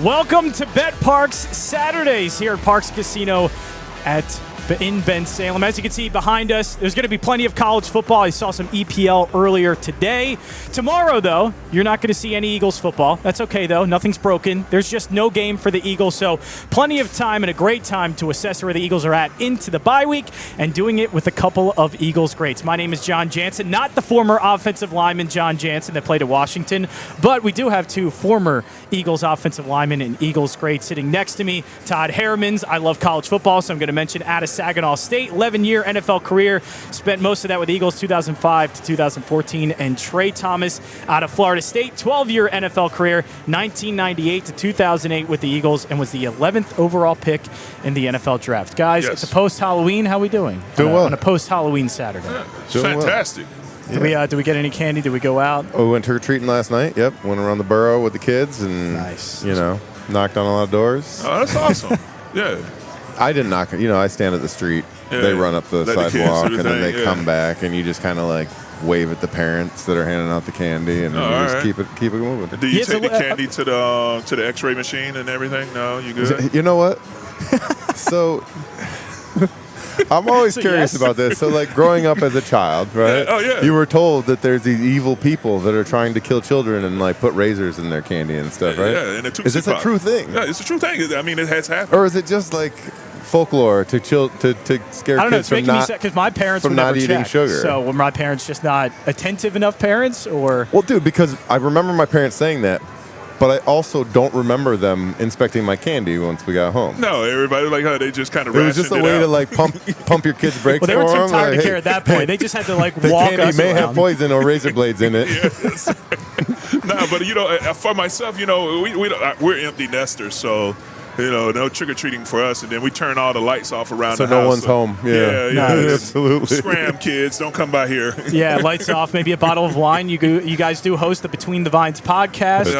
Welcome to betPARX Saturdays here at Parx Casino in Bensalem. As you can see behind us, there's going to be plenty of college football. I saw some EPL earlier today. Tomorrow, though, you're not going to see any Eagles football. That's okay, though. Nothing's broken. There's just no game for the Eagles, so plenty of time and a great time to assess where the Eagles are at into the bye week and doing it with a couple of Eagles greats. My name is John Jansen, not the former offensive lineman John Jansen that played at Washington, but we do have two former Eagles offensive linemen and Eagles greats sitting next to me. Todd Herremans. I love college football, so I'm going to mention out of Saginaw State, 11-year NFL career, spent most of that with the Eagles 2005 to 2014, and Trey Thomas out of Florida State, 12-year NFL career, 1998 to 2008 with the Eagles, and was the 11th overall pick in the NFL draft. Guys, It's a post-Halloween. How are we doing? Doing well. On a post-Halloween Saturday. Yeah, fantastic. Well. Did we get any candy? Did we go out? Oh, we went trick-or-treating last night. Yep, went around the borough with the kids and, knocked on a lot of doors. Oh, that's awesome. Yeah. I didn't knock it. I stand at the street. Yeah, they run up the let sidewalk, the and then they come back, and you just kind of like wave at the parents that are handing out the candy, and you just keep it moving. Do you take the candy to the X-ray machine and everything? No, you good? You know what? So I'm always curious about this. So, like, growing up as a child, right? Yeah. You were told that there's these evil people that are trying to kill children and, like, put razors in their candy and stuff, right? Yeah, and is this a true thing? Yeah, it's a true thing. I mean, it has happened. Or is it just, like, folklore to scare kids from not because my parents from would not never eating check. sugar? So were my parents just not attentive enough parents, or? Well, dude, because I remember my parents saying that, but I also don't remember them inspecting my candy once we got home. No, everybody they just kind of it was just a way to like pump your kids' brakes. Well, they were for too them. tired like, to care at that point. They just had to like the walk candy us may around. have poison or razor blades in it. Yes. No, but for myself, we're empty nesters, so. No trick-or-treating for us, and then we turn all the lights off around the house. So no one's home. Yeah, Nice. Absolutely. Scram, kids, don't come by here. Yeah, lights off, maybe a bottle of wine. You guys do host the Between the Vines podcast.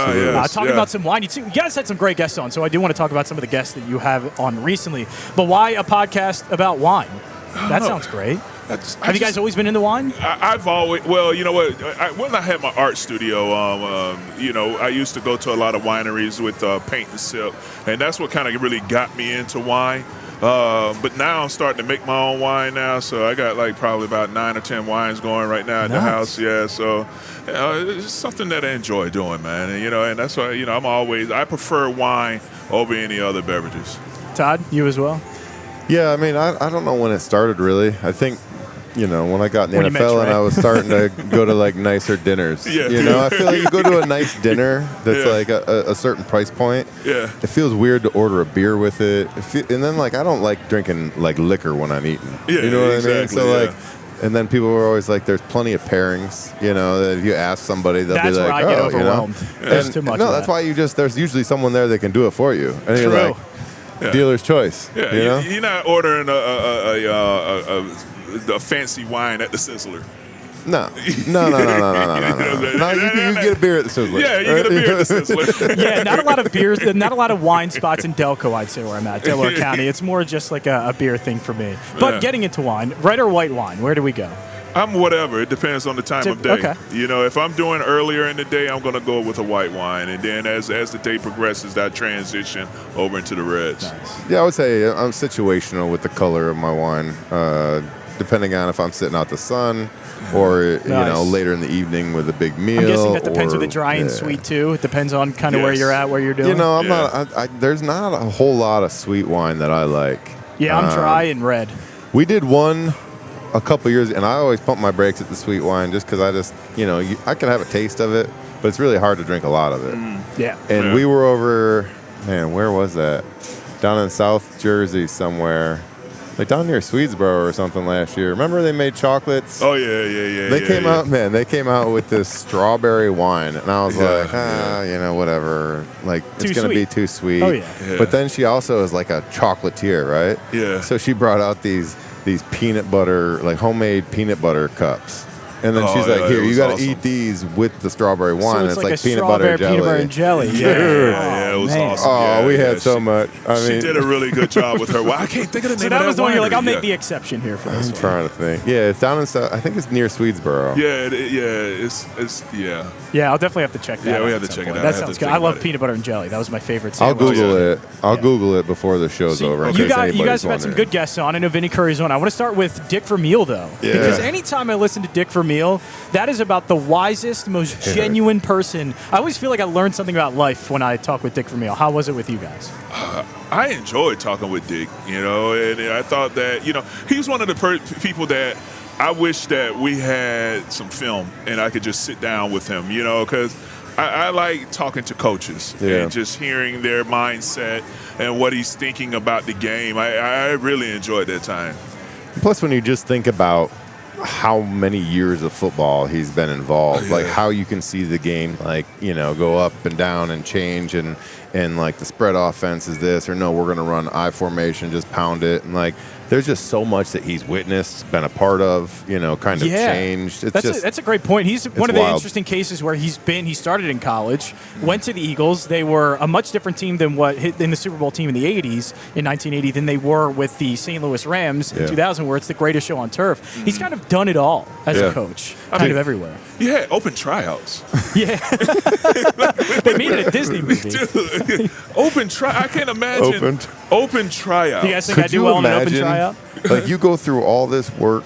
Talking about some wine. You guys had some great guests on, so I do want to talk about some of the guests that you have on recently. But why a podcast about wine? That sounds great. Have you guys always been into wine? I've always, you know what? When I had my art studio, I used to go to a lot of wineries with paint and sip, and that's what kind of really got me into wine. But now I'm starting to make my own wine now, so I got like probably about 9 or 10 wines going right now at the house. Yeah, so it's something that I enjoy doing, man. And that's why I prefer wine over any other beverages. Todd, you as well? Yeah, I mean, I don't know when it started really. I think. When I got in the NFL and I was starting to go to like nicer dinners. Yeah. I feel like you go to a nice dinner that's like a certain price point. Yeah. It feels weird to order a beer with it. And then like I don't like drinking like liquor when I'm eating. Yeah, you know what exactly, I mean? So like, and then people were always like, "There's plenty of pairings." That if you ask somebody, they'll be like, "That's where I get overwhelmed." There's too much. No, that's why there's usually someone there that can do it for you. And True. You're like, dealer's choice. Yeah, you're not ordering a fancy wine at the Sizzler. No. No, you get a beer at the Sizzler. Yeah, you get a beer at the Sizzler. Yeah, not a lot of beers, not a lot of wine spots in Delco, I'd say, where I'm at, Delaware County. It's more just like a beer thing for me. But getting into wine, red or white wine, where do we go? I'm whatever. It depends on the time of day. Okay. If I'm doing earlier in the day, I'm going to go with a white wine. And then as the day progresses, that transition over into the reds. Nice. Yeah, I would say I'm situational with the color of my wine, depending on if I'm sitting out the sun or, later in the evening with a big meal. I'm guessing that depends with the dry and sweet, too. It depends on kind of where you're at, where you're doing. There's not a whole lot of sweet wine that I like. Yeah, I'm dry and red. We did one a couple years, and I always pump my brakes at the sweet wine just because I can have a taste of it, but it's really hard to drink a lot of it. Yeah. And we were over, where was that? Down in South Jersey somewhere. Like down near Swedesboro or something last year. Remember they made chocolates? Oh, yeah. They came out with this strawberry wine. And I was like, whatever. Like, it's going to be too sweet. Oh, yeah. But then she also is like a chocolatier, right? Yeah. So she brought out these peanut butter, like homemade peanut butter cups. And then she's like, "Here, you got to awesome. eat these with the strawberry wine." So it's like a peanut butter and jelly. Yeah, it was awesome. Oh, yeah, we had so much. She did a really good job with her. Well, I can't think of the name So of that was the one you're like, I'll winery. make the exception here for this I'm one. trying to think. Yeah, it's down in I think it's near Swedesboro. Yeah, I'll definitely have to check that out. we have at to some check it point. out. That I have sounds to good. think I love about it. peanut butter and jelly. That was my favorite I'll sandwich. Google it. I'll Yeah. Google it before the show's over. In You case guys anybody's have had some wondering. good guests on. I know Vinny Curry's on. I want to start with Dick Vermeil, though. Yeah. Because anytime I listen to Dick Vermeil, that is about the wisest, most genuine person. I always feel like I learned something about life when I talk with Dick Vermeil. How was it with you guys? I enjoyed talking with Dick, and I thought that, he was one of the people that I wish that we had some film and I could just sit down with him, because I like talking to coaches and just hearing their mindset and what he's thinking about the game. I really enjoyed that time. Plus, when you just think about how many years of football he's been involved, like how you can see the game, go up and down and change, and like the spread offense is this, or no, we're going to run I formation, just pound it, and like there's just so much that he's witnessed, been a part of, kind of changed. It's that's a great point. He's one of the wild. interesting cases where he started in college, went to the Eagles. They were a much different team than what hit in the Super Bowl team in the 80s, in 1980, than they were with the St. Louis Rams in 2000, where it's the greatest show on turf. He's kind of done it all as a coach, kind of everywhere. You had open tryouts. Yeah. They made it a Disney movie. Dude, open try. I can't imagine open tryouts. Do you guys think I do well in an open tryout? Like you go through all this work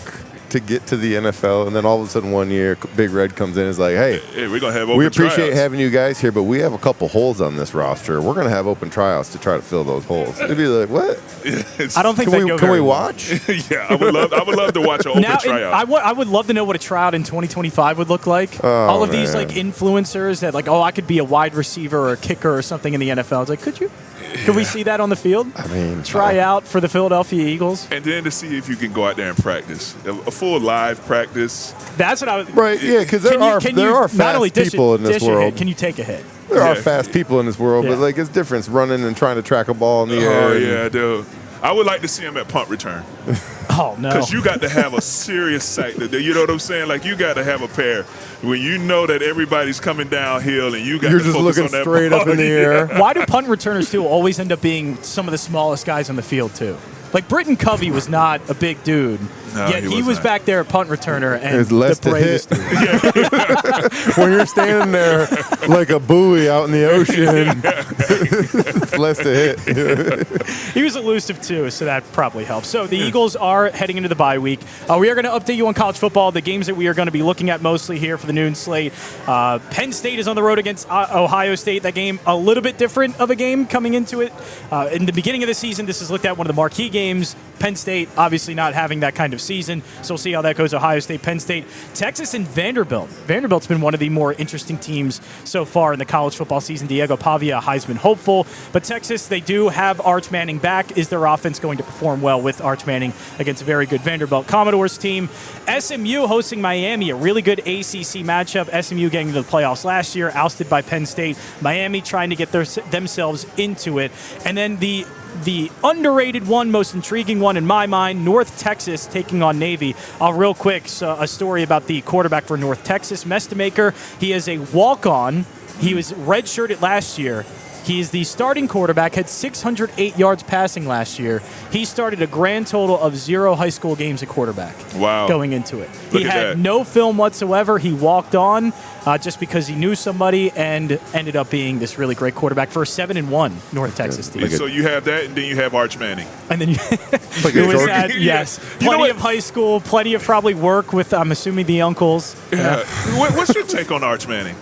to get to the NFL, and then all of a sudden one year, Big Red comes in and is like, "Hey, we're gonna have open we appreciate tryouts. having you guys here, but we have a couple holes on this roster. We're gonna have open tryouts to try to fill those holes." It'd be like, "What? I don't think Can we very well. watch?" Yeah, I would love to watch an open tryout. I would love to know what a tryout in 2025 would look like. All of these like influencers that like, I could be a wide receiver or a kicker or something in the NFL. It's like, could you? Could we see that on the field? I mean, try out for the Philadelphia Eagles, and then to see if you can go out there and practice a full live practice. That's what I was. Right? Yeah, because there are fast people in this world. Can you take a hit? There are fast people in this world, but like it's different running and trying to track a ball in the air. Oh yeah, dude. I would like to see him at punt return. Oh no! Because you got to have a serious sight. You know what I'm saying? Like you got to have a pair when you know that everybody's coming downhill and you got. You're to just focus looking on that straight ball. up in the air. Why do punt returners too always end up being some of the smallest guys on the field too? Like Britton Covey was not a big dude, yet he was back there at punt returner and It's less the bravest to dude. When you're standing there like a buoy out in the ocean, it's less to hit. He was elusive too, so that probably helps. So the Eagles are heading into the bye week. We are going to update you on college football, the games that we are going to be looking at mostly here for the noon slate. Penn State is on the road against Ohio State. That game, a little bit different of a game coming into it. In the beginning of the season, this is looked at one of the marquee games. Penn State obviously not having that kind of season, so we'll see how that goes. Ohio State, Penn State, Texas, and Vanderbilt. Vanderbilt's been one of the more interesting teams so far in the college football season. Diego Pavia, Heisman hopeful, but Texas, they do have Arch Manning back. Is their offense going to perform well with Arch Manning against a very good Vanderbilt Commodores team? SMU hosting Miami, a really good ACC matchup. SMU getting into the playoffs last year, ousted by Penn State. Miami trying to get themselves into it. And then the underrated one, most intriguing one in my mind, North Texas taking on Navy. Real quick, a story about the quarterback for North Texas, Mestemaker. He is a walk-on. He was redshirted last year. He is the starting quarterback, had 608 yards passing last year. He started a grand total of 0 high school games at quarterback. Wow. Going into it. Look he at had that. no film whatsoever. He walked on just because he knew somebody and ended up being this really great quarterback for a 7-1 North Texas team. So you have that, and then you have Arch Manning. And then Like it a was Jordan. that, yes. You know Plenty what? of high school, plenty of probably work with, I'm assuming, the uncles. Yeah. What's your take on Arch Manning?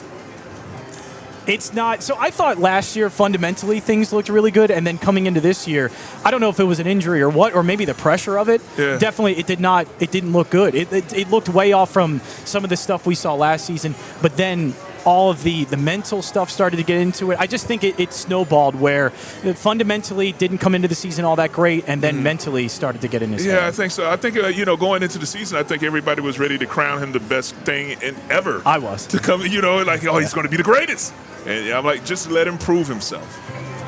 It's not. So I thought last year fundamentally things looked really good, and then coming into this year, I don't know if it was an injury or what, or maybe the pressure of it. Yeah. Definitely, it didn't look good. It looked way off from some of the stuff we saw last season. But then all of the mental stuff started to get into it. I just think it snowballed where it fundamentally didn't come into the season all that great, and then mentally started to get in his head. Yeah, I think so. I think, going into the season, I think everybody was ready to crown him the best thing ever. I was. To come, he's going to be the greatest. And I'm like, just let him prove himself.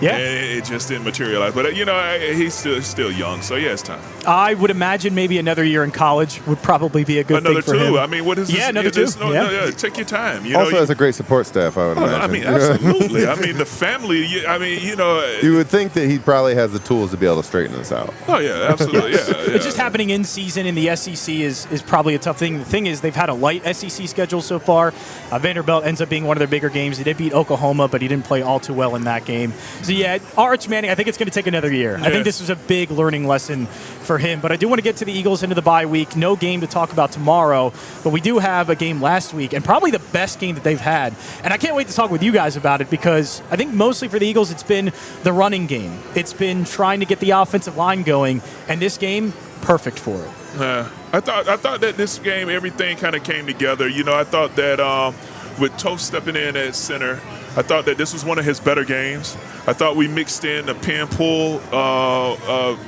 Yeah. And it just didn't materialize. But, he's still young, so yeah, it's time. I would imagine maybe another year in college would probably be a good thing for him. Another two. I mean, what is this? Yeah, another two. Take your time. Also has a great support staff, I would imagine. I mean, absolutely. I mean, the family, You would think that he probably has the tools to be able to straighten this out. Oh, yeah, absolutely. It's just happening in season in the SEC is probably a tough thing. The thing is, they've had a light SEC schedule so far. Vanderbilt ends up being one of their bigger games. He did beat Oklahoma, but he didn't play all too well in that game. So, yeah, Arch Manning, I think it's going to take another year. Yeah. I think this was a big learning lesson for him. But I do want to get to the Eagles into the bye week. No game to talk about tomorrow, but we do have a game last week, and probably the best game that they've had. And I can't wait to talk with you guys about it because I think mostly for the Eagles it's been the running game. It's been trying to get the offensive line going, and this game, perfect for it. I thought that this game, everything kind of came together. I thought that with Toth stepping in at center, I thought that this was one of his better games. I thought we mixed in the pin-pull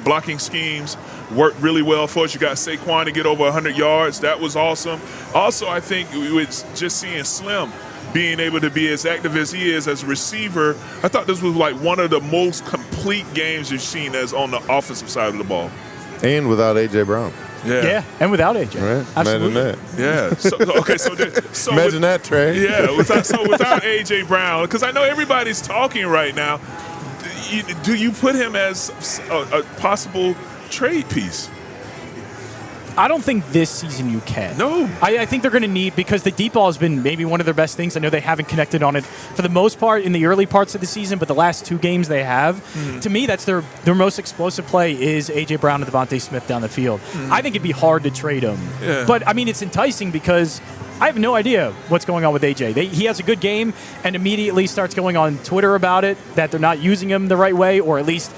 blocking schemes, worked really well for us. You got Saquon to get over 100 yards. That was awesome. Also, I think we was just seeing Slim being able to be as active as he is as a receiver. I thought this was like one of the most complete games you've seen as on the offensive side of the ball. And without A.J. Brown. Yeah, and without AJ. Right. Absolutely. Imagine that. Yeah. So imagine that, Trey. Yeah, without A.J. Brown, because I know everybody's talking right now, do you put him as a possible trade piece? I don't think this season you can. No. I think they're going to need, because the deep ball has been maybe one of their best things. I know they haven't connected on it for the most part in the early parts of the season, but the last two games they have, to me, that's their most explosive play is A.J. Brown and Devontae Smith down the field. I think it'd be hard to trade them. Yeah. But, I mean, it's enticing because I have no idea what's going on with AJ. He has a good game and immediately starts going on Twitter about it, that they're not using him the right way, or at least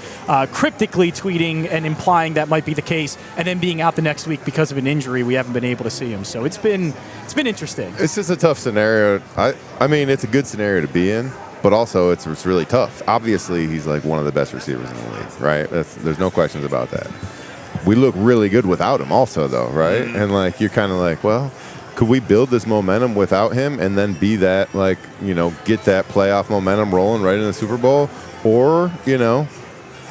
cryptically tweeting and implying that might be the case, and then being out the next week because of an injury. We haven't been able to see him. So it's been interesting. It's just a tough scenario. I mean, it's a good scenario to be in, but also it's really tough. Obviously, he's like one of the best receivers in the league, right? There's no questions about that. We look really good without him also, though, right? And, like, you're kind of like, well, could we build this momentum without him and then be that, like, get that playoff momentum rolling right in the Super Bowl? Or,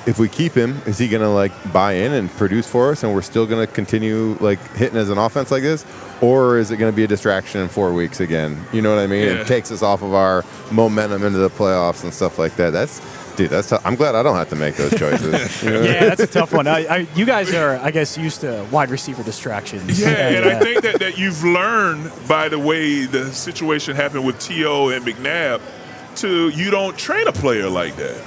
if we keep him, is he going to, like, buy in and produce for us and we're still going to continue, like, hitting as an offense like this? Or is it going to be a distraction in 4 weeks again? You know what I mean? Yeah. It takes us off of our momentum into the playoffs and stuff like that. That's tough. I'm glad I don't have to make those choices. Yeah, that's a tough one. You guys are, I guess, used to wide receiver distractions. Yeah, and I think that you've learned by the way the situation happened with T.O. and McNabb you don't trade a player like that.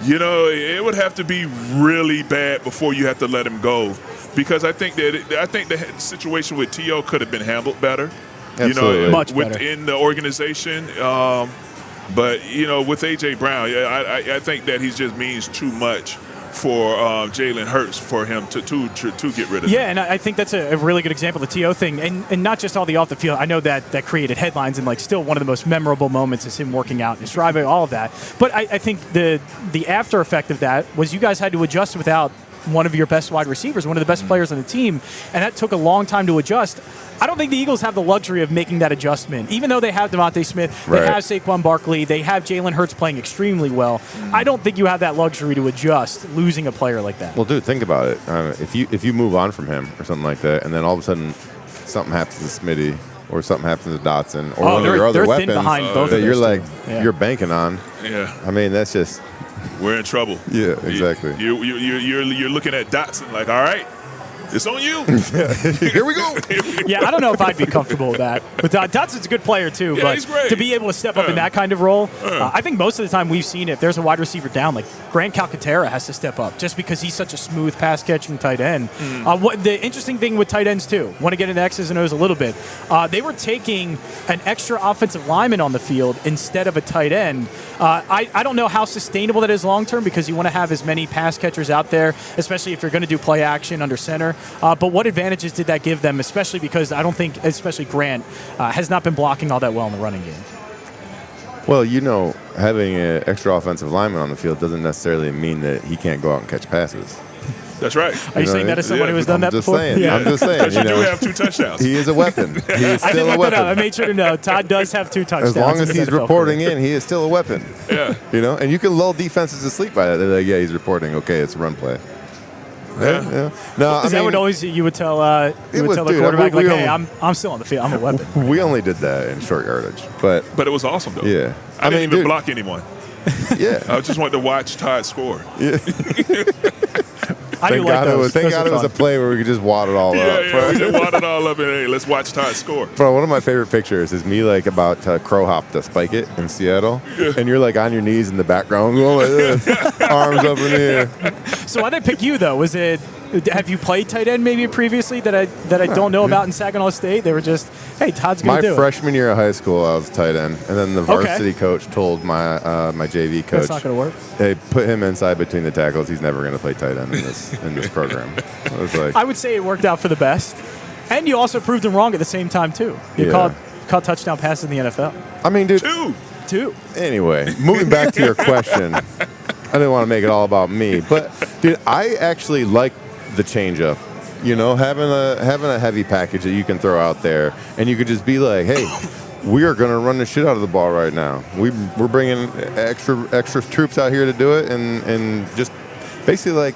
It would have to be really bad before you have to let him go, because I think the situation with T.O. could have been handled better. Absolutely. Much better within the organization. But, with A.J. Brown, I think that he just means too much for Jalen Hurts for him to get rid of him. Yeah, and I think that's a really good example of the T.O. thing. And not just all the off the field. I know that created headlines, and, like, still one of the most memorable moments is him working out in his driveway, all of that. But I think the after effect of that was you guys had to adjust without one of your best wide receivers, one of the best players on the team, and that took a long time to adjust. I don't think the Eagles have the luxury of making that adjustment. Even though they have Devontae Smith, they have Saquon Barkley, they have Jalen Hurts playing extremely well, I don't think you have that luxury to adjust losing a player like that. Well, dude, think about it. If you move on from him or something like that, and then all of a sudden something happens to Smitty or something happens to Dotson or one of your other weapons that you're like you're banking on. Yeah. I mean, that's just we're in trouble. Yeah, exactly. You're looking at Dotson like, all right, it's on you. Here we go. Yeah, I don't know if I'd be comfortable with that. But Dotson's a good player, too. Yeah, but he's great. To be able to step up in that kind of role, I think most of the time we've seen if there's a wide receiver down, like Grant Calcaterra has to step up just because he's such a smooth pass-catching tight end. The interesting thing with tight ends, too, want to get into X's and O's a little bit, they were taking an extra offensive lineman on the field instead of a tight end. I don't know how sustainable that is long-term because you want to have as many pass catchers out there, especially if you're going to do play action under center. But what advantages did that give them, especially because I don't think, especially Grant, has not been blocking all that well in the running game? Well, having an extra offensive lineman on the field doesn't necessarily mean that he can't go out and catch passes. That's right. Are you saying that as someone who has done that before? I'm just saying. Because you do have 2 touchdowns. He is a weapon. He is I did still a look weapon. that up. I made sure to know. Todd does have 2 touchdowns. As long as in he's his NFL reporting career. in, he is still a weapon. Yeah. And you can lull defenses to sleep by that. They're like, yeah, he's reporting. Okay, it's a run play. Yeah. No, Is that what always you would tell the quarterback, like, hey, I'm still on the field. I'm a weapon. We only did that in short yardage, but it was awesome though. Yeah, I didn't even block anyone. Yeah, I just wanted to watch Todd score. Yeah. Thank God it was a play where we could just wad it all up. Yeah, we just wad it all up and hey, let's watch Todd score. Bro, one of my favorite pictures is me like about to crow hop to spike it in Seattle, and you're like on your knees in the background going like this, arms up in the air. So why did they pick you though? Was it? Have you played tight end maybe previously that I don't know about in Saginaw State? They were just, hey, Todd's going to do it. My freshman year of high school, I was tight end, and then the varsity coach told my my JV coach, that's not going to work. Hey, put him inside between the tackles. He's never going to play tight end in this program. I was like, I would say it worked out for the best, and you also proved him wrong at the same time too. You caught touchdown passes in the NFL. I mean, dude, 2. Anyway, moving back to your question, I didn't want to make it all about me, but dude, I actually like the changeup. Having a heavy package that you can throw out there, and you could just be like, hey, we are going to run the shit out of the ball right now. We're bringing extra troops out here to do it, and just basically like,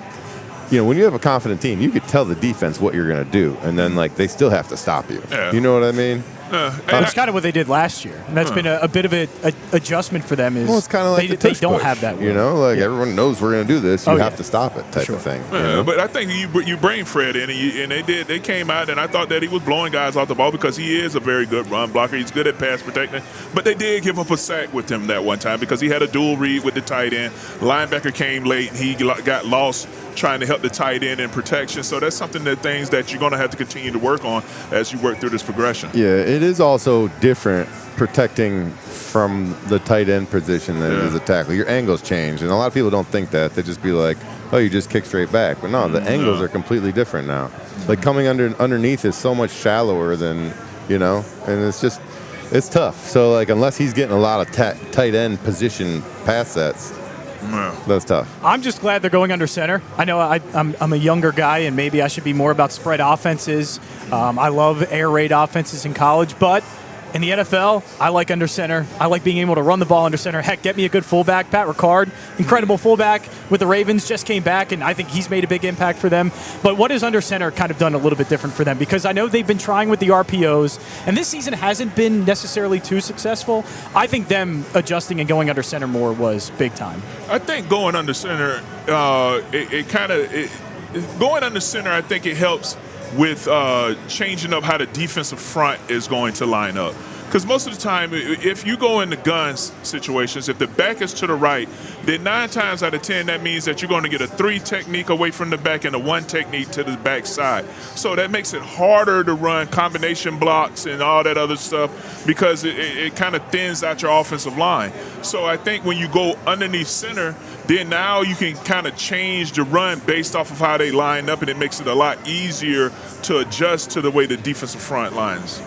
when you have a confident team, you could tell the defense what you're going to do, and then like they still have to stop you. Yeah. You know what I mean? It's kind of what they did last year, and that's been a bit of an adjustment for them. It's kind of like they don't have that. Everyone knows we're going to do this. You have to stop it, type of thing. But I think you bring Fred in, and they came out, and I thought that he was blowing guys off the ball because he is a very good run blocker. He's good at pass protecting, but they did give up a sack with him that one time because he had a dual read with the tight end. Linebacker came late, and he got lost trying to help the tight end in protection. So that's things that you're going to have to continue to work on as you work through this progression. Yeah, it is also different protecting from the tight end position than it is a tackle. Your angles change, and a lot of people don't think that. They just be like, oh, you just kick straight back. But no, the angles are completely different now. Like coming underneath is so much shallower than, and it's tough. So like unless he's getting a lot of tight end position pass sets, that's tough. I'm just glad they're going under center. I know I'm a younger guy, and maybe I should be more about spread offenses. I love air raid offenses in college, but in the NFL, I like under center. I like being able to run the ball under center. Heck, get me a good fullback. Pat Ricard, incredible fullback with the Ravens, just came back, and I think he's made a big impact for them. But what has under center kind of done a little bit different for them? Because I know they've been trying with the RPOs, and this season hasn't been necessarily too successful. I think them adjusting and going under center more was big time. I think going under center, going under center, I think it helps with changing up how the defensive front is going to line up. Because most of the time, if you go into gun situations, if the back is to the right, then 9 times out of 10, that means that you're going to get a 3 technique away from the back and a 1 technique to the back side. So that makes it harder to run combination blocks and all that other stuff because it kind of thins out your offensive line. So I think when you go underneath center, then now you can kind of change the run based off of how they line up, and it makes it a lot easier to adjust to the way the defensive front lines.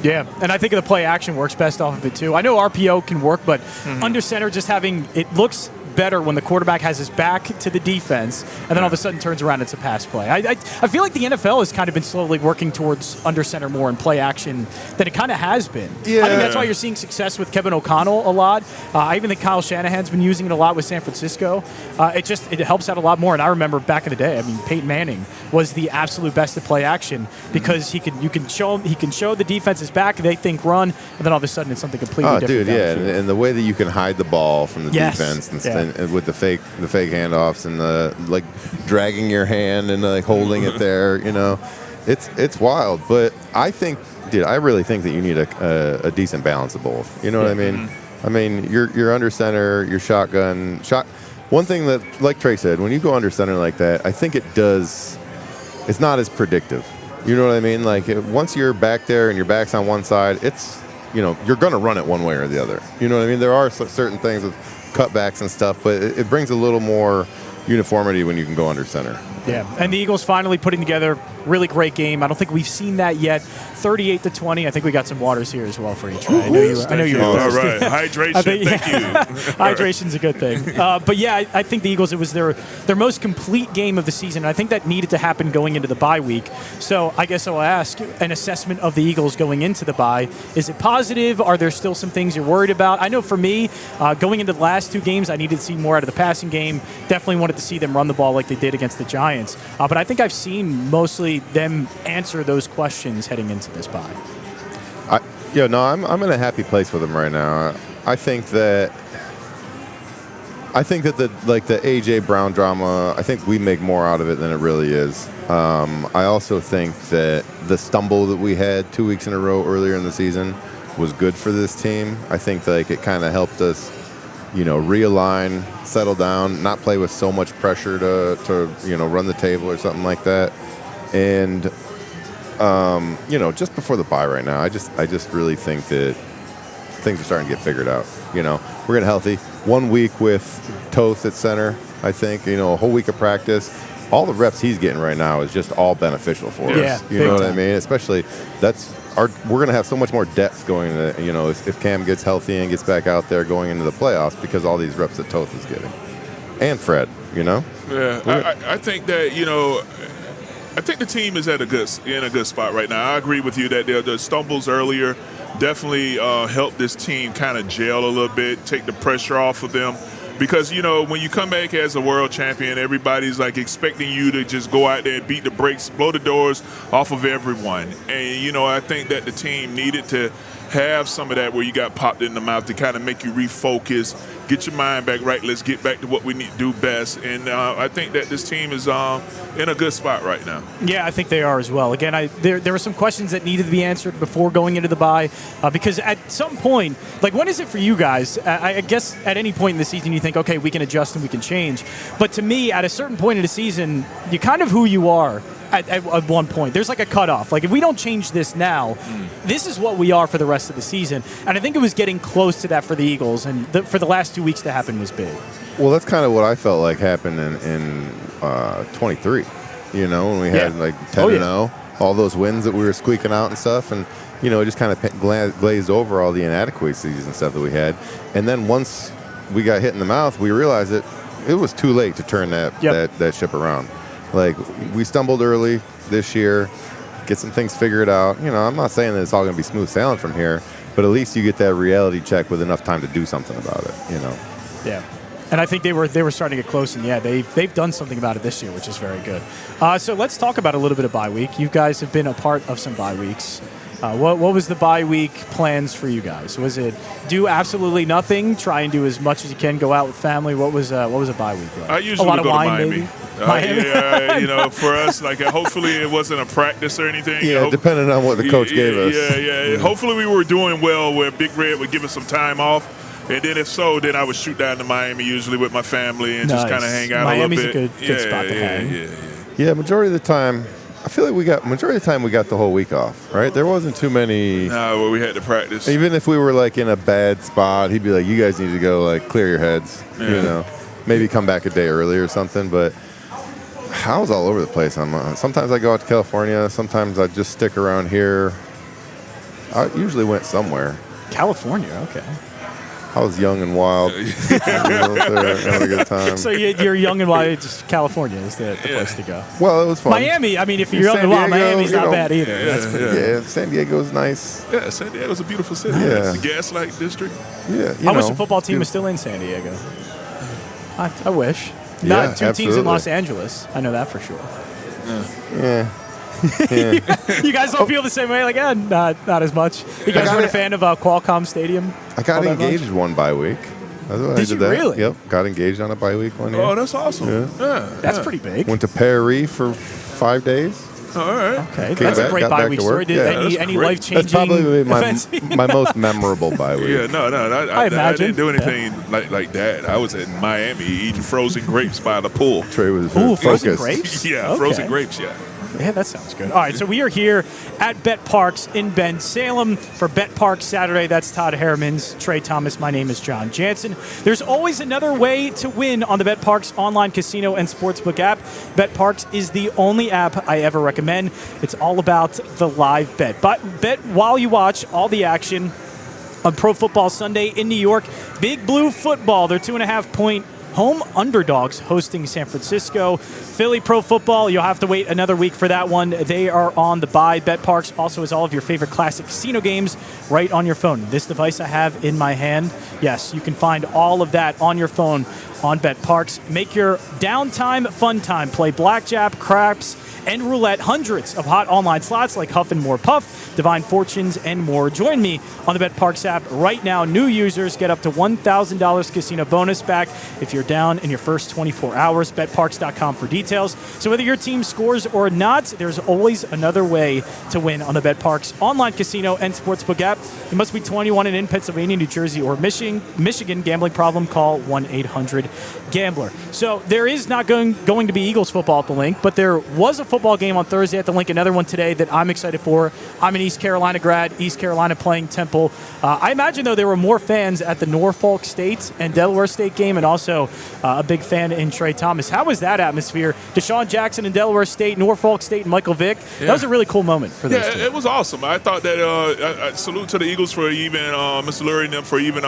Yeah, and I think the play action works best off of it too. I know RPO can work, but under center, just having it looks better when the quarterback has his back to the defense and then all of a sudden turns around, it's a pass play. I feel like the NFL has kind of been slowly working towards under center more and play action than it kind of has been. Yeah. I think that's why you're seeing success with Kevin O'Connell a lot. I even think Kyle Shanahan's been using it a lot with San Francisco. It helps out a lot more. And I remember back in the day, Peyton Manning was the absolute best at play action because he can show the defense's back, they think run, and then all of a sudden it's something completely different. And the way that you can hide the ball from the defense and with the fake handoffs and the like dragging your hand and like holding it there, it's wild. But I really think that you need a decent balance of both. You know what I mean? I mean, you're under center, you're shotgun. One thing that, like Trey said, when you go under center like that, I think it's not as predictive. You know what I mean? Like once you're back there and your back's on one side, it's, you're going to run it one way or the other. You know what I mean? There are certain things with cutbacks and stuff, but it brings a little more uniformity when you can go under center. Yeah, and the Eagles finally putting together a really great game. I don't think we've seen that yet. 38-20. I think we got some waters here as well for each. I know you were all thirsty. right. Hydration. Thank you. Hydration's a good thing. But yeah, I think the Eagles, it was their most complete game of the season. And I think that needed to happen going into the bye week. So I guess I'll ask an assessment of the Eagles going into the bye. Is it positive? Are there still some things you're worried about? I know for me, going into the last two games, I needed to see more out of the passing game. Definitely wanted to see them run the ball like they did against the Giants. But I think I've seen mostly them answer those questions heading into this bye. I'm in a happy place with them right now. I think that the AJ Brown drama, I think we make more out of it than it really is. I also think that the stumble that we had 2 weeks in a row earlier in the season was good for this team. I think it kind of helped us, realign, settle down, not play with so much pressure to run the table or something like that. And just before the bye right now, I just really think that things are starting to get figured out. We're getting healthy. 1 week with Toth at center, I think, a whole week of practice. All the reps he's getting right now is just all beneficial for us. You know what I mean? Especially we're going to have so much more depth going into, if Cam gets healthy and gets back out there going into the playoffs because all these reps that Toth is getting. And Fred, Yeah, I think that, I think the team is in a good spot right now. I agree with you that the stumbles earlier definitely helped this team kind of gel a little bit, take the pressure off of them. Because, when you come back as a world champion, everybody's expecting you to just go out there and beat the brakes, blow the doors off of everyone. And, I think that the team needed to have some of that where you got popped in the mouth to kind of make you refocus, get your mind back right. Let's get back to what we need to do best. And I think that this team is in a good spot right now. Yeah, I think they are as well. Again, there were some questions that needed to be answered before going into the bye because at some point, when is it for you guys? I guess at any point in the season you think, okay, we can adjust and we can change. But to me, at a certain point in the season, you're kind of who you are. At one point, there's a cutoff. If we don't change this now, this is what we are for the rest of the season. And I think it was getting close to that for the Eagles, and for the last 2 weeks to happen was big. Well, that's kind of what I felt like happened in 23. When we had 10-0, all those wins that we were squeaking out and stuff, and it just kind of glazed over all the inadequacies and stuff that we had. And then once we got hit in the mouth, we realized that it was too late to turn that ship around. We stumbled early this year, get some things figured out. I'm not saying that it's all going to be smooth sailing from here, but at least you get that reality check with enough time to do something about it, Yeah. And I think they were starting to get close, and they've done something about it this year, which is very good. So let's talk about a little bit of bye week. You guys have been a part of some bye weeks. What was the bye week plans for you guys? Was it do absolutely nothing, try and do as much as you can, go out with family? What was a bye week like? I usually a lot go of wine, to Miami. Maybe? Miami? Yeah, for us, hopefully it wasn't a practice or anything. Yeah, depending on what the coach gave us. Yeah. Hopefully we were doing well where Big Red would give us some time off. And then if so, then I would shoot down to Miami usually with my family and just kind of hang out Miami's a little bit. Miami's a good spot to hang. Yeah, majority of the time. I feel like we got the whole week off, right? There wasn't too many. No, well, we had to practice. Even if we were in a bad spot, he'd be like, "You guys need to go clear your heads," maybe come back a day early or something. But I was all over the place. Sometimes I go out to California. Sometimes I just stick around here. I usually went somewhere. California, okay. I was young and wild. Having a good time. So you're young and wild. Just California is the place to go. Well, it was fun. Miami. I mean, if you're young and wild, Miami's not bad either. Yeah, San Diego's nice. Yeah, San Diego's a beautiful city. Yeah. The Gaslight District. Yeah. I wish the football team was still in San Diego. I wish. Yeah, Not two teams in absolutely. Los Angeles. I know that for sure. Yeah. You guys don't feel the same way? Not as much. You guys weren't a fan of Qualcomm Stadium? I got engaged one bye week. That's what I did you that. really? Yep. Got engaged on a bye week one year. Oh, that's awesome. Yeah. That's pretty big. Went to Paris for 5 days. All right. Okay, that's a great got bye back week to work. story. Yeah. Any great. life-changing That's probably events? my most memorable bye week. Yeah, no, I I didn't do anything like that. I was in Miami eating frozen grapes by the pool. Trey was Ooh, focused. frozen grapes? Yeah, Okay. frozen grapes, yeah. Yeah, that sounds good. All right, so we are here at betPARX in Bensalem for betPARX Saturday. That's Todd Herremans, Trey Thomas. My name is John Jansen. There's always another way to win on the betPARX online casino and sportsbook app. betPARX is the only app I ever recommend. It's all about the live bet. But bet while you watch all the action on Pro Football Sunday in New York. Big Blue Football, their 2.5-point home underdogs hosting San Francisco. Philly Pro Football, you'll have to wait another week for that one. They are on the bye. betPARX also has all of your favorite classic casino games right on your phone. This device I have in my hand, yes, you can find all of that on your phone on betPARX. Make your downtime fun time. Play blackjack, craps, and roulette. Hundreds of hot online slots like Huff and More Puff, Divine Fortunes, and more. Join me on the betPARX app right now. New users get up to $1,000 casino bonus back if you're down in your first 24 hours. betPARX.com for details. So whether your team scores or not, there's always another way to win on the betPARX online casino and sportsbook app. You must be 21 and in Pennsylvania, New Jersey, or Michigan. Gambling problem? Call 1-800-GAMBLER. So there is not going to be Eagles football at the Link, but there was a football game on Thursday at the Link, another one today that I'm excited for. I'm an East Carolina grad, East Carolina playing Temple. I imagine, though, there were more fans at the Norfolk State and Delaware State game, and also a big fan in Trey Thomas. How was that atmosphere? Deshaun Jackson and Delaware State, Norfolk State, and Michael Vick. Yeah. That was a really cool moment for those two. It was awesome. I thought that salute to the Eagles for even Mr. Lurie and them for even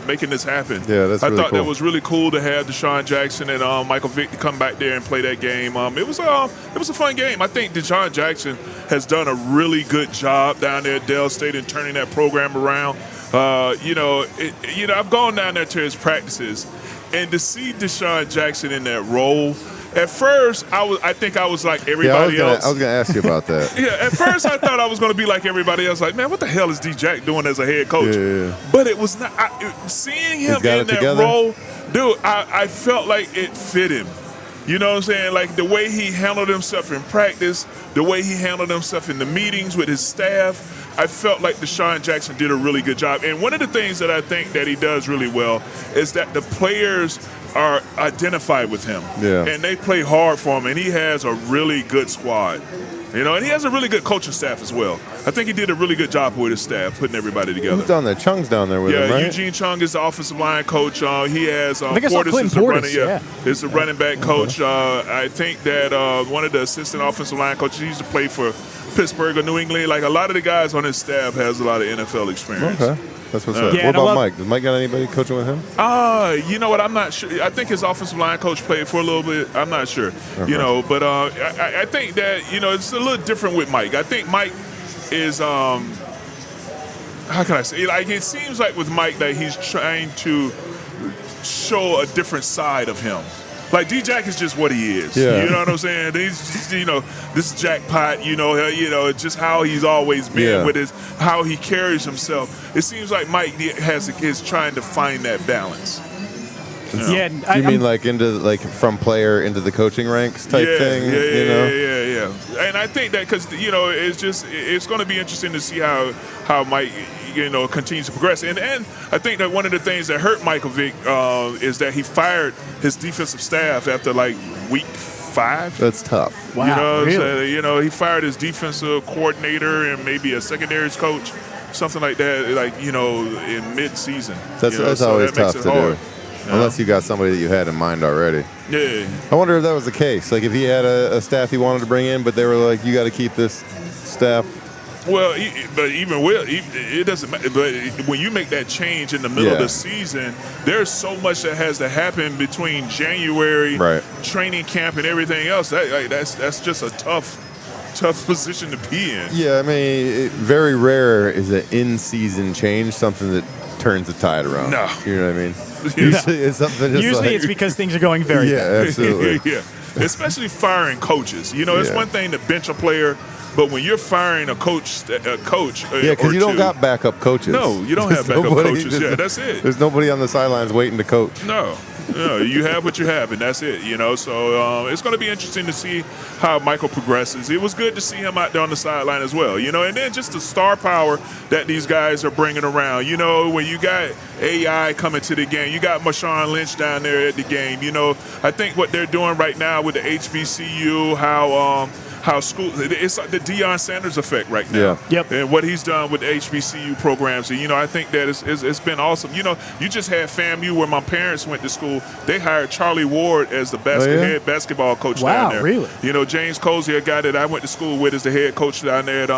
making this happen. Yeah, that's really cool. I thought that was really cool to have Deshaun Jackson and Michael Vick to come back there and play that game. It was a fun game. I think Deshaun Jackson has done a really good job down there at Dell State in turning that program around. I've gone down there to his practices, and to see Deshaun Jackson in that role. At first, I think I was like everybody else. I was going to ask you about that. Yeah, at first I thought I was going to be like everybody else. Like, man, what the hell is D-Jack doing as a head coach? Yeah. But it was not. Seeing him in that role, dude, I felt like it fit him. You know what I'm saying? Like the way he handled himself in practice, the way he handled himself in the meetings with his staff, I felt like Deshaun Jackson did a really good job. And one of the things that I think that he does really well is that the players are identified with him. Yeah. And they play hard for him, and he has a really good squad. You know, and he has a really good coaching staff as well. I think he did a really good job with his staff, putting everybody together. Who's down there? Chung's down there with him, right? Eugene Chung is the offensive line coach. He has Portis is the running back coach. I think that one of the assistant offensive line coaches, he used to play for Pittsburgh or New England. Like a lot of the guys on his staff has a lot of NFL experience. Okay. That's what's up. What about Mike? Does Mike got anybody coaching with him? You know what? I'm not sure. I think his offensive line coach played for a little bit. I'm not sure. Okay. You know, but I think that, you know, it's a little different with Mike. I think Mike is, how can I say? Like, it seems like with Mike that he's trying to show a different side of him. Like, D-Jack is just what he is. Yeah. You know what I'm saying? He's just, this jackpot, just how he's always been with how he carries himself. It seems like Mike is trying to find that balance. Yeah, you mean like from player into the coaching ranks type thing? Yeah. And I think that because it's going to be interesting to see how Mike continues to progress. And I think that one of the things that hurt Michael Vick is that he fired his defensive staff after like week 5. That's tough. Wow, really? He fired his defensive coordinator and maybe a secondaries coach, something like that. Like in mid-season. That's always tough to do. Unless you got somebody that you had in mind already. Yeah. I wonder if that was the case. Like if he had a staff he wanted to bring in, but they were like, you got to keep this staff. Well, it doesn't matter. But when you make that change in the middle of the season, there's so much that has to happen between January, training camp, and everything else. That's just a tough position to be in. Yeah, I mean, very rare is an in-season change something that turns the tide around. No. You know what I mean? Usually it's something it's because things are going very bad. Absolutely. Yeah. Especially firing coaches. It's one thing to bench a player, but when you're firing a coach, because you don't got backup coaches. No, you don't have backup coaches. Yeah, that's it. There's nobody on the sidelines waiting to coach. No, you have what you have, and that's it. So it's going to be interesting to see how Michael progresses. It was good to see him out there on the sideline as well. And then just the star power that these guys are bringing around. When you got AI coming to the game, you got Marshawn Lynch down there at the game. I think what they're doing right now with the HBCU, how how schools. It's like the Deion Sanders effect right now. Yeah. Yep. And what he's done with the HBCU programs, and I think that it's been awesome. You just had FAMU where my parents went to school. They hired Charlie Ward as the head basketball coach down there. Wow, really? James Cozier, a guy that I went to school with, is the head coach down there at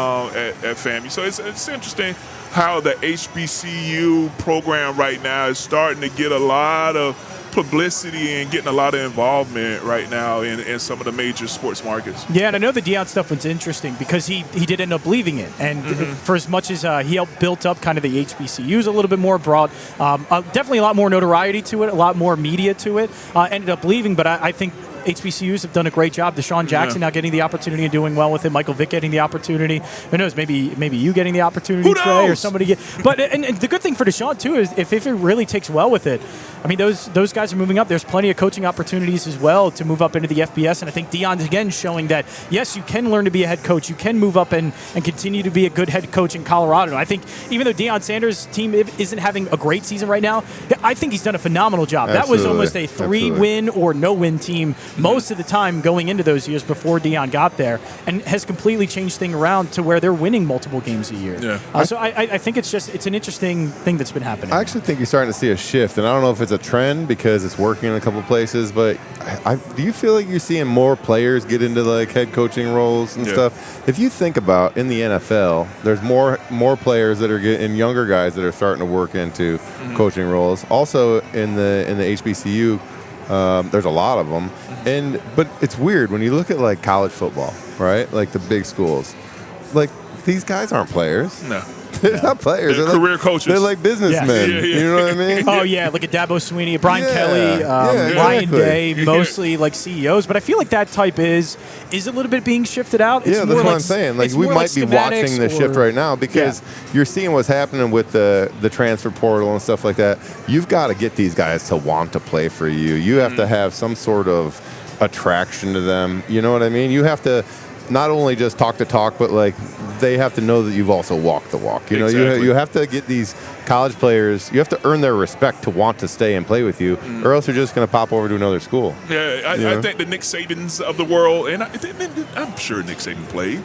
FAMU. So it's interesting how the HBCU program right now is starting to get a lot of publicity and getting a lot of involvement right now in some of the major sports markets. Yeah, and I know the Deion stuff was interesting because he did end up leaving it. And for as much as he helped build up kind of the HBCUs a little bit more, brought definitely a lot more notoriety to it, a lot more media to it, ended up leaving. But I think HBCUs have done a great job. Deshaun Jackson now getting the opportunity and doing well with it. Michael Vick getting the opportunity. Who knows? Maybe you getting the opportunity, Trey, or somebody. But and the good thing for Deshaun too is if it really takes well with it. I mean, those guys are moving up. There's plenty of coaching opportunities as well to move up into the FBS. And I think Deion's again showing that yes, you can learn to be a head coach. You can move up and continue to be a good head coach in Colorado. And I think even though Deion Sanders' team isn't having a great season right now, I think he's done a phenomenal job. Absolutely. That was almost a 3-win or no-win team most of the time going into those years before Deion got there, and has completely changed things around to where they're winning multiple games a year. Yeah. So I think it's an interesting thing that's been happening. I actually think you're starting to see a shift, and I don't know if it's a trend because it's working in a couple places, but do you feel like you're seeing more players get into like head coaching roles and stuff? If you think about in the NFL, there's more players that are getting, younger guys that are starting to work into coaching roles. Also in the HBCU, there's a lot of them, but it's weird when you look at like college football, right? Like the big schools, like these guys aren't players. No. They're not players. They're career coaches. They're like businessmen. Yeah. You know what I mean? Oh, yeah. Look at Dabo Swinney, Brian Kelly, exactly. Ryan Day, mostly like CEOs. But I feel like that type is a little bit being shifted out. It's that's more what like, I'm saying. Like, it's we more might be watching the shift right now because you're seeing what's happening with the transfer portal and stuff like that. You've got to get these guys to want to play for you. You have to have some sort of attraction to them. You know what I mean? You have to not only just talk the talk, but like they have to know that you've also walked the walk. You know, you have to get these college players. You have to earn their respect to want to stay and play with you, or else you're just going to pop over to another school. Yeah, I think the Nick Sabans of the world, and I'm sure Nick Saban played.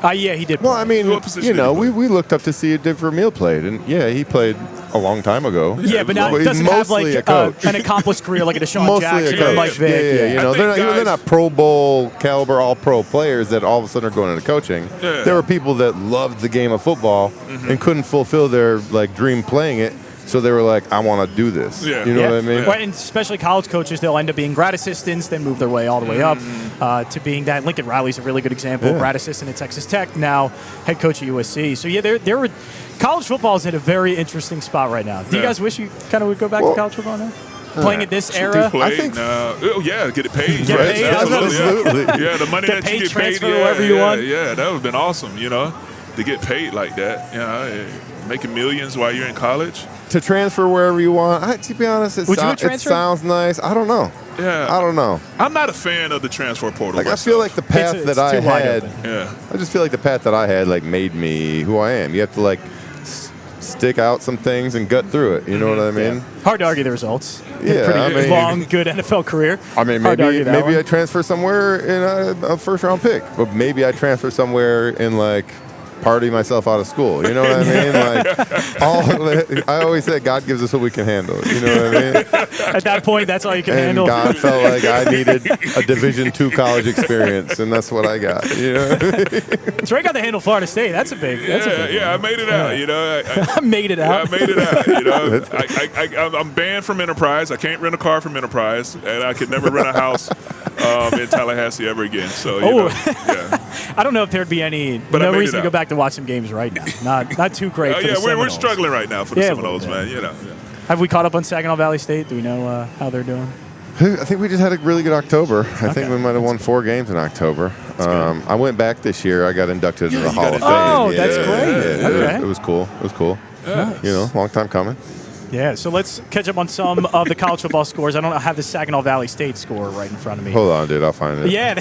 Yeah, he did. Well, I mean, we looked up to see if Vermeil played, and he played a long time ago. Yeah, but now he doesn't have like an accomplished career like a Deshaun Jackson or Mike Vick. Yeah. They're not Pro Bowl caliber, all pro players that all of a sudden are going into coaching. Yeah. There were people that loved the game of football and couldn't fulfill their like dream playing it. So they were like, I want to do this. Yeah. You know what I mean? Well, and especially college coaches, they'll end up being grad assistants, then move their way all the way up to being that. Lincoln Riley's a really good example. Grad assistant at Texas Tech, now head coach at USC. So, there were college football is at a very interesting spot right now. Do you guys wish you kind of would go back to college football now? Playing at this era? I think get it paid. Get paid. Absolutely. Yeah, the money that you get paid. Transfer wherever you want. Yeah, that would have been awesome, to get paid like that. Making millions while you're in college. To transfer wherever you want. To be honest, it sounds nice. I don't know. Yeah, I don't know. I'm not a fan of the transfer portal. Like, I feel like the path that I had. I just feel like the path that I had like made me who I am. You have to like stick out some things and gut through it. You know what I mean? Yeah. Hard to argue the results. Yeah, pretty long, good NFL career. I mean, maybe I transfer somewhere in a first round pick, but maybe I transfer somewhere in like party myself out of school. You know what I mean? Like, I always say God gives us what we can handle. You know what I mean? At that point, that's all you can handle. And God felt like I needed a Division II college experience, and that's what I got. You know? Trey got to handle Florida State. That's a big. I made it out. I made it out. I made it out. I'm banned from Enterprise. I can't rent a car from Enterprise, and I could never rent a house in Tallahassee ever again. So I don't know if there'd be no reason to go back to watch some games right now. Not too great. For the we're struggling right now for the Seminoles, man. Have we caught up on Saginaw Valley State? Do we know how they're doing? I think we just had a really good October. I think we might have won 4 games in October. I went back this year. I got inducted into the Hall of Fame. Oh, that's great. It was cool. Nice. Long time coming. Yeah, so let's catch up on some of the college football scores. I don't have the Saginaw Valley State score right in front of me. Hold on, dude. I'll find it. Yeah.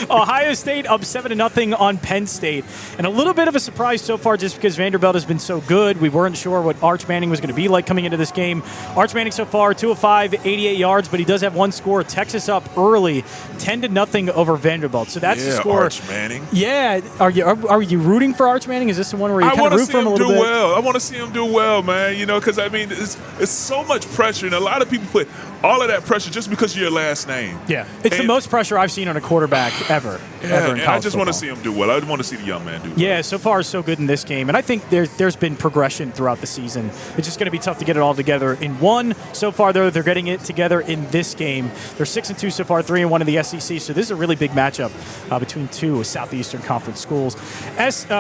Ohio State up 7-0 on Penn State. And a little bit of a surprise so far just because Vanderbilt has been so good. We weren't sure what Arch Manning was going to be like coming into this game. Arch Manning so far, 2 of 5, 88 yards, but he does have one score. Texas up early, 10-0 over Vanderbilt. So that's the score. Arch Manning. Yeah. Are you rooting for Arch Manning? Is this the one where you kind of root for him a little bit? I want to see him do well, man. Because, I mean, it's so much pressure, and a lot of people put all of that pressure just because of your last name. Yeah. It's the most pressure I've seen on a quarterback ever in college I just want to football. see him do well. I want to see the young man do well. Yeah, so far so good in this game. And I think there's been progression throughout the season. It's just going to be tough to get it all together in one. So far, though, they're getting it together in this game. They're 6-2 so far, 3-1 in the SEC. So this is a really big matchup between two Southeastern Conference schools.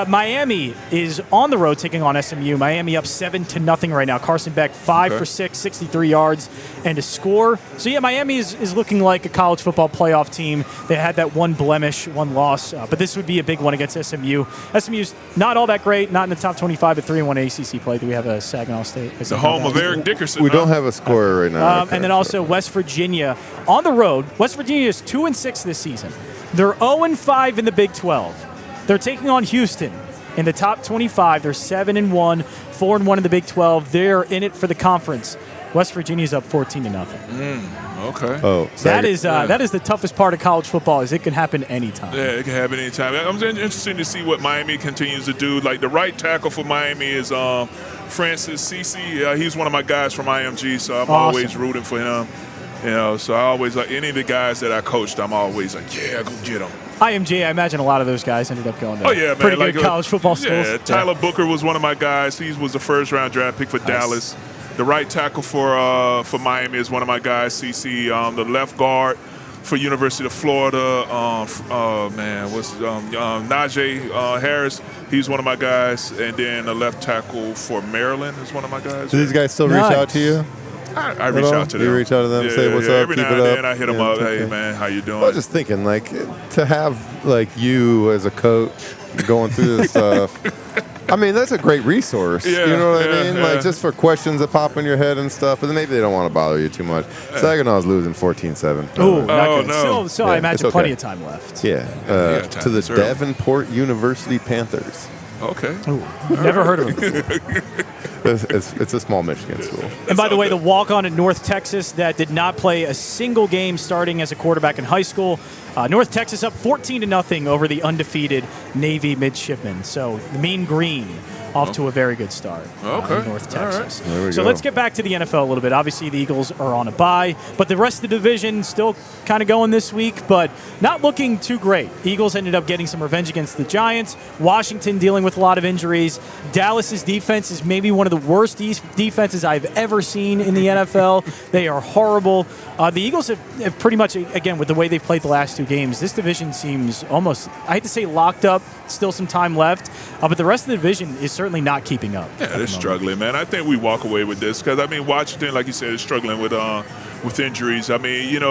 Miami is on the road taking on SMU. Miami up 7-0 right now. Carson Beck 5 for 6, 63 yards and a score. So yeah, Miami is looking like a college football playoff team. They had that one blemish, one loss, but this would be a big one against SMU. SMU's not all that great, not in the top 25, but 3-1 ACC play. Do we have a Saginaw State? The home of Eric Dickerson. We don't have a score right now. And then also West Virginia on the road. West Virginia is 2-6 this season. They're 0-5 in the Big 12. They're taking on Houston in the top 25. They're 7-1, 4-1 in the Big 12. They're in it for the conference. West Virginia's up 14-0. Okay. Oh, that is the toughest part of college football. Is it can happen anytime. Yeah, it can happen anytime. I'm interested to see what Miami continues to do. Like the right tackle for Miami is Francis Cece. He's one of my guys from IMG, so I'm always rooting for him. So I always like any of the guys that I coached. I'm always like, yeah, go get them. IMG, I imagine a lot of those guys ended up going to man, pretty good college football schools. Yeah, Tyler Booker was one of my guys. He was a first-round draft pick for Dallas. The right tackle for Miami is one of my guys, CC. The left guard for University of Florida, Najee Harris. He's one of my guys. And then the left tackle for Maryland is one of my guys. Do these guys still reach out to you? I reach out to them. You reach out to them, say what's up, every keep now it and up. then I hit them up. Hey, man, how you doing? I was just thinking, like, to have, like, you as a coach going through this stuff. I mean, that's a great resource. Yeah, you know what I mean? yeah. Like, just for questions that pop in your head and stuff. But maybe they don't want to bother you too much. Saginaw's losing 14-7. Oh, not good. No. So I imagine plenty of time left. Yeah. To the Davenport University Panthers. Okay. Ooh, never heard of them before. It's a small Michigan school. And by the way, the walk-on at North Texas that did not play a single game starting as a quarterback in high school. North Texas up 14-0 over the undefeated Navy midshipmen. So the Mean Green off to a very good start in North Texas. Right. So let's get back to the NFL a little bit. Obviously, the Eagles are on a bye, but the rest of the division still kind of going this week, but not looking too great. Eagles ended up getting some revenge against the Giants. Washington dealing with a lot of injuries. Dallas's defense is maybe one of the worst defenses I've ever seen in the NFL. They are horrible. The Eagles have pretty much, again, with the way they've played the last two games, this division seems almost, I hate to say locked up, still some time left, but the rest of the division is certainly not keeping up. Yeah, they're struggling, man. I think we walk away with this because, I mean, Washington, like you said, is struggling with injuries. I mean,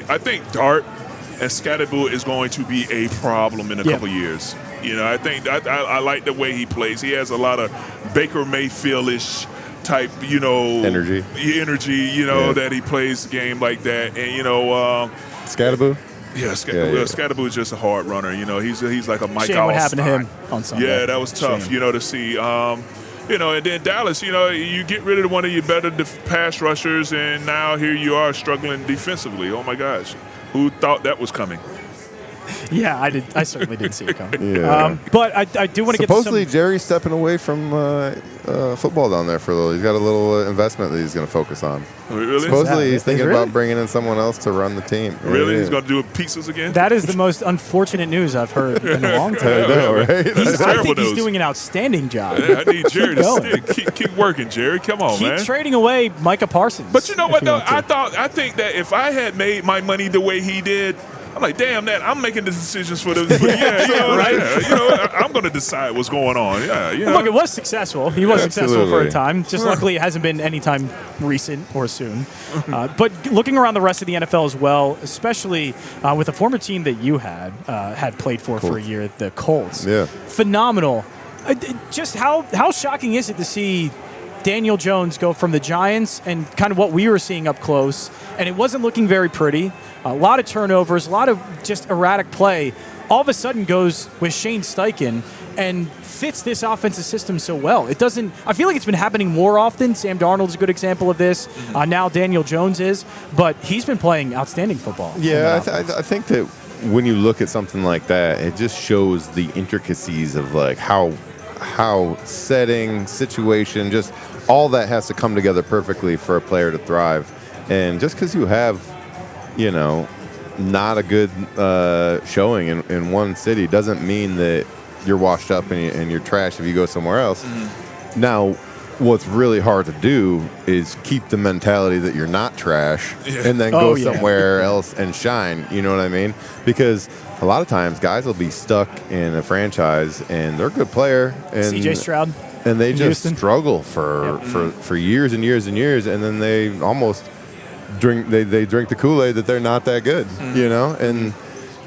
I think Dart and Scatterbull is going to be a problem in a couple years. I think I like the way he plays. He has a lot of Baker Mayfield-ish type, energy, that he plays the game like that. And, Scatterbull? Yeah, Scatterbull is just a hard runner. He's like a Mike Allstott. What happened to him on Sunday? Yeah, that was tough, to see. And then Dallas, you get rid of one of your better pass rushers, and now here you are struggling defensively. Oh, my gosh. Who thought that was coming? Yeah, I did. I certainly didn't see it coming. Yeah. But I do want to get to Supposedly, Jerry's stepping away from football down there for a little. He's got a little investment that he's going to focus on. Really? Supposedly, he's thinking about bringing in someone else to run the team. Really? Yeah. He's going to do pieces again? That is the most unfortunate news I've heard in a long time. I know, right? I think he's doing an outstanding job. Yeah, I need Jerry to stick. Keep working, Jerry. Come on, man. Keep trading away Micah Parsons. But you know what, though? I think that if I had made my money the way he did, I'm like, damn, that I'm making the decisions for the right? I'm going to decide what's going on. Yeah, Look, it was successful. He was successful for a time. Just luckily, it hasn't been any time recent or soon. But looking around the rest of the NFL as well, especially with a former team that you had played for a year, the Colts. Yeah, phenomenal. Just how shocking is it to see Daniel Jones go from the Giants and kind of what we were seeing up close, and it wasn't looking very pretty. A lot of turnovers, a lot of just erratic play. All of a sudden goes with Shane Steichen and fits this offensive system so well. It doesn't. I feel like it's been happening more often. Sam Darnold's a good example of this. Now Daniel Jones is, but he's been playing outstanding football. Yeah, I think that when you look at something like that, it just shows the intricacies of like how setting, situation, just all that has to come together perfectly for a player to thrive. And just because you have, not a good showing in one city doesn't mean that you're washed up and you're trash if you go somewhere else. Now, what's really hard to do is keep the mentality that you're not trash and then go somewhere else and shine. You know what I mean? Because a lot of times guys will be stuck in a franchise and they're a good player. And CJ Stroud. And they just struggle for years and years and years, and then they almost drink the Kool-Aid that they're not that good,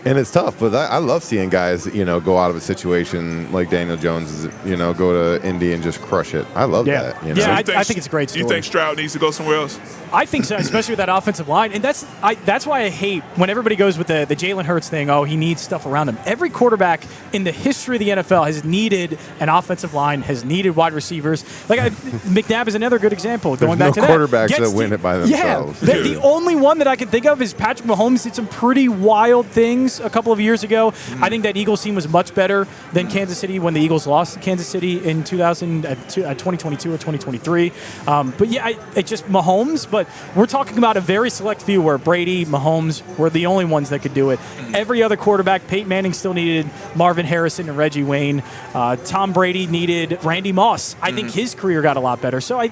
and it's tough. But I love seeing guys, go out of a situation like Daniel Jones, go to Indy and just crush it. I love that. Yeah, I think it's a great story. You think Stroud needs to go somewhere else? I think so, especially with that offensive line. And that's why I hate when everybody goes with the Jalen Hurts thing, he needs stuff around him. Every quarterback in the history of the NFL has needed an offensive line, has needed wide receivers. McNabb is another good example. Going back to that. Quarterbacks that win it by themselves. Yeah, the only one that I can think of is Patrick Mahomes did some pretty wild things a couple of years ago. I think that Eagles team was much better than Kansas City when the Eagles lost to Kansas City in 2022 or 2023. But yeah, it's just Mahomes. But we're talking about a very select few where Brady, Mahomes were the only ones that could do it. Every other quarterback, Peyton Manning still needed Marvin Harrison and Reggie Wayne. Tom Brady needed Randy Moss. I think his career got a lot better. So I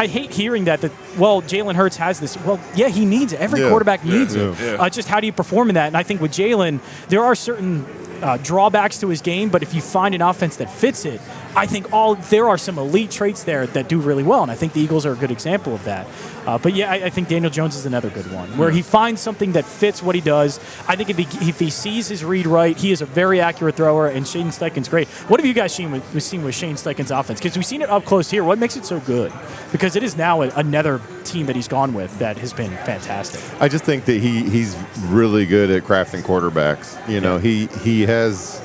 hate hearing that Jalen Hurts has this. Well, yeah, he needs it. Every quarterback needs it. Just how do you perform in that? And I think with Jalen, there are certain drawbacks to his game, but if you find an offense that fits it, I think there are some elite traits there that do really well, and I think the Eagles are a good example of that. But yeah, I think Daniel Jones is another good one, where he finds something that fits what he does. I think if he sees his read right, he is a very accurate thrower, and Shane Steichen's great. What have you guys seen with Shane Steichen's offense? Because we've seen it up close here. What makes it so good? Because it is now another team that he's gone with that has been fantastic. I just think that he's really good at crafting quarterbacks. He has.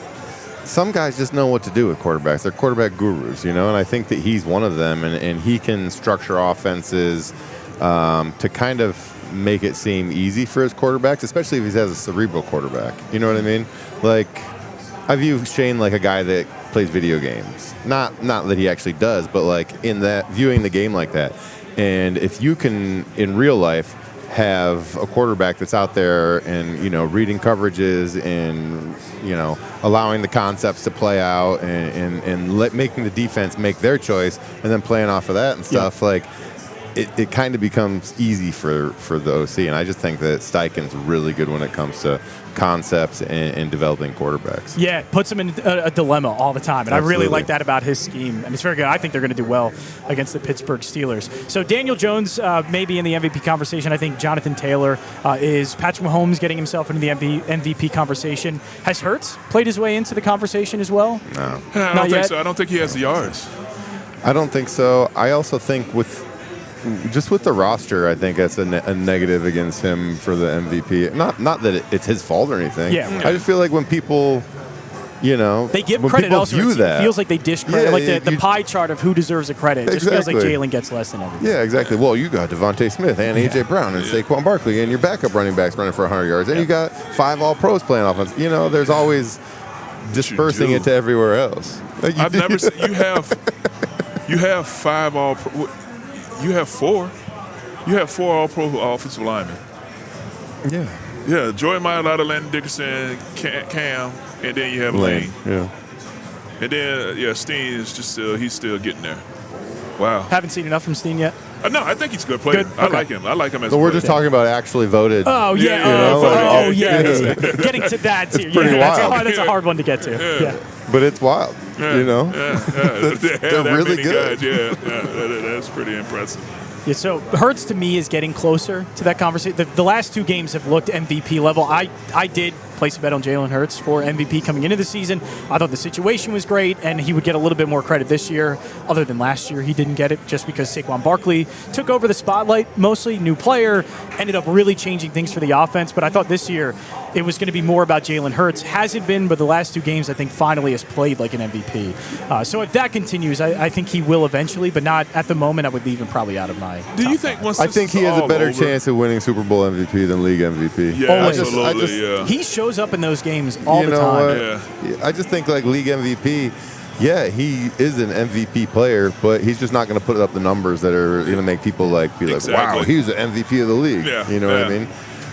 Some guys just know what to do with quarterbacks. They're quarterback gurus, and I think that he's one of them, and he can structure offenses to kind of make it seem easy for his quarterbacks, especially if he has a cerebral quarterback. You know what I mean? Like, I view Shane like a guy that plays video games. Not that he actually does, but like in that, viewing the game like that. And if you can, in real life, have a quarterback that's out there and reading coverages and allowing the concepts to play out and making the defense make their choice and then playing off of that and stuff, like it kind of becomes easy for the OC. And I just think that Steichen's really good when it comes to concepts and developing quarterbacks. Yeah, puts him in a dilemma all the time, and I really like that about his scheme, and it's very good. I think they're going to do well against the Pittsburgh Steelers. So Daniel Jones may be in the MVP conversation. I think Jonathan Taylor is. Patrick Mahomes getting himself into the MVP conversation. Has Hurts played his way into the conversation as well? No. I don't think so. I don't think he has the yards. I don't think so. I also think with the roster, I think that's a negative against him for the MVP. Not that it's his fault or anything. Yeah. I just feel like when people, they give credit also. It feels like they discredit, the pie chart of who deserves the credit. It just feels like Jalen gets less than everything. Yeah, exactly. Well, you got Devontae Smith and A.J. Brown and Saquon Barkley and your backup running backs running for 100 yards. And you got 5 All-Pros playing offense. There's always dispersing it to everywhere else. I've never seen you have 5 All-Pro. You have 4. You have 4 All-Pro offensive linemen. Yeah. Yeah, Jordan Mailata, Landon Dickerson, Cam, and then you have Lane. Yeah. And then, Steen is he's still getting there. Wow. Haven't seen enough from Steen yet? No, I think he's a good player. Good. I like him. I like him as a player. We're just talking about actually voted. Oh, yeah. Getting to that tier. It's pretty wild. That's a hard one to get to. Yeah. But it's wild. you know? They're really good. Guys. That's pretty impressive. Yeah, so Hurts to me is getting closer to that conversation. The last 2 games have looked MVP level. I did place a bet on Jalen Hurts for MVP coming into the season. I thought the situation was great, and he would get a little bit more credit this year. Other than last year, he didn't get it just because Saquon Barkley took over the spotlight, mostly new player, ended up really changing things for the offense. But I thought this year it was going to be more about Jalen Hurts. Hasn't been, but the last 2 games I think finally has played like an MVP. So if that continues, I think he will eventually, but not at the moment. I would leave him probably out of my Do you top think 5. once I think he has a better chance of winning Super Bowl MVP than league MVP. Yeah, Always. absolutely. He shows up in those games all You the know time. what? I just think like league MVP, yeah, he is an MVP player, but he's just not going to put up the numbers that are going to make people be like, wow, he's the MVP of the league. Yeah, you know what I mean?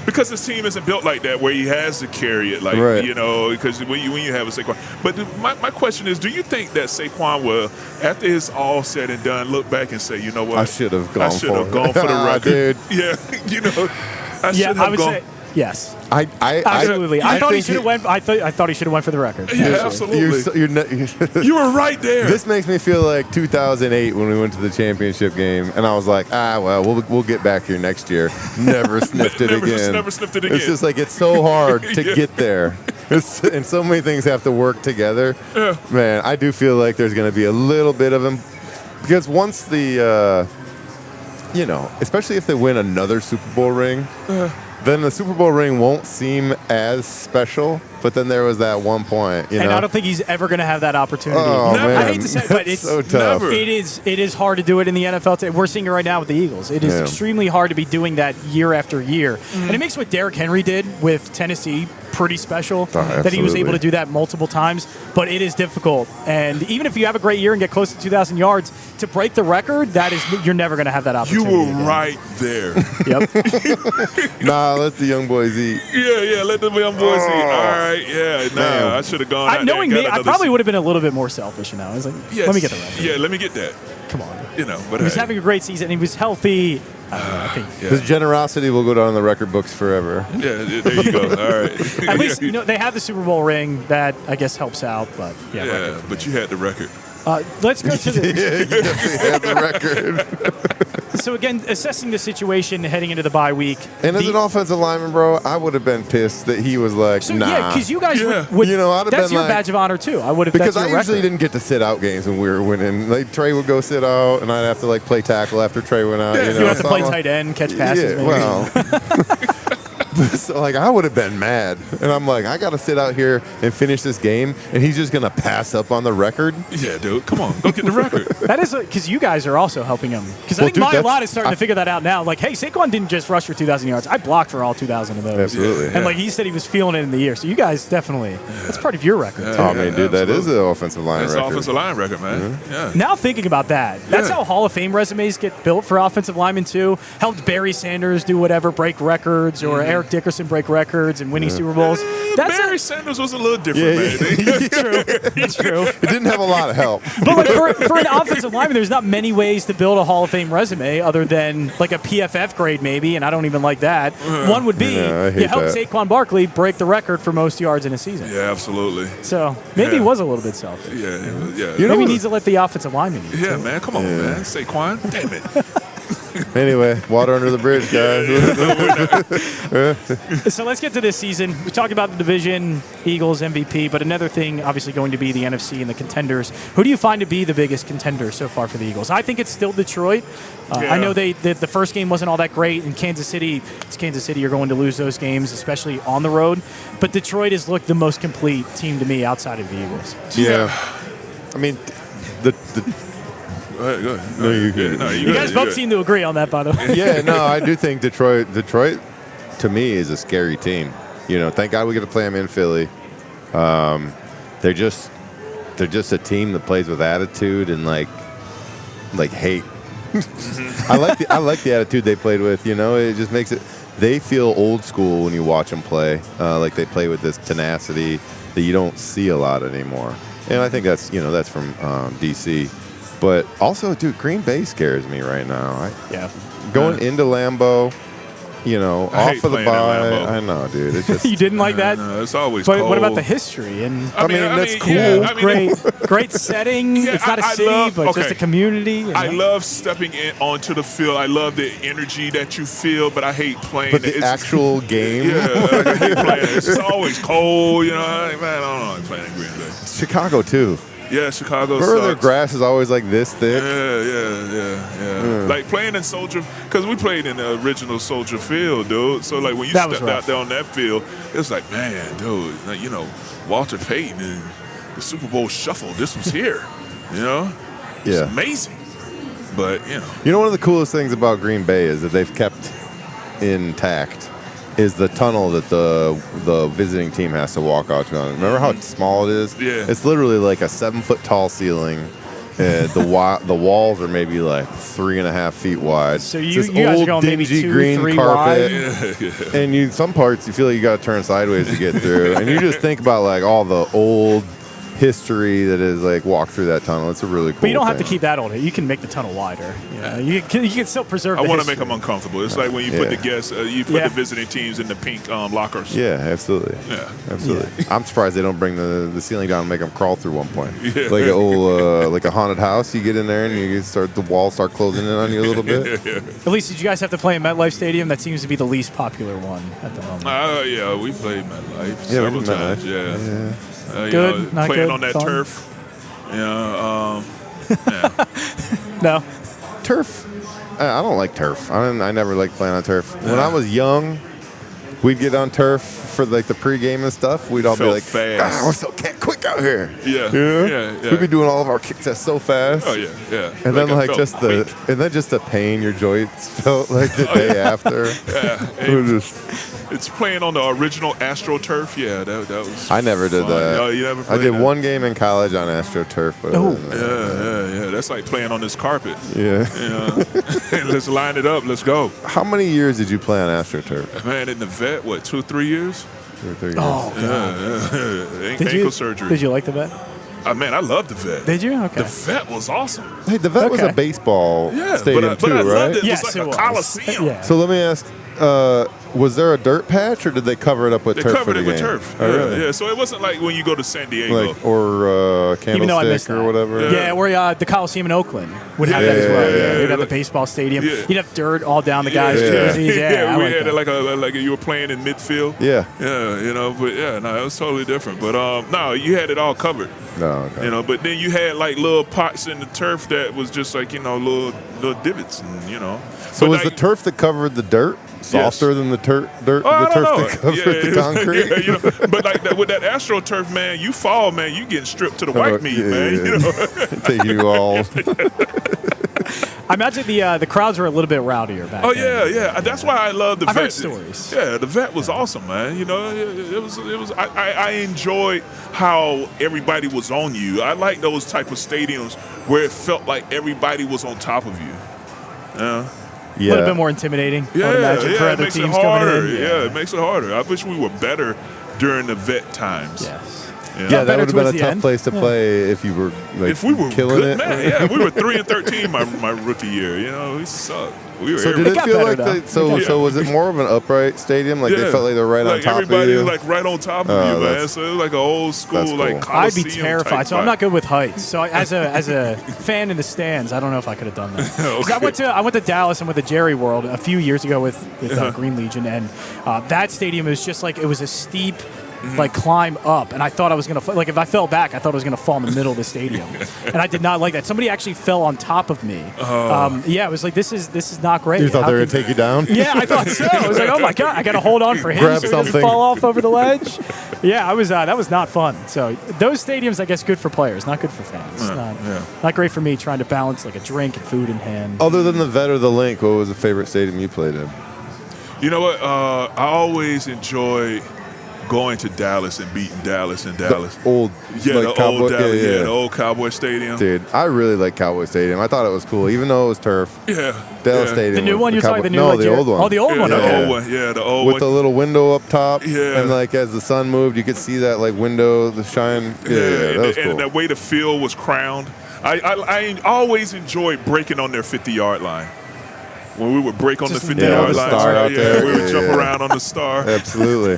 Because his team isn't built like that, where he has to carry it, Right. because when you have a Saquon. But my question is, do you think that Saquon will, after it's all said and done, look back and say, you know what? I should have gone for the record. Dude. Yeah, I should have I would gone. say yes. I Absolutely. I thought he think should have went. I thought he should have went for the record. Yeah, absolutely. You were right there. This makes me feel like 2008 when we went to the championship game, and I was like, well, we'll get back here next year. Never sniffed it again. Never sniffed it again. It's just like it's so hard to get there, and so many things have to work together. Yeah. Man, I do feel like there's going to be a little bit of him, because once the, especially if they win another Super Bowl ring. Then the Super Bowl ring won't seem as special, but then there was that one point, And I don't think he's ever going to have that opportunity. Oh, man. I hate to say it, but it's so tough. It is hard to do it in the NFL today. We're seeing it right now with the Eagles. It is extremely hard to be doing that year after year. And it makes what Derrick Henry did with Tennessee pretty special, that he was able to do that multiple times. But it is difficult. And even if you have a great year and get close to 2,000 yards, to break the record, you're never going to have that opportunity. You were again. right there. Yep. Nah, let the young boys eat. Yeah, let the young boys eat. All right, Man. I should have gone out Knowing there and me, got I probably would have been a little bit more selfish now. I was like, let me get the record. Yeah, let me get that. Come on. But He was having a great season. He was healthy. I think. His generosity will go down in the record books forever. Yeah, there you go. All right. At least they have the Super Bowl ring. That I guess helps out. But yeah, but you had the record. Let's go to the. Yeah, you definitely had the record. So again, assessing the situation heading into the bye week. And as an offensive lineman, bro, I would have been pissed that he was like, So nah. yeah, because you guys would. I'd have That's been your like, badge of honor too. I would have. because that's I your usually record. didn't get to sit out games when we were winning. Like Trey would go sit out, and I'd have to play tackle after Trey went out. You have to play tight end, catch passes. Maybe. Well. So I would have been mad, and I'm like, I got to sit out here and finish this game, and he's just gonna pass up on the record. Yeah, dude, come on, go get the record. That is because you guys are also helping him. Because I think Maya Lott is starting to figure that out now. Like, hey, Saquon didn't just rush for 2,000 yards. I blocked for all 2,000 of those. Absolutely. And he said he was feeling it in the year. So you guys definitely, that's part of your record. Too. Oh man, dude, that is an offensive line That's record. an offensive line record, man. Mm-hmm. Yeah. Now thinking about that, that's how Hall of Fame resumes get built for offensive linemen too. Helped Barry Sanders do whatever, break records, or Eric Dickerson break records and winning Super Bowls. Barry Sanders was a little different, man. It's true. It didn't have a lot of help. But for an offensive lineman, there's not many ways to build a Hall of Fame resume other than a PFF grade maybe, and I don't even like that. One would be you helped Saquon Barkley break the record for most yards in a season. Yeah, absolutely. So maybe he was a little bit selfish. Yeah. Maybe he needs to let the offensive lineman eat. Yeah, man, come on, man. Saquon, damn it. Anyway, water under the bridge, guys. So let's get to this season. We talked about the division, Eagles, MVP, but another thing obviously going to be the NFC and the contenders. Who do you find to be the biggest contender so far for the Eagles? I think it's still Detroit. I know the first game wasn't all that great, and Kansas City, it's Kansas City. You're going to lose those games, especially on the road. But Detroit has looked the most complete team to me outside of the Eagles. Yeah. I mean, the Go ahead. No, you're good. No, You guys both seem to agree on that, by the way. Yeah, no, I do think Detroit, to me, is a scary team. Thank God we get to play them in Philly. They're just a team that plays with attitude and hate. I like the attitude they played with. It just makes it. They feel old school when you watch them play. They play with this tenacity that you don't see a lot anymore. And I think that's from DC. But also, dude, Green Bay scares me right now. Yeah. Going into Lambeau, off of the bye. I know, dude. It's just you didn't like that? No, it's always but cold. what about the history? And I mean, that's cool. Yeah, great setting. It's not a city, but just a community. I love stepping onto the field. I love the energy that you feel, but I hate playing. But the actual game? Yeah, I hate playing. It's just always cold, man, I don't know. I'm playing in Green Bay. Chicago, too. Yeah, Chicago Remember sucks. their grass is always like this thick? Yeah. Like playing in Soldier, because we played in the original Soldier Field, dude. So, like, when you stepped out there on that field, it was like, man, dude, Walter Payton and the Super Bowl Shuffle, this was here, It's amazing. But, one of the coolest things about Green Bay is that they've kept intact is the tunnel that the visiting team has to walk out to. Remember how small it is? Yeah. It's literally like a 7-foot tall ceiling. The walls are maybe like 3.5 feet wide. So it's you this guys old are going maybe dingy 2, green 3 carpet. wide. And some parts you feel like you got to turn sideways to get through. And you just think about like all the old history that is like walk through that tunnel. It's a really cool But you don't have thing. to keep that old. You can make the tunnel wider. You can still preserve I the want to history. make them uncomfortable. It's like when you put the guests, you put the visiting teams in the pink lockers. Yeah, absolutely. Yeah. Absolutely. Yeah. I'm surprised they don't bring the ceiling down and make them crawl through one point. Yeah. Like an old, like a haunted house. You get in there and the walls start closing in on you a little bit. At least did you guys have to play in MetLife Stadium? That seems to be the least popular one at the moment. Yeah, we played MetLife several times. Yeah. Good, not playing good, on that fun. turf. No. Turf. I don't like turf. I never liked playing on turf. When I was young, we'd get on turf for like the pregame and stuff. We'd all be like, fast. we're so quick out here. Yeah. We'd be doing all of our kick tests so fast. Oh yeah. And then just the pain your joints felt like the day after. It's playing on the original AstroTurf. Yeah, that was. I never did that. No, you never played I did that? one game in college on AstroTurf. But Yeah. That's like playing on this carpet. Yeah. Let's line it up. Let's go. How many years did you play on AstroTurf? Man, in the vet, 2, 3 years? 2 or 3 years. Oh, God. Ankle surgery. Did you like the vet? Man, I love the vet. Did you? Okay. The vet was awesome. Hey, the vet was a baseball stadium but I too, loved right? it. It Yes, was it like was. a coliseum. Yeah. So let me ask, was there a dirt patch or did they cover it up with They turf? covered for it the with game? turf. Oh, really? Yeah, so it wasn't like when you go to San Diego. Or Even though I missed Candlestick or that. whatever. Yeah, or the Coliseum in Oakland would have that as well. Yeah. They'd have the baseball stadium. Yeah. You'd have dirt all down the guys' jerseys. Yeah, I we like had that. it like you were playing in midfield. Yeah. It was totally different. But no, you had it all covered. No, okay. But then you had like little pots in the turf that was just like little divots, and So but was the turf that covered the dirt softer than the turf that covered the concrete? But like with that AstroTurf, man, you fall, man, you getting stripped to the white meat, man. Take you all. I imagine the crowds were a little bit rowdier back then. Yeah. That's why I love the vet. I've heard stories. Yeah, the vet was awesome, man. It was. I enjoyed how everybody was on you. I like those type of stadiums where it felt like everybody was on top of you. A little bit more intimidating, I would imagine, for other makes teams it harder. coming in. Yeah, it makes it harder. I wish we were better during the vet times. Yes. Yeah, that would have been a towards the tough end. place to play if you were If we were killing good, it. man, yeah, we were 3-13 my rookie year. We sucked. We were So did It it got feel better, like though. so was it more of an upright stadium? Like they felt like they were right on top of everybody you? was like right on top of you, man. So it was like an old school, that's like cool. I'd be Coliseum terrified. type So I'm vibe. not good with heights. So as a fan in the stands, I don't know if I could have done that. 'Cause I went to Dallas and went to Jerry World a few years ago with Green Legion, and that stadium was just like it was a steep. Like climb up, and I thought I was gonna like if I fell back, I thought I was gonna fall in the middle of the stadium, and I did not like that. Somebody actually fell on top of me. It was like this is not great. You thought How they were can- gonna take you down? Yeah, I thought so. I was like, oh my god, I gotta hold on for him Grab so he doesn't something. fall off over the ledge. Yeah, I was. That was not fun. So those stadiums, I guess, good for players, not good for fans. Not great for me trying to balance like a drink and food in hand. Other than the vet or the Link, what was the favorite stadium you played in? You know what? I always enjoyed going to Dallas and beating Dallas in Dallas. The old Cowboy, old Dallas, the old Cowboy Stadium. Dude, I really like Cowboy Stadium. I thought it was cool, even though it was turf. Yeah, Dallas Stadium. The new was one you're talking, the new no, like the old one. Oh, the old one. The Okay. old one. Yeah, the old with one. the little window up top. Yeah. And like as the sun moved, you could see that like window, the shine. Yeah, that was cool. And the way the field was crowned. I always enjoyed breaking on their 50-yard line. when we would break on Just the 50-yard line. star out there. We would jump around on the star. Absolutely.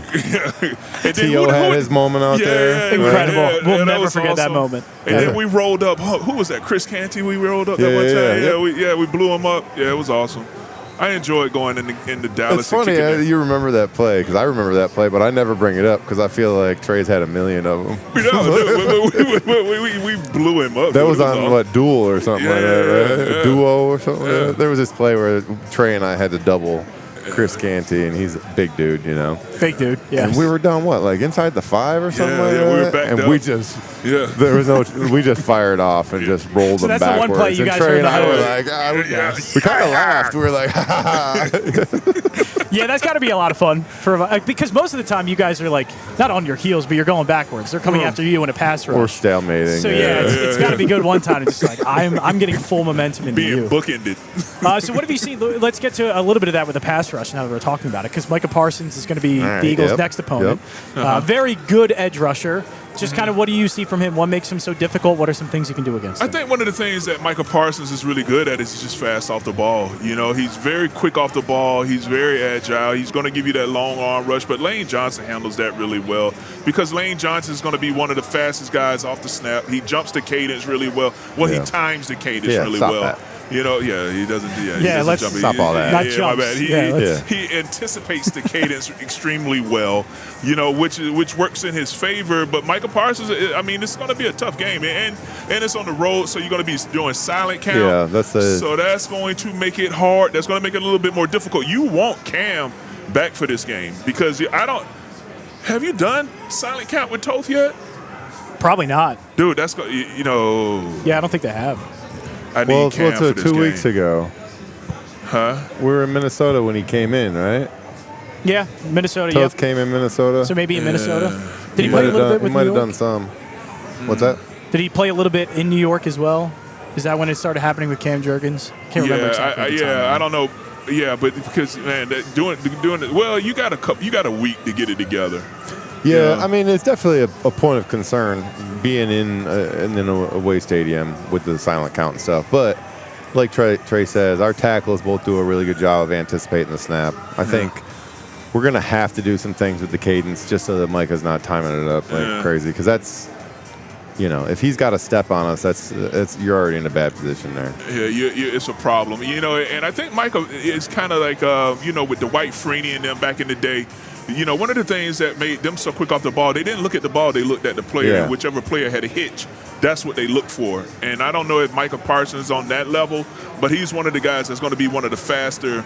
And T.O. had his moment out there. Incredible. We'll that never was forget that awesome. moment. And then we rolled up. Who was that? Chris Canty. We rolled up that one time. We blew him up. Yeah, it was awesome. I enjoyed going into Dallas. It's funny you remember that play because I remember that play, but I never bring it up because I feel like Trey's had a million of them. We blew him up. That was on awesome. What, Duel or something like that, right? Yeah. Duo or something like that. There was this play where Trey and I had to double Chris Canty, and he's a big dude, you know. Big dude, yeah. And we were down like inside the 5 or something like that. We were backed and up. we just there was we just fired off and just rolled them that's backwards. The one play you and guys Trey and I were like, we kind of laughed. We were like, yeah, that's got to be a lot of fun because most of the time you guys are like not on your heels, but you're going backwards. They're coming after you in a pass rush or stalemating. So it's got to be good one time. It's just like I'm getting full momentum into you. Being bookended. So what have you seen? Let's get to a little bit of that with the pass rush now that we're talking about it, because Micah Parsons is going to be the Eagles' next opponent. Very good edge rusher. Just kind of what do you see from him? What makes him so difficult? What are some things you can do against him? I think one of the things that Micah Parsons is really good at is he's just fast off the ball. You know, he's very quick off the ball. He's very agile. He's going to give you that long arm rush, but Lane Johnson handles that really well because Lane Johnson is going to be one of the fastest guys off the snap. He jumps the cadence really well. He times the cadence really well. That. You know, he doesn't. Let's jump. Stop all that. Not jumps. My bad. He anticipates the cadence extremely well. You know, which works in his favor. But Micah Parsons, I mean, it's going to be a tough game, and it's on the road, so you're going to be doing silent count. Yeah, so that's going to make it hard. That's going to make it a little bit more difficult. You want Cam back for this game because have you done silent count with Toth yet? Probably not, dude. That's Yeah, I don't think they have. I need Cam for this 2 game. weeks ago. Huh? We were in Minnesota when he came in, right? Yeah, Minnesota. Toth came in Minnesota. So maybe in Minnesota. Did he play a little bit with New York? He might have done some. What's that? Did he play a little bit in New York as well? Is that when it started happening with Cam Jurgens? Can't remember exactly. I don't know. Yeah, but because doing it. Well, you got a week to get it together. Yeah, I mean, it's definitely a point of concern being in an away stadium with the silent count and stuff. But like Trey says, our tackles both do a really good job of anticipating the snap. I think we're going to have to do some things with the cadence just so that Micah's not timing it up like crazy. Because that's, if he's got a step on us, you're already in a bad position there. Yeah, it's a problem. And I think Micah is kind of like, with Dwight Freeney and them back in the day. One of the things that made them so quick off the ball, they didn't look at the ball, they looked at the player. Yeah. And whichever player had a hitch, that's what they looked for. And I don't know if Micah Parsons is on that level, but he's one of the guys that's going to be one of the faster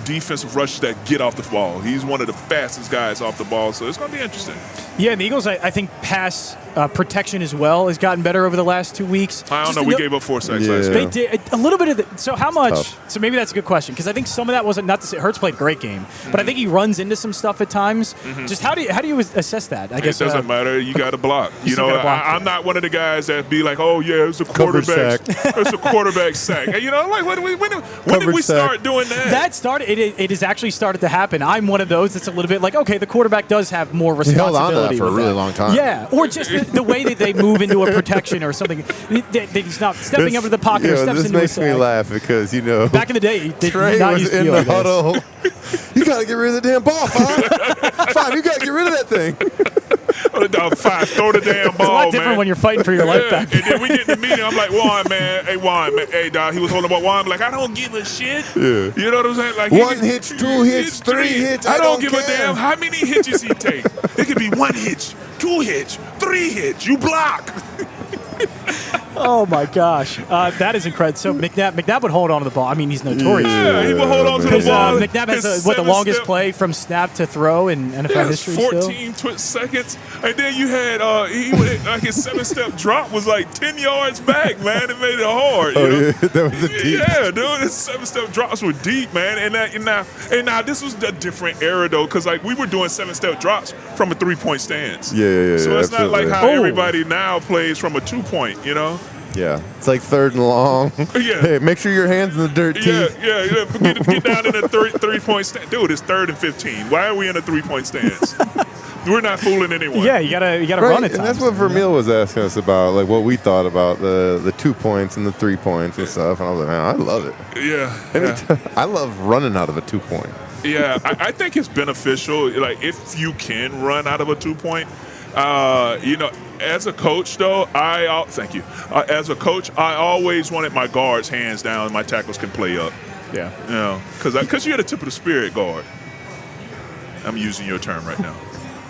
defensive rushes that get off the ball. He's one of the fastest guys off the ball, so it's going to be interesting. Yeah, and the Eagles, I think, pass protection as well has gotten better over the last 2 weeks. I don't know. We gave up 4 sacks last They game. did a little bit of it. So how much? Tough. So maybe that's a good question because I think some of that wasn't, not to say Hurts played a great game, but I think he runs into some stuff at times. Just how do you assess that? I guess it doesn't matter. You got to block. I'm not one of the guys that be like, oh yeah, it's a quarterback. It's a quarterback sack. And, like when did we start doing that? That started. It has actually started to happen. I'm one of those that's a little bit like, okay, the quarterback does have more responsibility. He held on to that for a really long time. Yeah, or just the way that they move into a protection or something. He's not stepping up to the pocket or steps into a sack. This makes me laugh because, back in the day, they Trey did not was use to in be the like this. huddle. You got to get rid of the damn ball, Five, you got to get rid of that thing. Five, throw the damn ball, man. It's a lot different when you're fighting for your life back there. And then we get in the meeting. I'm like, Juan, man. Hey, dog. He was holding up Juan. I'm like, I don't give a shit. Yeah. You know what I'm saying? Like 1 hitch, 2 hits, 3 hits. I don't give a damn how many hitches he take. It could be 1 hitch, 2 hitch, 3 hitch. You block. Oh my gosh, that is incredible. So McNabb would hold on to the ball. I mean, he's notorious. Yeah, he would hold on to the Because ball. McNabb has the longest play from snap to throw in NFL history. 14 seconds, and then you had his 7-step drop was like 10 yards back, man. It made it hard. Yeah, that was a deep. Yeah, dude, his 7-step drops were deep, man. And now this was a different era though, because like we were doing 7-step drops from a 3-point stance. Yeah. So it's not like absolutely. how everybody now plays from a 2-point. Yeah, it's like 3rd and long. Yeah. Hey, make sure your hand's in the dirt, T. Yeah. Get down in a 3-point stance. Dude, it's 3rd and 15. Why are we in a 3-point stance? We're not fooling anyone. Yeah, you gotta Right, run it. and that's what Vermeil was asking us about, like what we thought about the 2 points and the 3 points and stuff. And I was like, man, I love it. Yeah. I love running out of a 2 point. Yeah, I think it's beneficial. Like if you can run out of a 2 point, as a coach though, thank you. As a coach, I always wanted my guards hands down, and my tackles can play up. Yeah. Because you're the tip of the spear guard. I'm using your term right now.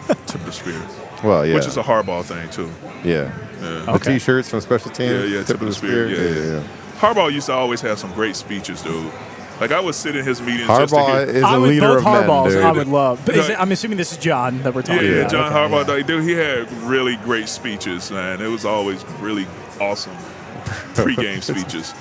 Tip of the spear. Well, yeah. Which is a hardball thing too. Yeah. The T-shirts from special teams. Yeah, tip of the spear. Yeah. Harbaugh used to always have some great speeches, dude. Like I would sit in his meetings. Harbaugh is a leader of men, dude. I would love. But I'm assuming this is John that we're talking about. Yeah, John Harbaugh. Like, dude, he had really great speeches, man. It was always really awesome pre-game speeches.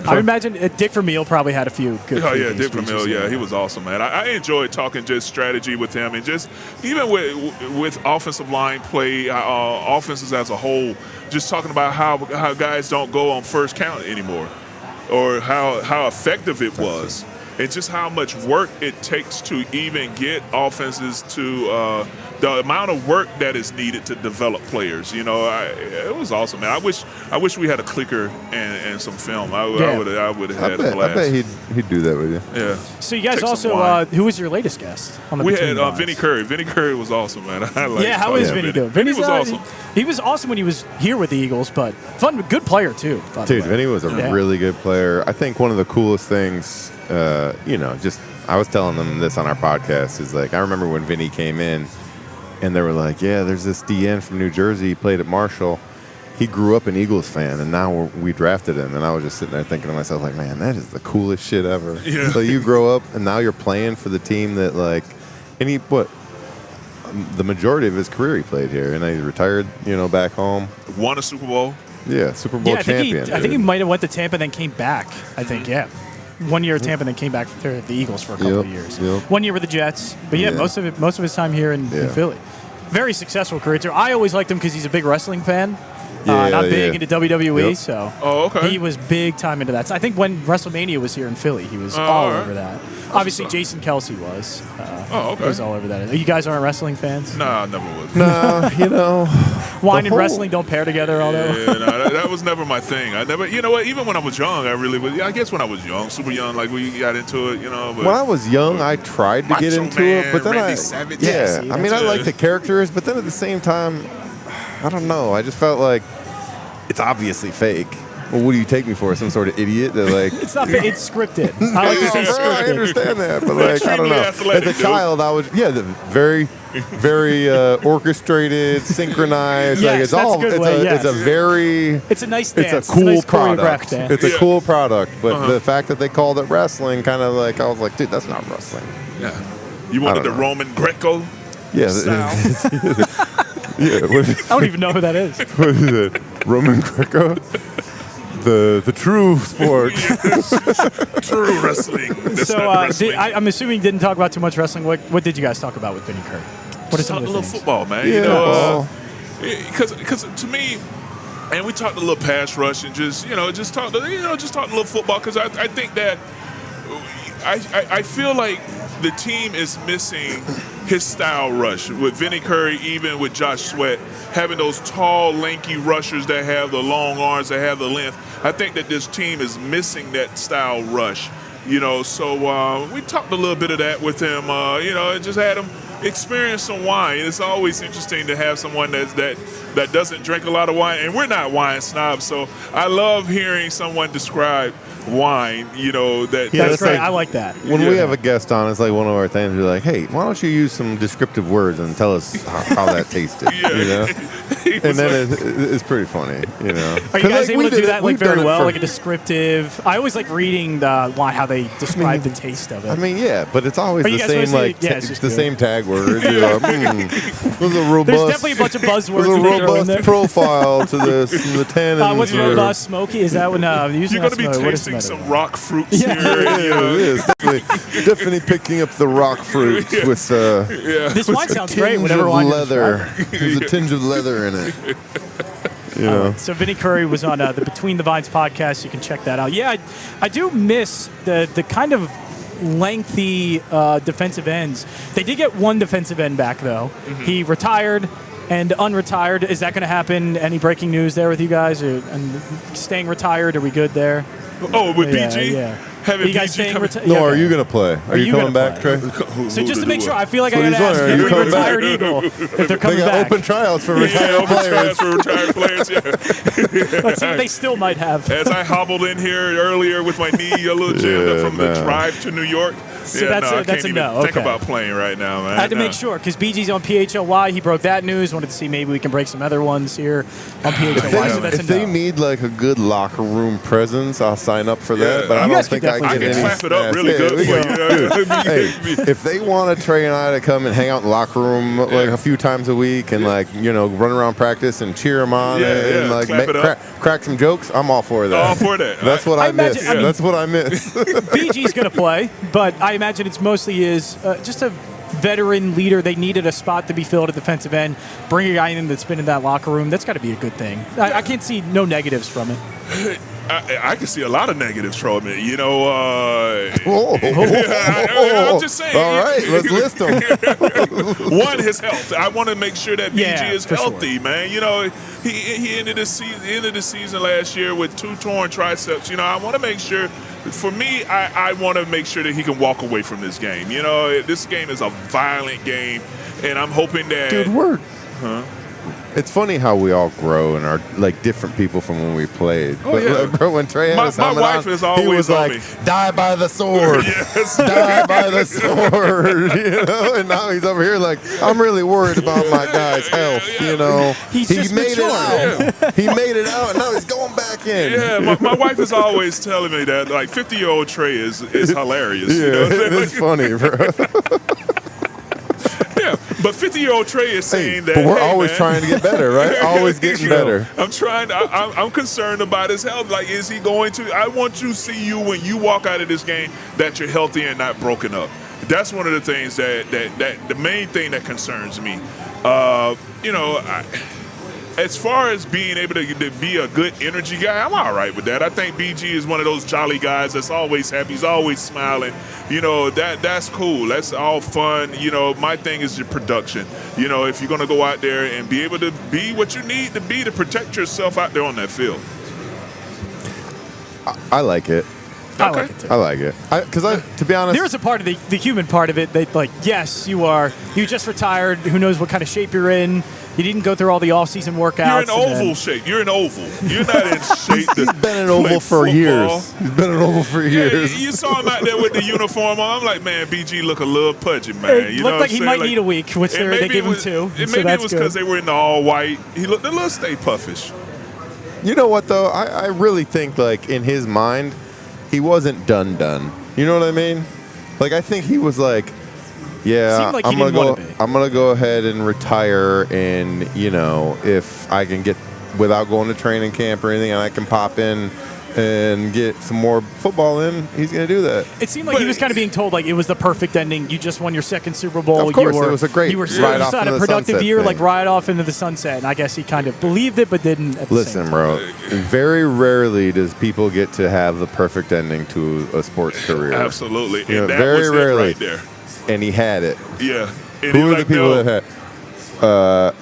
I imagine Dick Vermeil probably had a few good. Oh yeah, Dick Vermeil. Yeah, he was awesome, man. I enjoyed talking just strategy with him, and just even with offensive line play, offenses as a whole. Just talking about how guys don't go on first count anymore, or how effective it was, and just how much work it takes to even get offenses to the amount of work that is needed to develop players. It was awesome, man. I wish we had a clicker and some film. I would have had a blast. I bet he'd do that with you. Yeah. So you guys also, who was your latest guest on the We had Vinny Curry. Vinny Curry was awesome, man. How is Vinny doing? Vinny was awesome. He was awesome when he was here with the Eagles, but good player too. Dude, Vinny was a really good player. I think one of the coolest things, I was telling them this on our podcast, is like I remember when Vinny came in. And they were like, yeah, there's this DN from New Jersey. He played at Marshall. He grew up an Eagles fan, and now we drafted him. And I was just sitting there thinking to myself, like, man, that is the coolest shit ever. Yeah. So you grow up, and now you're playing for the team that, like, and the majority of his career he played here. And then he retired, back home. Won a Super Bowl. Yeah, Super Bowl champion. I think he might have went to Tampa, then came back. I think, yeah. 1 year at Tampa, then came back to the Eagles for a couple of years. Yep. 1 year with the Jets, but most of his time here in Philly. Very successful career too. I always liked him because he's a big wrestling fan. Not big into WWE, so he was big time into that. So I think when WrestleMania was here in Philly, he was all over that. Obviously, Jason Kelsey was. He was all over that. You guys aren't wrestling fans? No, I never was. No, wine and wrestling don't pair together, although. Yeah, that was never my thing. I never, even when I was young, I really was. I guess when I was young, super young, like we got into it, But when I was young, I tried to get into it, but then I like the characters, but then at the same time, I don't know. I just felt like it's obviously fake. Well, what do you take me for? Some sort of idiot that it's not fake. It's scripted. I like to say scripted. I understand that, but I don't know. As a child, I was very, very orchestrated, synchronized. Yes, it's a nice dance. It's a cool product. It's a cool product, but the fact that they called it wrestling, kind of I was like, dude, that's not wrestling. Yeah, you wanted the Roman Greco. Yeah. Yeah. I don't even know who that is. What is it? Roman Greco? The true sport. True wrestling. I'm assuming you didn't talk about too much wrestling. What did you guys talk about with Vinny Curry? What are some of the things? Football, man. Yeah, because to me, and we talked a little pass rush and just talk a little football, because I think that I feel like the team is missing his style rush with Vinny Curry, even with Josh Sweat, having those tall, lanky rushers that have the long arms, that have the length. I think that this team is missing that style rush, So we talked a little bit of that with him, just had him experience some wine. It's always interesting to have someone that doesn't drink a lot of wine, and we're not wine snobs, so I love hearing someone describe wine, that's great. I like that. When we have a guest on, it's like one of our things. We're like, hey, why don't you use some descriptive words and tell us how that tasted? And then it's pretty funny, Are you guys able to do that very well, like a descriptive? I always like reading how they describe the taste of it. I mean, yeah, but it's always the same the same tag words. There's definitely a bunch of buzzwords. There's a robust profile to this. The tannins. What's robust? Smoky? Is that when you're going to be tasting some rock fruits here? It is definitely picking up the rock fruit with this wine sounds great. Whatever wine leather. There's a tinge of leather in it. So Vinny Curry was on the Between the Vines podcast. You can check that out. Yeah, I do miss the kind of lengthy defensive ends. They did get one defensive end back, though. Mm-hmm. He retired and unretired. Is that going to happen? Any breaking news there with you guys? And staying retired, are we good there? Oh, with BG? Yeah. Having you guys BG staying No, are you going to play? Are you coming back, Trey? So just to make sure, I feel like I got to ask every retired Eagle if they're coming back. They got open tryouts for retired players. Let's see what they still might have. As I hobbled in here earlier with my knee a little jammed up from the drive to New York. So that's I can't a even no. think about playing right now, man. I had to make sure because BG's on PHLY. He broke that news. Wanted to see maybe we can break some other ones here on PHLY. So that's if they need like a good locker room presence, I'll sign up for that. But I don't think I can get any. Clap it up really good for you. Hey, if they want Trey and I to come and hang out in the locker room like a few times a week and like run around practice and cheer them on and like crack some jokes, I'm all for that. All for that. That's what I miss. That's what I miss. BG's going to play, but I imagine it's mostly just a veteran leader. They needed a spot to be filled at defensive end. Bring a guy in that's been in that locker room. That's got to be a good thing. I can't see no negatives from it. I can see a lot of negatives from it. I'm just saying. All right, let's list them. One, his health. I want to make sure that BG is healthy, sure. man. He ended the season last year with 2 torn triceps. I want to make sure. For me, I want to make sure that he can walk away from this game. This game is a violent game, and I'm hoping that. Good work. Huh? It's funny how we all grow and are like different people from when we played. Oh, yeah. Bro, when Trey had his helmet wife on, is always he was like, die by the sword. Yes. Die by the sword. And now he's over here like, I'm really worried about my guy's health. He made it out. He made it out, and now he's going back in. Yeah, my wife is always telling me that like 50-year-old Trey is hilarious. It's funny, bro. Yeah, but 50-year-old Trey is saying that. But we're always trying to get better, right? Always getting better. I'm concerned about his health. Like, is he going to? I want to see you when you walk out of this game that you're healthy and not broken up. That's one of the things that the main thing that concerns me. As far as being able to be a good energy guy, I'm all right with that. I think BG is one of those jolly guys that's always happy. He's always smiling. That's cool. That's all fun. My thing is your production. If you're going to go out there and be able to be what you need to be to protect yourself out there on that field. I like it. I like it too. I like it. Because to be honest, there's a part of the human part of it that, like, yes, you just retired. Who knows what kind of shape you're in? You didn't go through all the off-season workouts. You're in oval shape. You're in oval. You're not in shape. He's been in oval for years. He's been in oval for years. You saw him out there with the uniform on. I'm like, man, BG look a little pudgy, man. It looked like he might need a week, which they gave him 2. Maybe it was because they were in the all-white. He looked a little Stay Puffish. You know what, though? I really think, like, in his mind, he wasn't done. You know what I mean? Like, I think he was like, yeah, like I'm gonna go ahead and retire, and if I can get without going to training camp or anything, and I can pop in and get some more football in, he's gonna do that. It seemed like he was kind of being told like it was the perfect ending. You just won your 2nd Super Bowl. Of course, it was a great. You were ride off had a productive year, like right off into the sunset. And I guess he kind of believed it, but didn't. Listen, bro. Very rarely does people get to have the perfect ending to a sports career. Absolutely, and that very was rarely. It right there. And he had it. Yeah. And who are the people that had?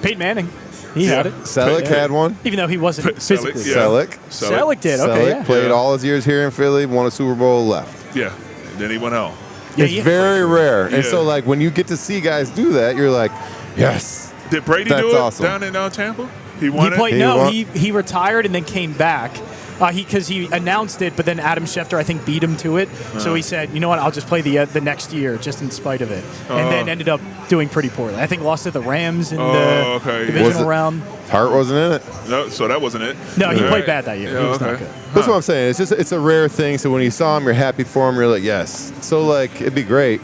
Peyton Manning. He had it. Selleck had one. Even though he wasn't physically. Selleck did. Okay, played all his years here in Philly, won a Super Bowl, left. Yeah. And then he went home. It's very rare. And so, like, when you get to see guys do that, you're like, yes. Did Brady do it down in Tampa? He won it? He retired and then came back. Because he announced it, but then Adam Schefter, I think, beat him to it. So he said, you know what, I'll just play the next year just in spite of it. And then ended up doing pretty poorly. I think lost to the Rams in the divisional round. Hart wasn't in it? No, so that wasn't it? No, he played bad that year. He was not good. That's what I'm saying. It's a rare thing. So when you saw him, you're happy for him. You're like, yes. So, like, it'd be great.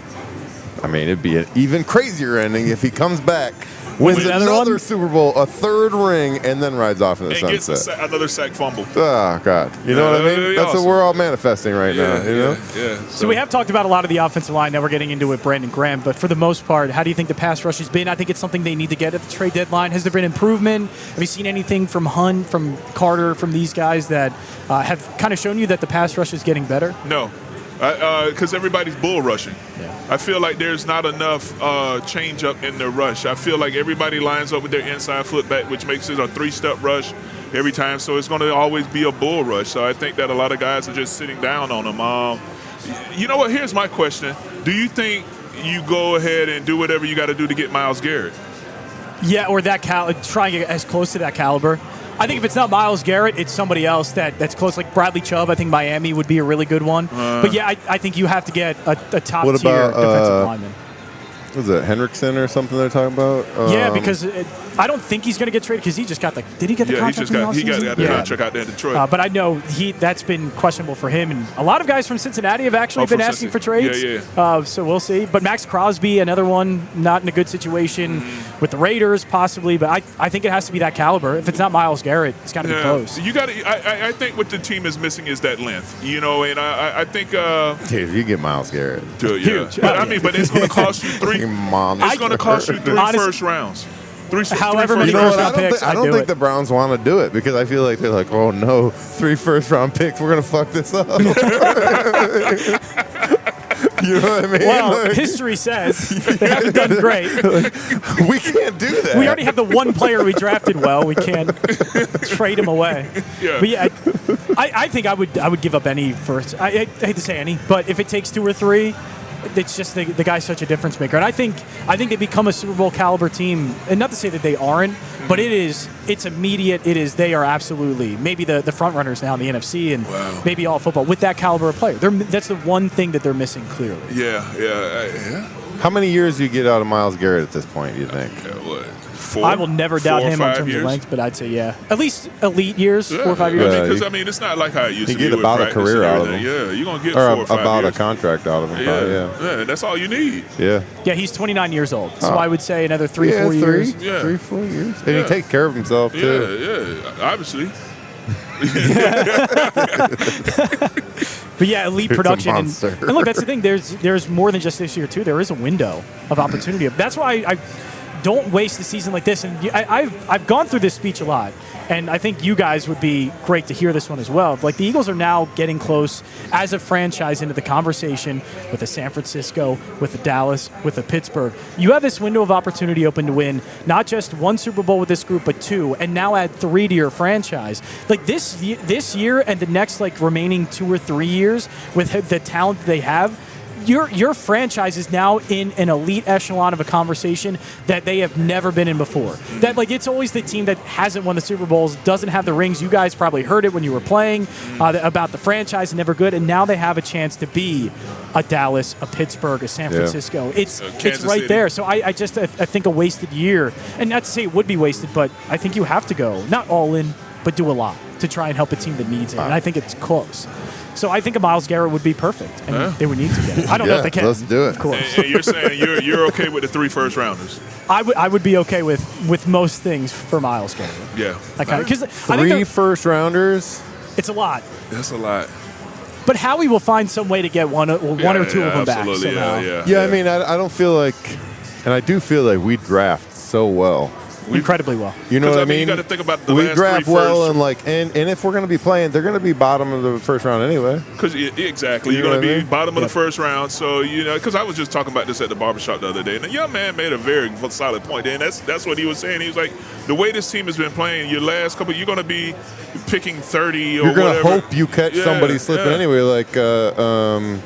I mean, it'd be an even crazier ending if he comes back, wins another Super Bowl, a 3rd ring, and then rides off in the sunset. Gets another sack fumble. Oh, God. You know what I mean? That's what we're all manifesting right now. Yeah. So we have talked about a lot of the offensive line. Now we're getting into it, Brandon Graham. But for the most part, how do you think the pass rush has been? I think it's something they need to get at the trade deadline. Has there been improvement? Have you seen anything from Hunt, from Carter, from these guys that have kind of shown you that the pass rush is getting better? No. Because everybody's bull rushing. Yeah. I feel like there's not enough change up in the rush. I feel like everybody lines up with their inside foot back, which makes it a 3-step rush every time. So it's going to always be a bull rush. So I think that a lot of guys are just sitting down on them. You know what? Here's my question. Do you think you go ahead and do whatever you got to do to get Myles Garrett? Yeah, or try and get as close to that caliber. I think if it's not Myles Garrett, it's somebody else that's close, like Bradley Chubb. I think Miami would be a really good one. But yeah, I think you have to get a top-tier defensive lineman. Was it Hendrickson or something they're talking about? Yeah, because I don't think he's going to get traded because he just got did he get the contract? He got the contract out there in Detroit. But I know that's been questionable for him, and a lot of guys from Cincinnati have actually been asking for trades. So we'll see. But Max Crosby, another one, not in a good situation with the Raiders, possibly. But I think it has to be that caliber. If it's not Myles Garrett, it's got to be close. You got. I think what the team is missing is that length. And I think. Dude, you get Myles Garrett. Huge. But but it's going to cost you three. It's going to cost you 3 first rounds. However many first-round picks, I don't think the Browns want to do it because I feel like they're like, oh no, 3 first-round picks, we're going to fuck this up. You know what I mean? Well, history says they haven't done great. We can't do that. We already have the one player we drafted well. We can't trade him away. Yeah. But yeah, I think I would give up any first. I hate to say any, but if it takes 2 or 3, it's just the guy's such a difference maker. And I think they become a Super Bowl caliber team. And not to say that they aren't, but it's immediate. They are absolutely maybe the front runners now in the NFC and maybe all football with that caliber of player. That's the one thing that they're missing clearly. Yeah. How many years do you get out of Myles Garrett at this point, do you think? What? 4? I will never doubt him in terms years? of length, but I'd say at least elite years, 4 or 5 years. Because it's not like how it used to be. You get about a career out of him. Yeah, you're gonna get or 4 or 5 about years. a contract out of him. Yeah, that's all you need. Yeah. Yeah, he's 29 years old, so I would say another 3-4 years. 3-4 years. And he takes care of himself too. Yeah, obviously. But yeah, elite production. And look, that's the thing. There's more than just this year too. There is a window of opportunity. That's why I don't waste a season like this. And I've gone through this speech a lot, and I think you guys would be great to hear this one as well. Like the Eagles are now getting close as a franchise into the conversation with the San Francisco, with the Dallas, with the Pittsburgh. You have this window of opportunity open to win not just 1 Super Bowl with this group, but 2, and now add 3 to your franchise. Like this year and the next remaining 2 or 3 years with the talent they have. Your franchise is now in an elite echelon of a conversation that they have never been in before. That it's always the team that hasn't won the Super Bowls, doesn't have the rings. You guys probably heard it when you were playing about the franchise and never good, and now they have a chance to be a Dallas, a Pittsburgh, a San Francisco. It's right there. So I think a wasted year, and not to say it would be wasted, but I think you have to go not all in, but do a lot to try and help a team that needs it. And I think it's close. So I think a Myles Garrett would be perfect, and they would need to get it. I don't know if they can. Let's do it. Of course. And you're saying you're okay with the 3 first rounders? I would be okay with most things for Myles Garrett. Yeah. Because 3 first rounders. It's a lot. That's a lot. But Howie will find some way to get one or 2 of them back somehow. I mean, I don't feel like, and I do feel like we draft so well. Incredibly well. You know what I mean? You got to think about the we last draft 3 well first. and if we're going to be playing, they're going to be bottom of the first round anyway. Because exactly, you're going to be bottom of the first round. So because I was just talking about this at the barbershop the other day, and the young man made a very solid point. And that's what he was saying. He was like, the way this team has been playing, your last couple, you're going to be picking 30 or whatever. You're going to hope you catch somebody slipping anyway, like Quinyon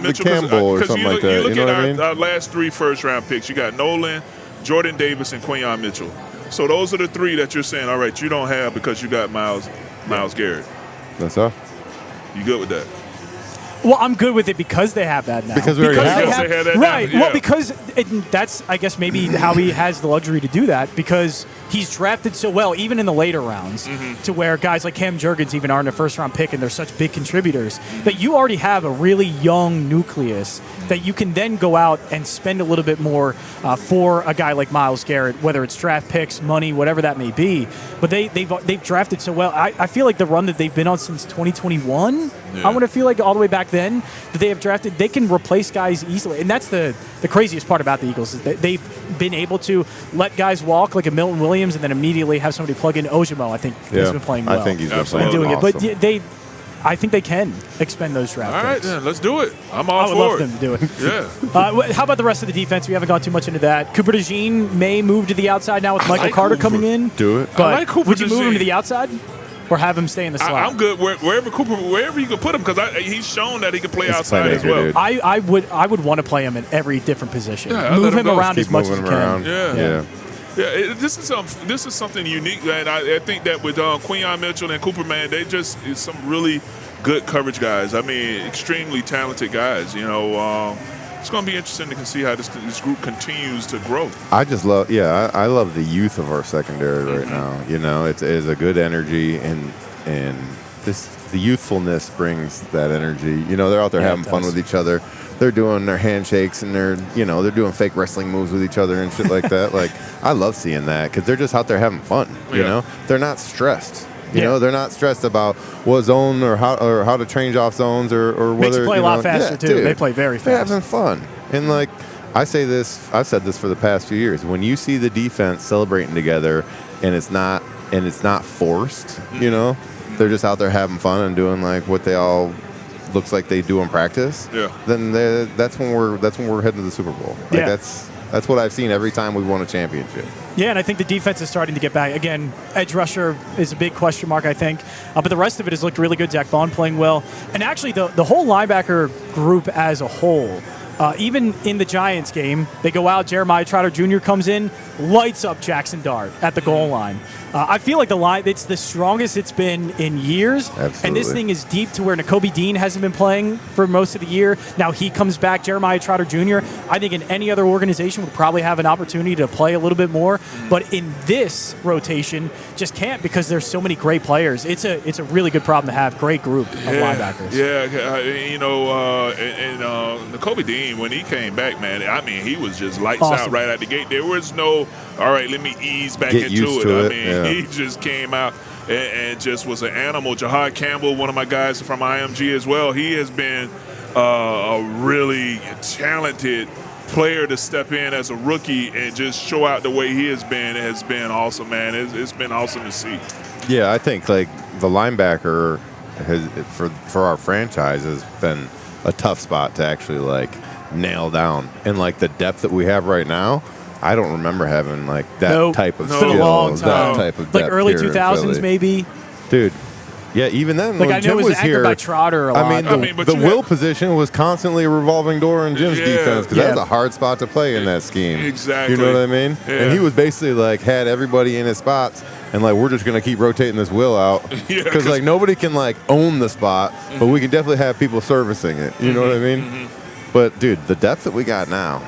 Mitchell, Campbell or something like that. You look you know at our last 3 first round picks. You got Nolan, Jordan Davis, and Quinyon Mitchell. So those are the 3 that you're saying, all right, you don't have because you got Myles Garrett. That's all. You good with that? Well, I'm good with it because they have that now. Because we already have that. Right. Now. Yeah. Well, because that's, I guess, maybe how he has the luxury to do that because he's drafted so well, even in the later rounds, to where guys like Cam Jurgens even aren't a first-round pick and they're such big contributors, that you already have a really young nucleus that you can then go out and spend a little bit more for a guy like Myles Garrett, whether it's draft picks, money, whatever that may be. But they've drafted so well. I feel like the run that they've been on since 2021, I want to feel like all the way back then that they have drafted, they can replace guys easily. And that's the craziest part about the Eagles is that they've been able to let guys walk like a Milton Williams and then immediately have somebody plug in Ojimo. I think he's been playing well. I think he's been playing doing awesome. it. But I think they can expend those draft All right, picks. then, let's do it. I'm all I would for love it. them to do it. Yeah. How about the rest of the defense? We haven't gone too much into that. Cooper DeJean may move to the outside now with Michael like Carter Cooper. coming in. Do it. But I like Cooper would you move him DeJean. to the outside or have him stay in the slot? I'm good wherever you can put him because he's shown that he can play He's outside as playmaker, well. dude. I would want to play him in every different position. Yeah, move let him him go. around Keep as much as moving you him can. around. Yeah. Yeah, this is something unique, man. I think that with Quinyon Mitchell and Cooper, man, they just is some really good coverage guys. I mean, extremely talented guys. You know, it's going to be interesting to see how this group continues to grow. I just love, I love the youth of our secondary right now. You know, it is a good energy, and the youthfulness brings that energy. You know, they're out there having fun with each other. They're doing their handshakes and they're doing fake wrestling moves with each other and shit like that. Like, I love seeing that because they're just out there having fun. You know, they're not stressed. You know, they're not stressed about what zone or how to change off zones or whether. Makes you play a lot faster too. Dude, they play very fast. They're having fun, and like I've said this for the past few years. When you see the defense celebrating together, and it's not forced, you know, they're just out there having fun and doing like what they all looks like they do in practice. Yeah. Then that's when we're heading to the Super Bowl. Like that's what I've seen every time we've won a championship. Yeah, and I think the defense is starting to get back. Again, edge rusher is a big question mark, I think. But the rest of it has looked really good. Zach Bond playing well. And actually, the whole linebacker group as a whole, even in the Giants game, they go out, Jeremiah Trotter Jr. comes in, lights up Jackson Dart at the goal line. I feel like the line, it's the strongest it's been in years. Absolutely. And this thing is deep to where Nakobe Dean hasn't been playing for most of the year. Now he comes back, Jeremiah Trotter Jr. I think in any other organization would probably have an opportunity to play a little bit more. But in this rotation, just can't because there's so many great players. It's a really good problem to have. Great group of linebackers. Yeah, you know, and Nakobe Dean, when he came back, man, I mean, he was just lights out right out the gate. There was no, all right, let me ease back Get into used it. to I it, mean, he just came out and just was an animal. Jahad Campbell, one of my guys from IMG as well, he has been a really talented player to step in as a rookie and just show out the way he has been. It has been awesome, man. It's been awesome to see. Yeah, I think like the linebacker has for our franchise has been a tough spot to actually like nail down, and like the depth that we have right now. I don't remember having like that type of It's been a skill, long time. that type of like depth early here in 2000s Philly. maybe. Dude. Yeah, even then, Like when I know Jim it was anchored here, by Trotter a lot. I mean, but the you will position was constantly a revolving door in Jim's defense because that's a hard spot to play in that scheme. Exactly. You know what I mean? Yeah. And he was basically like had everybody in his spots, and like we're just gonna keep rotating this will out because like nobody can like own the spot, but we can definitely have people servicing it. You know what I mean? But dude, the depth that we got now.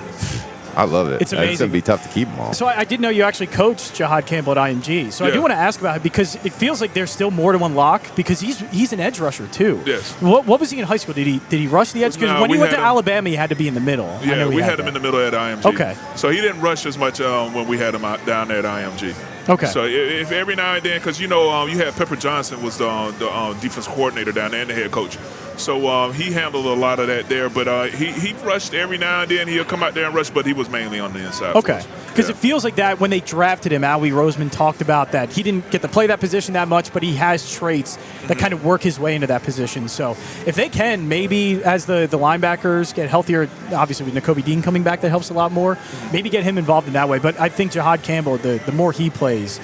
I love it. It's amazing. It's going to be tough to keep them all. So I did know you actually coached Jahad Campbell at IMG. So I do want to ask about it because it feels like there's still more to unlock because he's an edge rusher too. Yes. What was he in high school? Did he rush the edge? Because when he went to Alabama, he had to be in the middle. Yeah, we had him in the middle at IMG. Okay. So he didn't rush as much when we had him out down there at IMG. Okay. So if every now and then, because you know you had Pepper Johnson was the defense coordinator down there and the head coach. So he handled a lot of that there, but he rushed every now and then. He'll come out there and rush, but he was mainly on the inside. Okay. Because it feels like that when they drafted him, Howie Roseman talked about that. He didn't get to play that position that much, but he has traits that kind of work his way into that position. So if they can, maybe as the linebackers get healthier, obviously with Nakobe Dean coming back, that helps a lot more. Maybe get him involved in that way. But I think Jahad Campbell, the more he plays,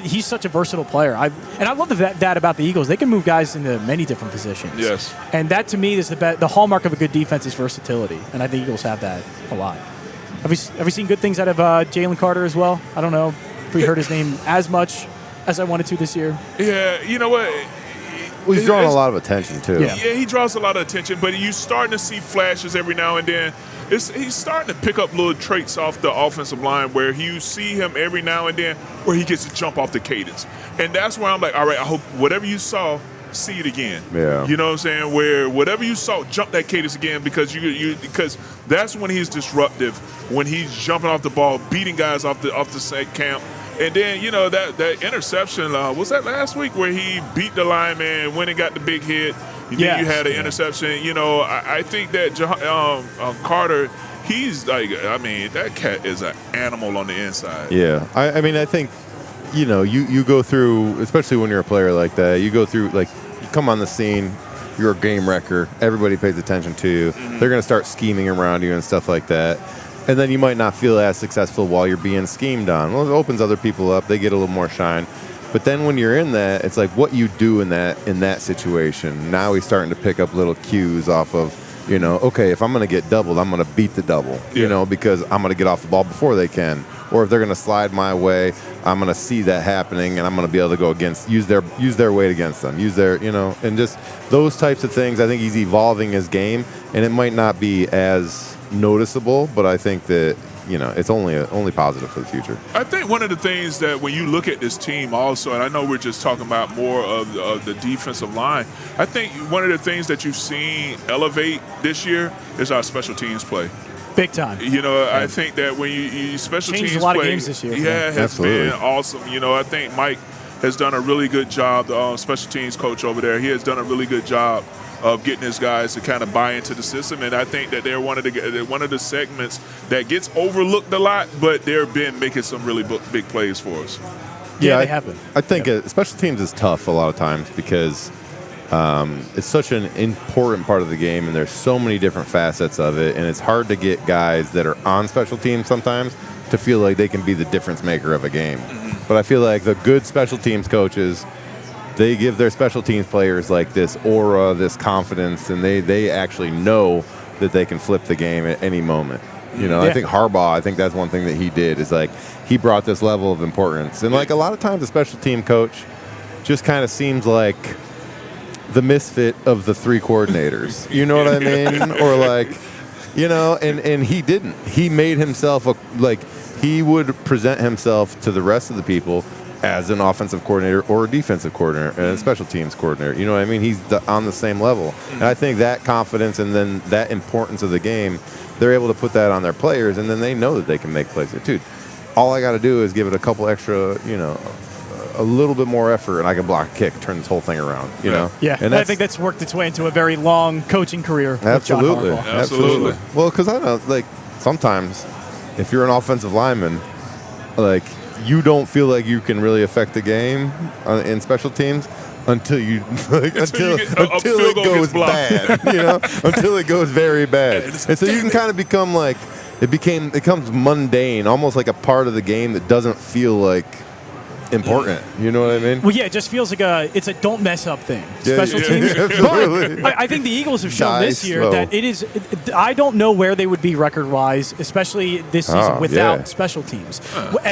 he's such a versatile player. I love that about the Eagles. They can move guys into many different positions. Yes. And that, to me, is the hallmark of a good defense is versatility. And I think Eagles have that a lot. Have we seen good things out of Jalen Carter as well? I don't know if we heard his name as much as I wanted to this year. Yeah, you know what? Well, he's drawing a lot of attention, too. Yeah. Yeah, he draws a lot of attention, but you're starting to see flashes every now and then. He's starting to pick up little traits off the offensive line where you see him every now and then where he gets to jump off the cadence. And that's where I'm like, all right, I hope whatever you saw, see it again. Yeah. You know what I'm saying? Where whatever you saw, jump that cadence again because because that's when he's disruptive, when he's jumping off the ball, beating guys off the set camp. And then, you know, that interception, was that last week where he beat the lineman, went and got the big hit? You had an interception. You know, I think that Carter, he's like, I mean, that cat is an animal on the inside. Yeah. I mean, I think, you know, you go through, especially when you're a player like that, you go through, like, you come on the scene. You're a game wrecker. Everybody pays attention to you. They're going to start scheming around you and stuff like that. And then you might not feel as successful while you're being schemed on. Well, it opens other people up. They get a little more shine. But then when you're in that, it's like what you do in that situation. Now he's starting to pick up little cues off of, okay, if I'm going to get doubled, I'm going to beat the double, because I'm going to get off the ball before they can. Or if they're going to slide my way, I'm going to see that happening, and I'm going to be able to go use their weight against them. Use their, and just those types of things. I think he's evolving his game, and it might not be as noticeable, but I think that it's only positive for the future. I think one of the things that when you look at this team also, and I know we're just talking about more of the defensive line, I think one of the things that you've seen elevate this year is our special teams play. Big time. I think that when you special changed teams a lot play, of games this year. Yeah, has been awesome. I think Mike has done a really good job, the special teams coach over there. He has done a really good job of getting his guys to kind of buy into the system, and I think that they're one of the segments that gets overlooked a lot, but they've been making some really big plays for us. Yeah, they have been. I think special teams is tough a lot of times because it's such an important part of the game, and there's so many different facets of it, and it's hard to get guys that are on special teams sometimes to feel like they can be the difference maker of a game. But I feel like the good special teams coaches, they give their special teams players like this aura, this confidence, and they actually know that they can flip the game at any moment. I think Harbaugh, I think that's one thing that he did is like he brought this level of importance. And like a lot of times a special team coach just kind of seems like the misfit of the three coordinators. You know what I mean? Or like, and he didn't. He made himself he would present himself to the rest of the people as an offensive coordinator or a defensive coordinator and a special teams coordinator. You know what I mean? He's on the same level. And I think that confidence and then that importance of the game, they're able to put that on their players, and then they know that they can make plays. Dude, all I got to do is give it a couple extra, a little bit more effort, and I can block a kick, turn this whole thing around, Yeah, and I think that's worked its way into a very long coaching career. Absolutely. With John Harbaugh. Absolutely. Well, because I know, sometimes if you're an offensive lineman, you don't feel like you can really affect the game in special teams until until it goes bad, until it goes very bad. And so you can kind of become it becomes mundane, almost like a part of the game that doesn't feel like important. You know what I mean? Well, yeah, it just feels like it's a don't mess up thing. Yeah, Special teams. absolutely. But I think the Eagles have shown this year that it is. I don't know where they would be record-wise, especially this season without special teams.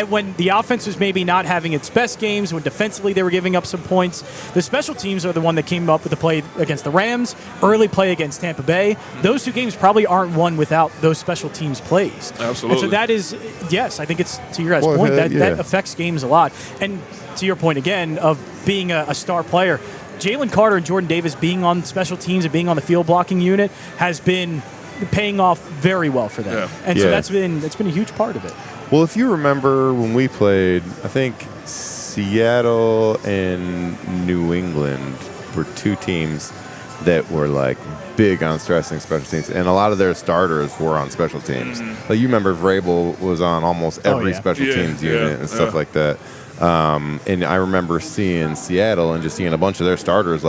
When the offense was maybe not having its best games, when defensively they were giving up some points, the special teams are the one that came up with the play against the Rams, early play against Tampa Bay. Those two games probably aren't won without those special teams plays. Absolutely. And so that is, yes, I think it's to your guys' point, that affects games a lot. And to your point again of being a star player, Jalen Carter and Jordan Davis being on special teams and being on the field blocking unit has been paying off very well for them. Yeah. And so that's been a huge part of it. Well, if you remember when we played, I think Seattle and New England were two teams that were big on stressing special teams, and a lot of their starters were on special teams. You remember Vrabel was on almost every special teams unit and stuff like that. And I remember seeing Seattle and just seeing a bunch of their starters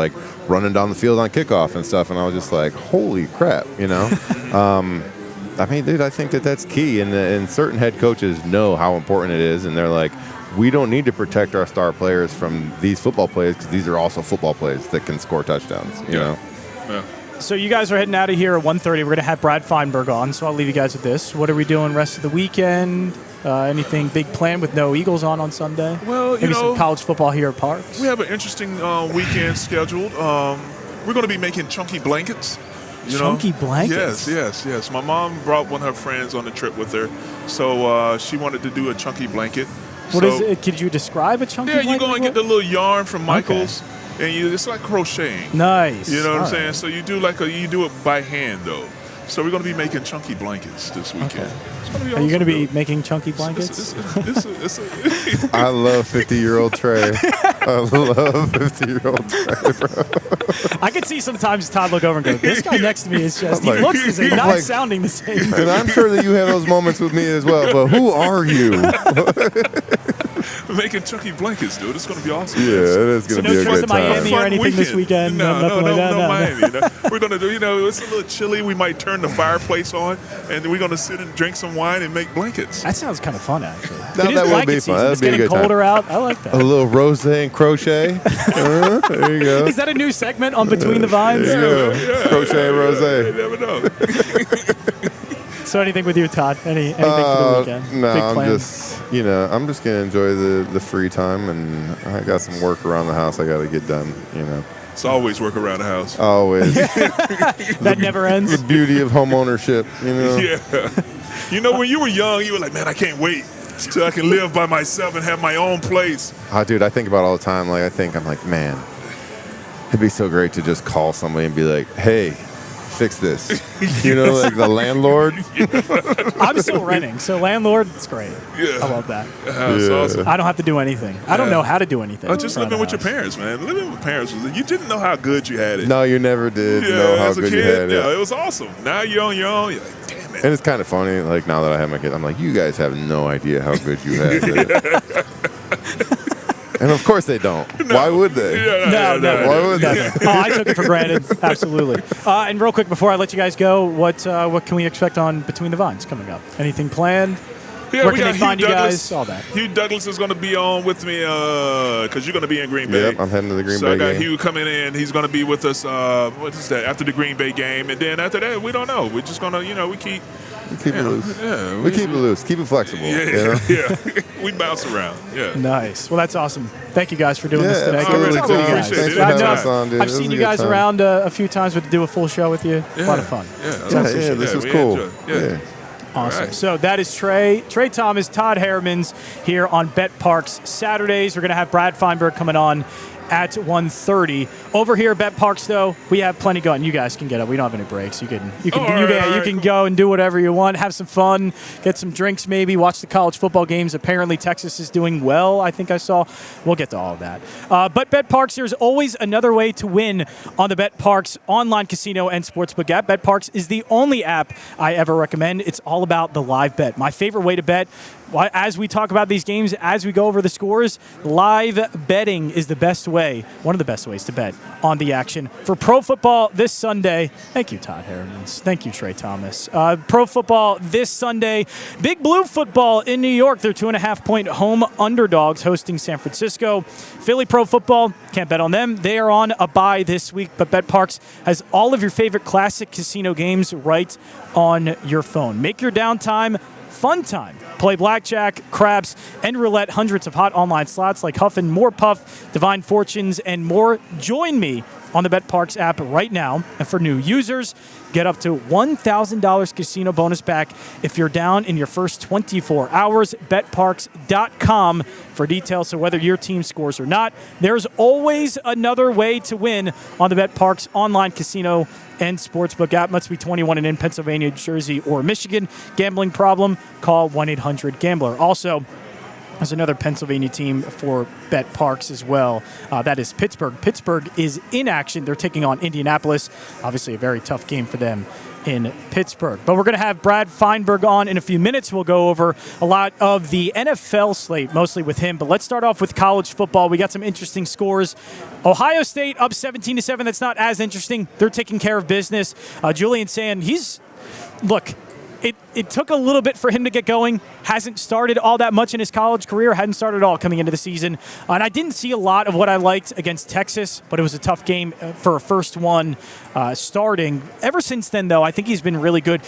running down the field on kickoff and stuff, and I was just like, holy crap, I mean, dude, I think that's key, and certain head coaches know how important it is, and they're like, we don't need to protect our star players from these football plays because these are also football plays that can score touchdowns, you know? Yeah. So you guys are heading out of here at 1:30. We're going to have Brad Feinberg on, so I'll leave you guys with this. What are we doing rest of the weekend? Anything big planned with no Eagles on Sunday? Well, maybe some college football here at PARX. We have an interesting weekend scheduled. We're going to be making chunky blankets. Chunky blankets? Yes. My mom brought one of her friends on the trip with her, so she wanted to do a chunky blanket. What is it? Could you describe a chunky blanket? Yeah, you go and get the little yarn from Michael's. Okay. And it's like crocheting. Nice. You know what I'm saying? So you do it by hand though. So we're going to be making chunky blankets this weekend. Okay. Are you going to be making chunky blankets? I love 50-year-old Trey. I love 50-year-old Trey, bro. I could see sometimes Todd look over and go, this guy next to me is just, he looks the same, not sounding the same. And I'm sure that you have those moments with me as well, but who are you? making chunky blankets, dude. It's going to be awesome. Yeah, it is going to be a good time. Miami or anything this weekend? No, Miami. We're going to do, it's a little chilly. We might turn the fireplace on, and we're going to sit and drink some wine and make blankets. That sounds kind of fun, actually. No, that will be fun. It's getting colder out. I like that. A little rosé and crochet. There you go. Is that a new segment on Between the Vines? Yeah. Crochet and rosé. You never know. So anything with you, Todd? Anything for the weekend? No, I'm just going to enjoy the free time, and I got some work around the house I got to get done, It's always work around the house. Always. That never ends. The beauty of home ownership, Yeah. When you were young, you were like, man, I can't wait till I can live by myself and have my own place. Dude, I think about it all the time. I'm like, man, it'd be so great to just call somebody and be like, hey, fix this. Like the landlord. I'm still renting, so landlord, it's great. Yeah. I love that. That's awesome. I don't have to do anything. I don't know how to do anything. Just living with your parents, man. Living with parents. You didn't know how good you had it. No, you never did know how good you had it. Yeah, it was awesome. Now you're on your own. You're like, damn it. And it's kind of funny, like now that I have my kids, I'm like, you guys have no idea how good you had it. And of course they don't. Why would they? No. Why would they? I took it for granted. Absolutely. And real quick, before I let you guys go, what can we expect on Between the Vines coming up? Anything planned? Yeah, Where can they find you guys? All that. Hugh Douglas is going to be on with me because you're going to be in Green Bay. Yep, I'm heading to the Green Bay game. So I got game. Hugh coming in. He's going to be with us, after the Green Bay game. And then after that, we don't know. We're just going to, we keep it loose. Yeah, we keep it loose. Keep it flexible. Yeah. We bounce around. Yeah. Nice. Well, that's awesome. Thank you guys for doing this today. Absolutely. Good to see you guys. Appreciate it. Thanks for having us on, dude. I've seen you guys around a few times, but to do a full show with you, a lot of fun. Yeah, this was cool. Yeah. Awesome. Right. So that is Trey Thomas, Todd Herremans here on betPARX Saturdays. We're going to have Brad Feinberg coming on at 1:30. Over here at betPARX, though, we have plenty going. You guys can get up. We don't have any breaks. You can go and do whatever you want. Have some fun. Get some drinks, maybe. Watch the college football games. Apparently, Texas is doing well. I think I saw. We'll get to all of that. But betPARX, there's always another way to win on the betPARX online casino and sportsbook app. betPARX is the only app I ever recommend. It's all about the live bet. My favorite way to bet. As we talk about these games, as we go over the scores, live betting is the best way, one of the best ways to bet on the action. For pro football this Sunday, thank you, Todd Herremans. Thank you, Trey Thomas. Pro football this Sunday, Big Blue football in New York. They're 2.5-point home underdogs hosting San Francisco. Philly pro football, can't bet on them. They are on a bye this week, but betPARX has all of your favorite classic casino games right on your phone. Make your downtime fun time. Play blackjack, craps, and roulette. Hundreds of hot online slots like Huff and More Puff, Divine Fortunes, and more. Join me on the betPARX app right now. And for new users, get up to $1,000 casino bonus back if you're down in your first 24 hours. betPARX.com for details. So whether your team scores or not, there's always another way to win on the betPARX online casino and sportsbook app. Must be 21 and in Pennsylvania, Jersey, or Michigan. Gambling problem? Call 1-800-GAMBLER. Also, there's another Pennsylvania team for betPARX as well. That is Pittsburgh. Pittsburgh is in action. They're taking on Indianapolis. Obviously, a very tough game for them in Pittsburgh. But we're going to have Brad Feinberg on in a few minutes. We'll go over a lot of the NFL slate, mostly with him. But let's start off with college football. We got some interesting scores. Ohio State up 17-7. That's not as interesting. They're taking care of business. Julian Sand, look, it took a little bit for him to get going. Hasn't started all that much in his college career. Hadn't started at all coming into the season. And I didn't see a lot of what I liked against Texas, but it was a tough game for a first one starting. Ever since then, though, I think he's been really good.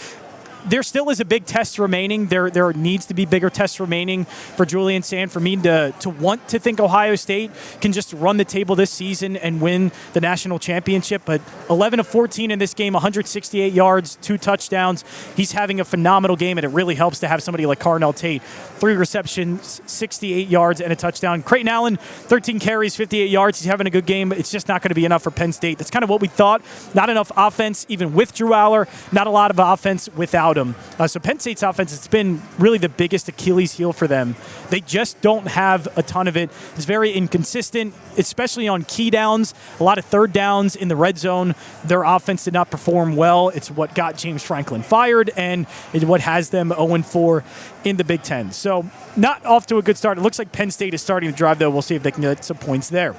There still is a big test remaining. There needs to be bigger tests remaining for Julian Sand for me to want to think Ohio State can just run the table this season and win the national championship. But 11 of 14 in this game, 168 yards, 2 touchdowns. He's having a phenomenal game, and it really helps to have somebody like Carnell Tate. 3 receptions, 68 yards, and a touchdown. Creighton Allen, 13 carries, 58 yards. He's having a good game. It's just not going to be enough for Penn State. That's kind of what we thought. Not enough offense, even with Drew Aller. Not a lot of offense without without him. So Penn State's offense, it's been really the biggest Achilles heel for them. They just don't have a ton of it. It's very inconsistent, especially on key downs. A lot of third downs in the red zone. Their offense did not perform well. It's what got James Franklin fired, and it's what has them 0-4 in the Big Ten. So not off to a good start. It looks like Penn State is starting to drive, though. We'll see if they can get some points there.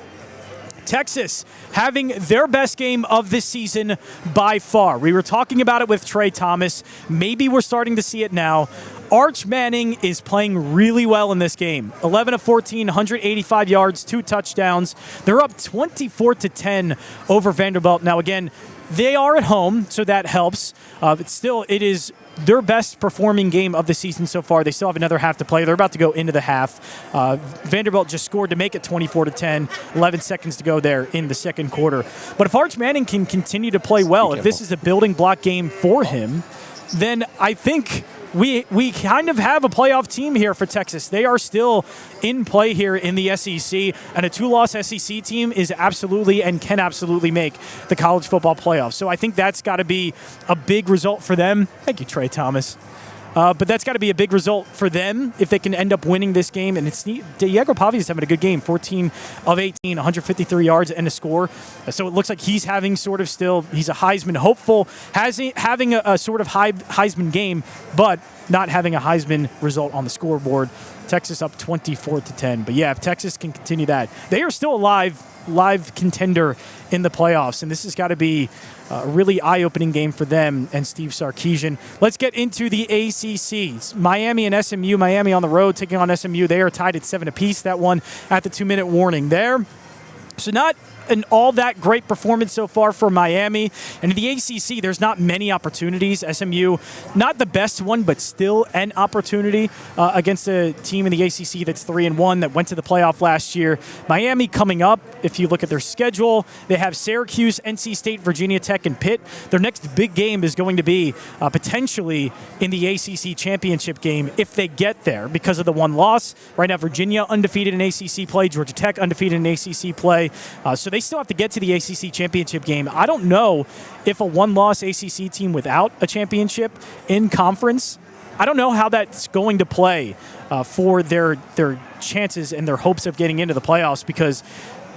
Texas having their best game of this season by far. We were talking about it with Trey Thomas. Maybe we're starting to see it now. Arch Manning is playing really well in this game. 11 of 14, 185 yards, 2 touchdowns. They're up 24-10 over Vanderbilt. Now, again, they are at home, so that helps. But still, it is their best performing game of the season so far. They still have another half to play. They're about to go into the half. Vanderbilt just scored to make it 24-10. 11 seconds to go there in the second quarter. But if Arch Manning can continue to play well, if this is a building block game for him, then I think we kind of have a playoff team here for Texas. They are still in play here in the SEC, and a 2-loss SEC team is absolutely and can absolutely make the college football playoffs. So I think that's got to be a big result for them. Thank you, Trey Thomas. But that's got to be a big result for them if they can end up winning this game. And it's Diego Pavia is having a good game, 14 of 18, 153 yards and a score. So it looks like he's having sort of he's a Heisman hopeful, having a sort of Heisman game, but not having a Heisman result on the scoreboard. Texas up 24-10. But yeah, if Texas can continue that, they are still a live contender in the playoffs, and this has got to be a really eye-opening game for them and Steve Sarkisian. Let's get into the ACC. Miami and SMU. Miami on the road taking on SMU. They are tied at 7 apiece. That one at the 2-minute warning there. So not an all that great performance so far for Miami. And in the ACC, there's not many opportunities. SMU, not the best one, but still an opportunity against a team in the ACC that's 3-1 that went to the playoff last year. Miami coming up, if you look at their schedule, they have Syracuse, NC State, Virginia Tech, and Pitt. Their next big game is going to be potentially in the ACC championship game if they get there because of the one loss. Right now, Virginia undefeated in ACC play, Georgia Tech undefeated in ACC play. So they still have to get to the ACC championship game. I don't know if a one-loss ACC team without a championship in conference, I don't know how that's going to play for their chances and their hopes of getting into the playoffs, because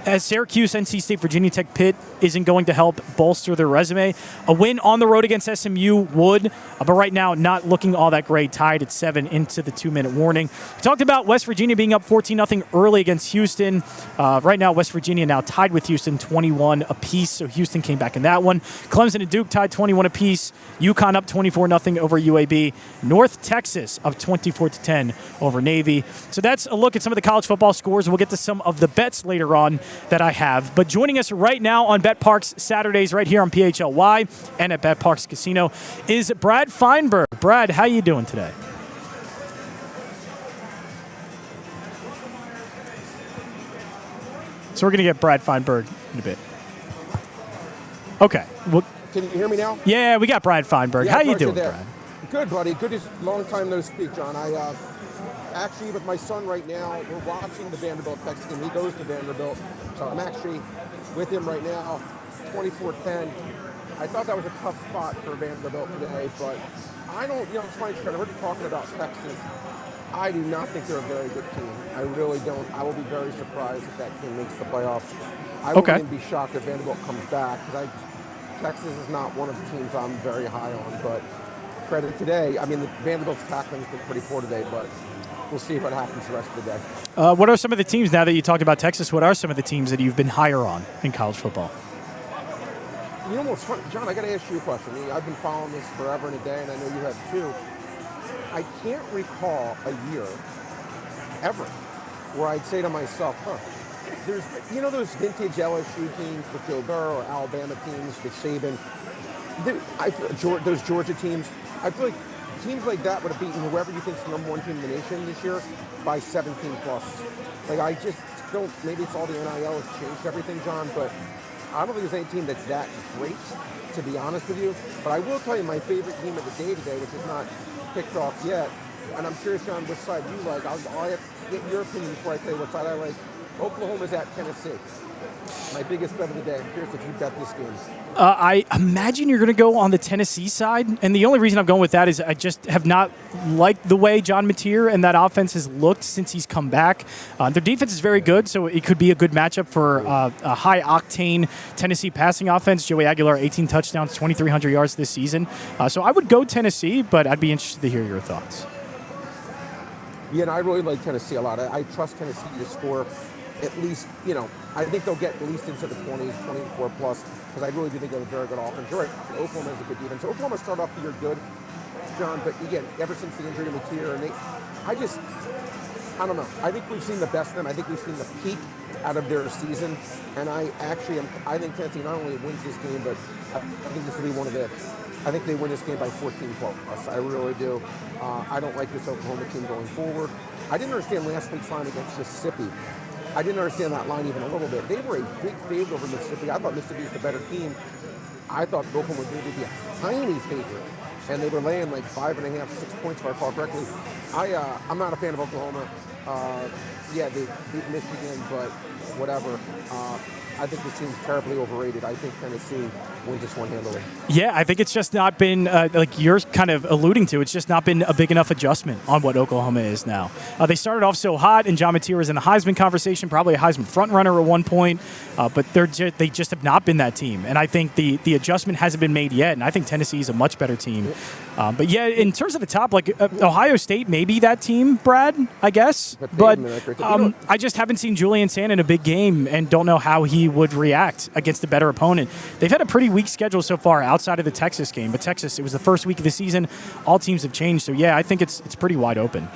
as Syracuse, NC State, Virginia Tech, Pitt isn't going to help bolster their resume. A win on the road against SMU would, but right now not looking all that great, tied at 7 into the 2-minute warning. We talked about West Virginia being up 14-0 early against Houston. Right now, West Virginia now tied with Houston 21 apiece, so Houston came back in that one. Clemson and Duke tied 21 apiece. UConn up 24-0 over UAB. North Texas up 24-10 over Navy. So that's a look at some of the college football scores. We'll get to some of the bets later on that I have. But joining us right now on betPARX Saturdays right here on PHLY and at betPARX Casino is Brad Feinberg. Brad, how you doing today? So we're going to get Brad Feinberg in a bit. Okay. Well, can you hear me now? Yeah, we got Brad Feinberg. Yeah, how you doing, Brad? Good, buddy. Good. Long time no speak, John. I actually, with my son right now, we're watching the Vanderbilt-Texas game. He goes to Vanderbilt, so I'm actually with him right now, 24-10. I thought that was a tough spot for Vanderbilt today, but I don't, it's funny, I heard you talking about Texas. I do not think they're a very good team. I really don't. I will be very surprised if that team makes the playoffs. I wouldn't even be shocked if Vanderbilt comes back, because Texas is not one of the teams I'm very high on, but credit today. I mean, the Vanderbilt's tackling's been pretty poor today, but we'll see what happens the rest of the day. What are some of the teams, now that you talked about Texas, what are some of the teams that you've been higher on in college football? You know what's funny, John, I got to ask you a question. I've been following this forever and a day, and I know you have too. I can't recall a year ever where I'd say to myself, there's, those vintage LSU teams with Joe Burrow or Alabama teams with Saban, those Georgia teams, I feel like teams like that would have beaten whoever you think is the number one team in the nation this year by 17 plus. Like, I just don't, maybe it's all the NIL has changed everything, John, but I don't think there's any team that's that great, to be honest with you. But I will tell you my favorite team of the day today, which is not picked off yet, and I'm curious, John, which side you like. I'll have to get your opinion before I tell you what side I like. Oklahoma's at Tennessee. My biggest bet of the day. I'm curious if you bet this game. I imagine you're going to go on the Tennessee side, and the only reason I'm going with that is I just have not liked the way John Mateer and that offense has looked since he's come back. Their defense is very good, so it could be a good matchup for a high-octane Tennessee passing offense. Joey Aguilar, 18 touchdowns, 2,300 yards this season. So I would go Tennessee, but I'd be interested to hear your thoughts. Yeah, and I really like Tennessee a lot. I trust Tennessee to score at least, I think they'll get at least into the 20s, 24 plus, because I really do think they have a very good offense. You're right, Oklahoma has a good defense. Oklahoma started off the year good, John, but again, ever since the injury to Mateer, and I don't know. I think we've seen the best of them. I think we've seen the peak out of their season, and I think Tennessee not only wins this game, but I think this will be one of the, I think they win this game by 14 plus. I really do. I don't like this Oklahoma team going forward. I didn't understand last week's line against Mississippi. I didn't understand that line even a little bit. They were a big favorite over Mississippi. I thought Mississippi was the better team. I thought Oklahoma was going to be a tiny favorite, and they were laying like 5.5, 6 points if I recall correctly. I'm not a fan of Oklahoma. Yeah, they beat Michigan, but whatever. I think this team's terribly overrated. I think Tennessee wins this one handily. Yeah, I think it's just not been, like you're kind of alluding to, it's just not been a big enough adjustment on what Oklahoma is now. They started off so hot, and John Mateer was in the Heisman conversation, probably a Heisman frontrunner at one point, but they just have not been that team. And I think the adjustment hasn't been made yet, and I think Tennessee is a much better team. But yeah, in terms of the top, like Ohio State may be that team, Brad, I guess. But I just haven't seen Julian Sand in a big game and don't know how he would react against a better opponent. They've had a pretty weak schedule so far outside of the Texas game, but Texas, it was the first week of the season. All teams have changed. So yeah, I think it's pretty wide open.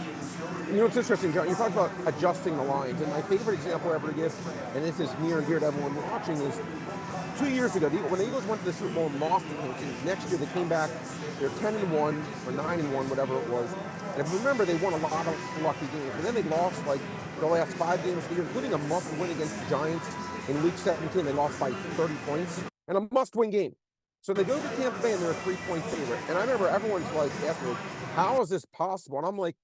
It's interesting, John. You talk about adjusting the lines, and my favorite example ever to give, and this is near and dear to everyone watching, is 2 years ago when the Eagles went to the Super Bowl and lost the next year. They came back, they're 10-1 or 9-1, whatever it was. And if you remember, they won a lot of lucky games, but then they lost like the last 5 games of the year, including a must-win against the Giants in Week 17. They lost by 30 points, and a must-win game. So they go to Tampa Bay and they're a 3-point favorite. And I remember everyone's like asking me, "How is this possible?" And I'm like,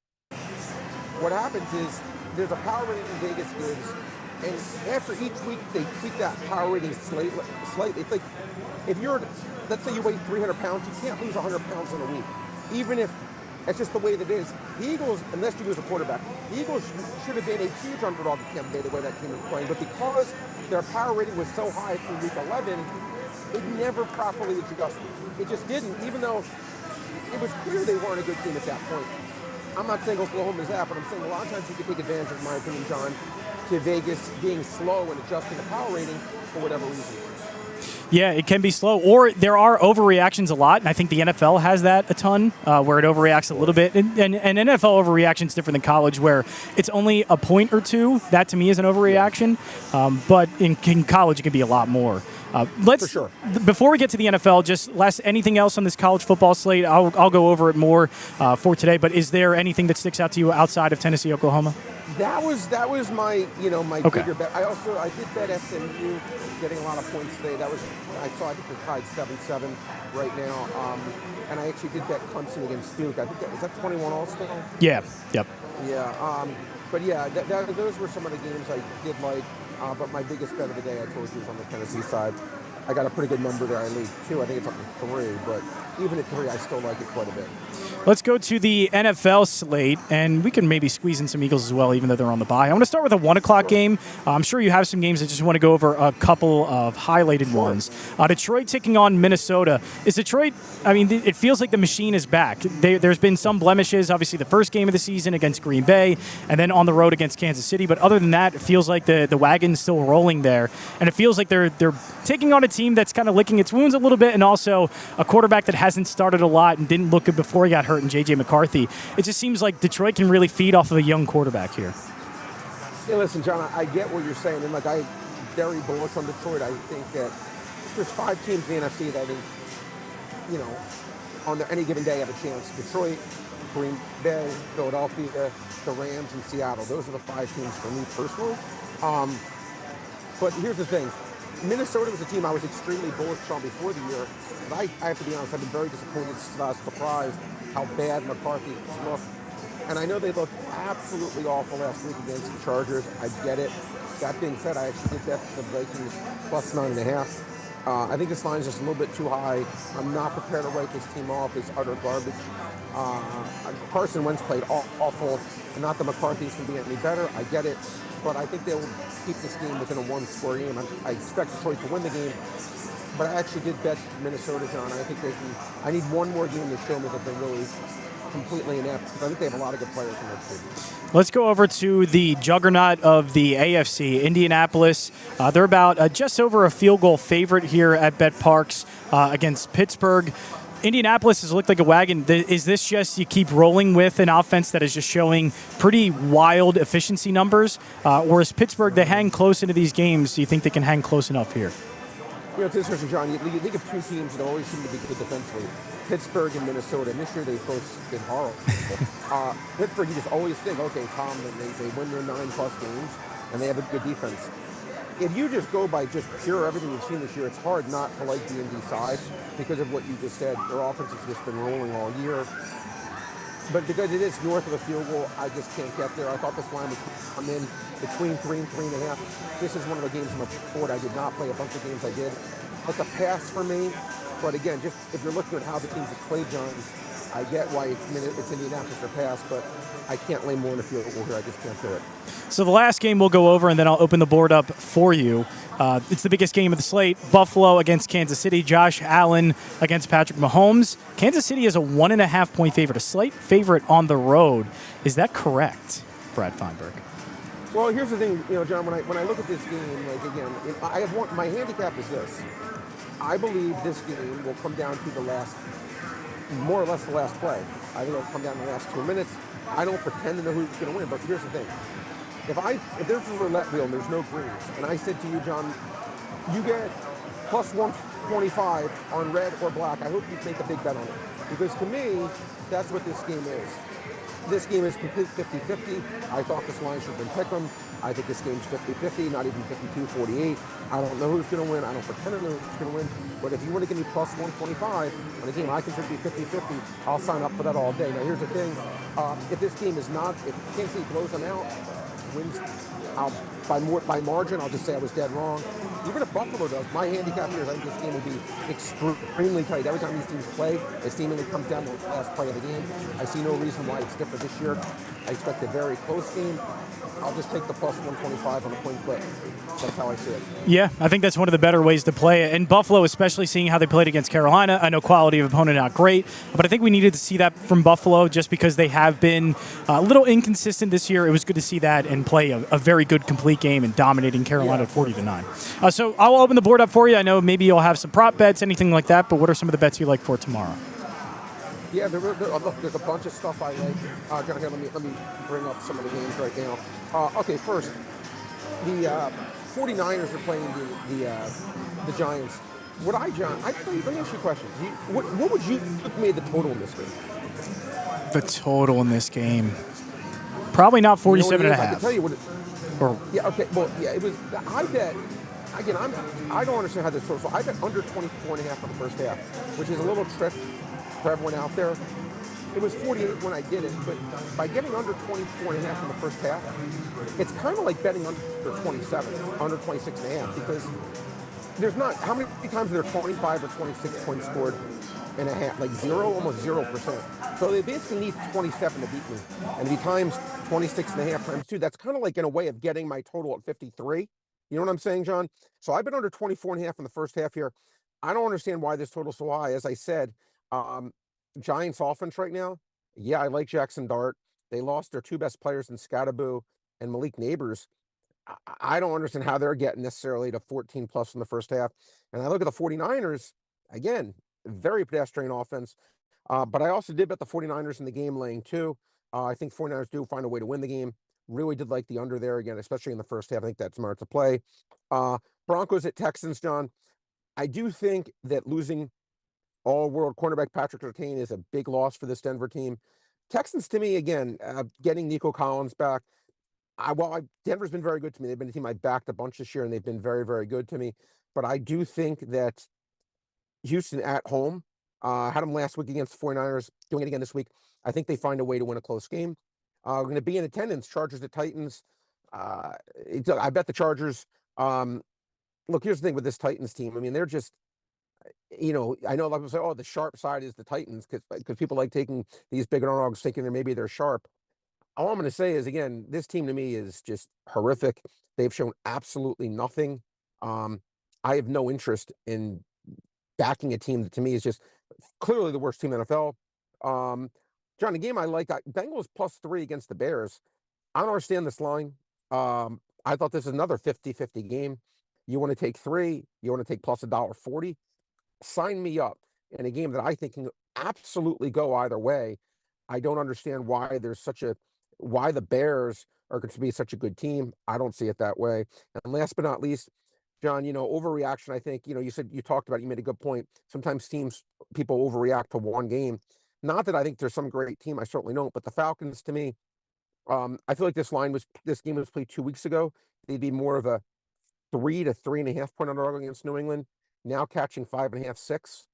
what happens is there's a power rating Vegas gives, and after each week they tweak that power rating slightly. It's like if you're, let's say you weigh 300 pounds, you can't lose 100 pounds in a week, even if it's just the way that it is. The Eagles, unless you lose a quarterback, the Eagles should have been a huge underdog at Tampa Bay the way that team was playing, but because their power rating was so high through week 11, it never properly adjusted. It just didn't, even though it was clear they weren't a good team at that point. I'm not saying Oklahoma is that, but I'm saying a lot of times you can take advantage of, in my opinion, John, to Vegas being slow and adjusting the power rating for whatever reason. Yeah, it can be slow, or there are overreactions a lot, and I think the NFL has that a ton, where it overreacts a little bit. And NFL overreaction is different than college, where it's only a point or two. That, to me, is an overreaction. But in college, it can be a lot more. For sure. Before we get to the NFL, just anything else on this college football slate? I'll go over it more for today. But is there anything that sticks out to you outside of Tennessee, Oklahoma? That was my bigger bet. I did bet SMU getting a lot of points today. I think they're tied 7-7 right now. And I actually did bet Clemson against Duke. I think is that 21 all still? Yeah. Yep. Yeah. But yeah, those were some of the games I did like. But my biggest bet of the day, I told you, is on the Tennessee side. I got a pretty good number there. I lead 2. I think it's up to 3. But even at 3, I still like it quite a bit. Let's go to the NFL slate, and we can maybe squeeze in some Eagles as well, even though they're on the bye. I want to start with a 1 o'clock game. I'm sure you have some games that just want to go over a couple of highlighted ones. Detroit taking on Minnesota. Is Detroit, it feels like the machine is back. There's been some blemishes, obviously the first game of the season against Green Bay, and then on the road against Kansas City. But other than that, it feels like the wagon's still rolling there. And it feels like they're taking on a team that's kind of licking its wounds a little bit, and also a quarterback that hasn't started a lot and didn't look good before he got hurt in J.J. McCarthy. It just seems like Detroit can really feed off of a young quarterback here. Yeah, listen, John, I get what you're saying, and I'm very bullish on Detroit. I think that there's 5 teams in the NFC that I think, on any given day have a chance. Detroit, Green Bay, Philadelphia, the Rams, and Seattle. Those are the 5 teams for me personally. But here's the thing. Minnesota was a team I was extremely bullish on before the year. But I have to be honest, I've been very disappointed, surprised how bad McCarthy has looked. And I know they looked absolutely awful last week against the Chargers. I get it. That being said, I actually did bet the Vikings plus 9.5. I think this line is just a little bit too high. I'm not prepared to write this team off as utter garbage. Carson Wentz played awful. And not that McCarthy's can be any better. I get it. But I think they'll keep this game within a one-score game. I expect Detroit to win the game. But I actually did bet Minnesota, John. I think they can. I need one more game to show me that they're really completely inept. I think they have a lot of good players in their team. Let's go over to the juggernaut of the AFC, Indianapolis. They're about just over a field goal favorite here at betPARX against Pittsburgh. Indianapolis has looked like a wagon. Is this just you keep rolling with an offense that is just showing pretty wild efficiency numbers? Or is Pittsburgh, they hang close into these games? Do you think they can hang close enough here? You know, it's interesting, John. You think of two teams that always seem to be good defensively, Pittsburgh and Minnesota. And this year they've both been horrible. Pittsburgh, you just always think, okay, Tom, they win their 9+ games, and they have a good defense. If you just go by just pure everything you've seen this year, it's hard not to like the Indy side because of what you just said. Their offense has just been rolling all year. But because it is north of a field goal, I just can't get there. I thought this line would come in between 3 and 3.5. This is one of the games on the board. I did not play a bunch of games I did. It's a pass for me. But again, just if you're looking at how the teams have played, John, I get why it's Indianapolis or pass, but I can't lay more in the field goal here. I just can't do it. So the last game we'll go over, and then I'll open the board up for you. It's the biggest game of the slate. Buffalo against Kansas City. Josh Allen against Patrick Mahomes. Kansas City is a 1.5-point favorite, a slight favorite on the road. Is that correct, Brad Feinberg? Well, here's the thing, John. When I look at this game, like again, I have one. My handicap is this. I believe this game will come down to the last, more or less the last play. I think it'll come down to the last 2 minutes. I don't pretend to know who's going to win, but here's the thing. If there's a roulette wheel and there's no greens, and I said to you, John, you get plus 125 on red or black, I hope you make a big bet on it. Because to me, that's what this game is. This game is complete 50-50. I thought this line should have been pick'em. I think this game's 50-50, not even 52-48. I don't know who's going to win. I don't pretend to know who's going to win. But if you want to give me plus 125 on a game I consider to be 50-50, I'll sign up for that all day. Now, here's the thing. If this game is not, if Kansas City blows them out, wins by margin, I'll just say I was dead wrong. Even if Buffalo does, my handicap here is I think this game will be extremely tight. Every time these teams play, it seemingly comes down to the last play of the game. I see no reason why it's different this year. I expect a very close game. I'll just take the plus 125 on a coin flip. That's how I see it. Yeah, I think that's one of the better ways to play it. And Buffalo, especially seeing how they played against Carolina, I know quality of opponent not great, but I think we needed to see that from Buffalo just because they have been a little inconsistent this year. It was good to see that and play a very good complete game and dominating Carolina at 40-9. So I'll open the board up for you. I know maybe you'll have some prop bets, anything like that, but what are some of the bets you like for tomorrow? Yeah, look, there's a bunch of stuff I like. John, here, let me bring up some of the games right now. Okay, first, the 49ers are playing the Giants. Let me ask you a question. What would you have made the total in this game? The total in this game? Probably not 47.5. I can tell you what it, yeah, okay, well, yeah, it was, I bet, again, I don't understand how this total, so I bet under 24.5 for the first half, which is a little trick for everyone out there. It was 48 when I did it, but by getting under 24.5 in the first half, it's kind of like betting under 27, under 26.5, because there's not, how many times are there 25 or 26 points scored in a half? Like zero, almost 0%. So they basically need 27 to beat me. And if you times 26.5 times 2, that's kind of like in a way of getting my total at 53. You know what I'm saying, John? So I've been under 24.5 in the first half here. I don't understand why this total's so high. As I said, Giants offense right now, yeah, I like Jackson Dart. They lost their two best players in Scatterbo and Malik Neighbors. I don't understand how they're getting necessarily to 14 plus in the first half. And I look at the 49ers, again, very pedestrian offense. But I also did bet the 49ers in the game laying too. I think 49ers do find a way to win the game. Really did like the under there again, especially in the first half. I think that's smart to play. Broncos at Texans, John. I do think that losing all-world cornerback Patrick Surtain is a big loss for this Denver team. Texans, to me, again, getting Nico Collins back. Denver's been very good to me. They've been a team I backed a bunch this year, and they've been very, very good to me. But I do think that Houston at home, had them last week against the 49ers, doing it again this week. I think they find a way to win a close game. Going to be in attendance. Chargers at Titans. I bet the Chargers. Look, here's the thing with this Titans team. I mean, they're just, I know a lot of people say, oh, the sharp side is the Titans because people like taking these big underdogs thinking they're sharp. All I'm going to say is, again, this team to me is just horrific. They've shown absolutely nothing. I have no interest in backing a team that to me is just clearly the worst team in the NFL. John, the game I like, Bengals +3 against the Bears. I don't understand this line. I thought this is another 50-50 game. You want to take 3, you want to take plus $1.40. Sign me up in a game that I think can absolutely go either way. I don't understand why why the Bears are going to be such a good team. I don't see it that way. And last but not least, John, overreaction, I think, you talked about, you made a good point. Sometimes people overreact to one game. Not that I think there's some great team. I certainly don't. But the Falcons, to me, I feel like this game was played 2 weeks ago. They'd be more of a 3 to 3.5 point underdog against New England. Now catching 5.5, 6.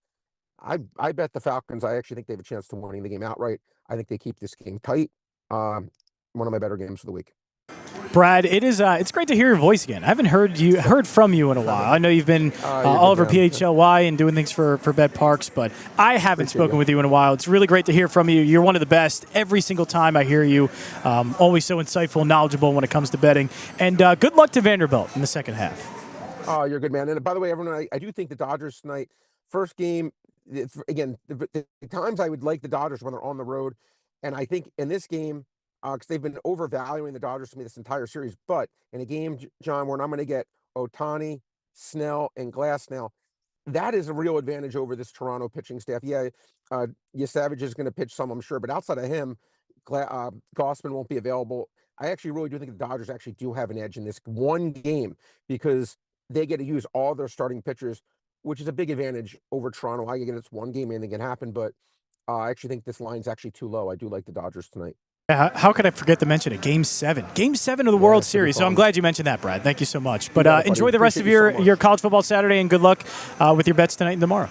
I bet the Falcons. I actually think they have a chance to winning the game outright. I think they keep this game tight. One of my better games of the week. Brad, it's great to hear your voice again. I haven't heard from you in a while. I know you've been all over PHLY and doing things for betPARX, but I haven't spoken with you in a while. It's really great to hear from you. You're one of the best. Every single time I hear you, always so insightful, knowledgeable when it comes to betting. And good luck to Vanderbilt in the second half. Oh, you're a good man. And by the way, everyone, I do think the Dodgers tonight, first game, again, the times I would like the Dodgers when they're on the road, and I think in this game, because they've been overvaluing the Dodgers to me this entire series. But in a game, John, where I'm going to get Ohtani, Snell, and Glasnow, that is a real advantage over this Toronto pitching staff. Yeah, Savage is going to pitch some, I'm sure, but outside of him, Gossman won't be available. I actually really do think the Dodgers actually do have an edge in this one game because they get to use all their starting pitchers, which is a big advantage over Toronto. I get it's one game, anything can happen, but I actually think this line's actually too low. I do like the Dodgers tonight. How could I forget to mention it? Game 7 of the World Series. So I'm glad you mentioned that, Brad. Thank you so much. But enjoy the rest of your college football Saturday, and good luck with your bets tonight and tomorrow.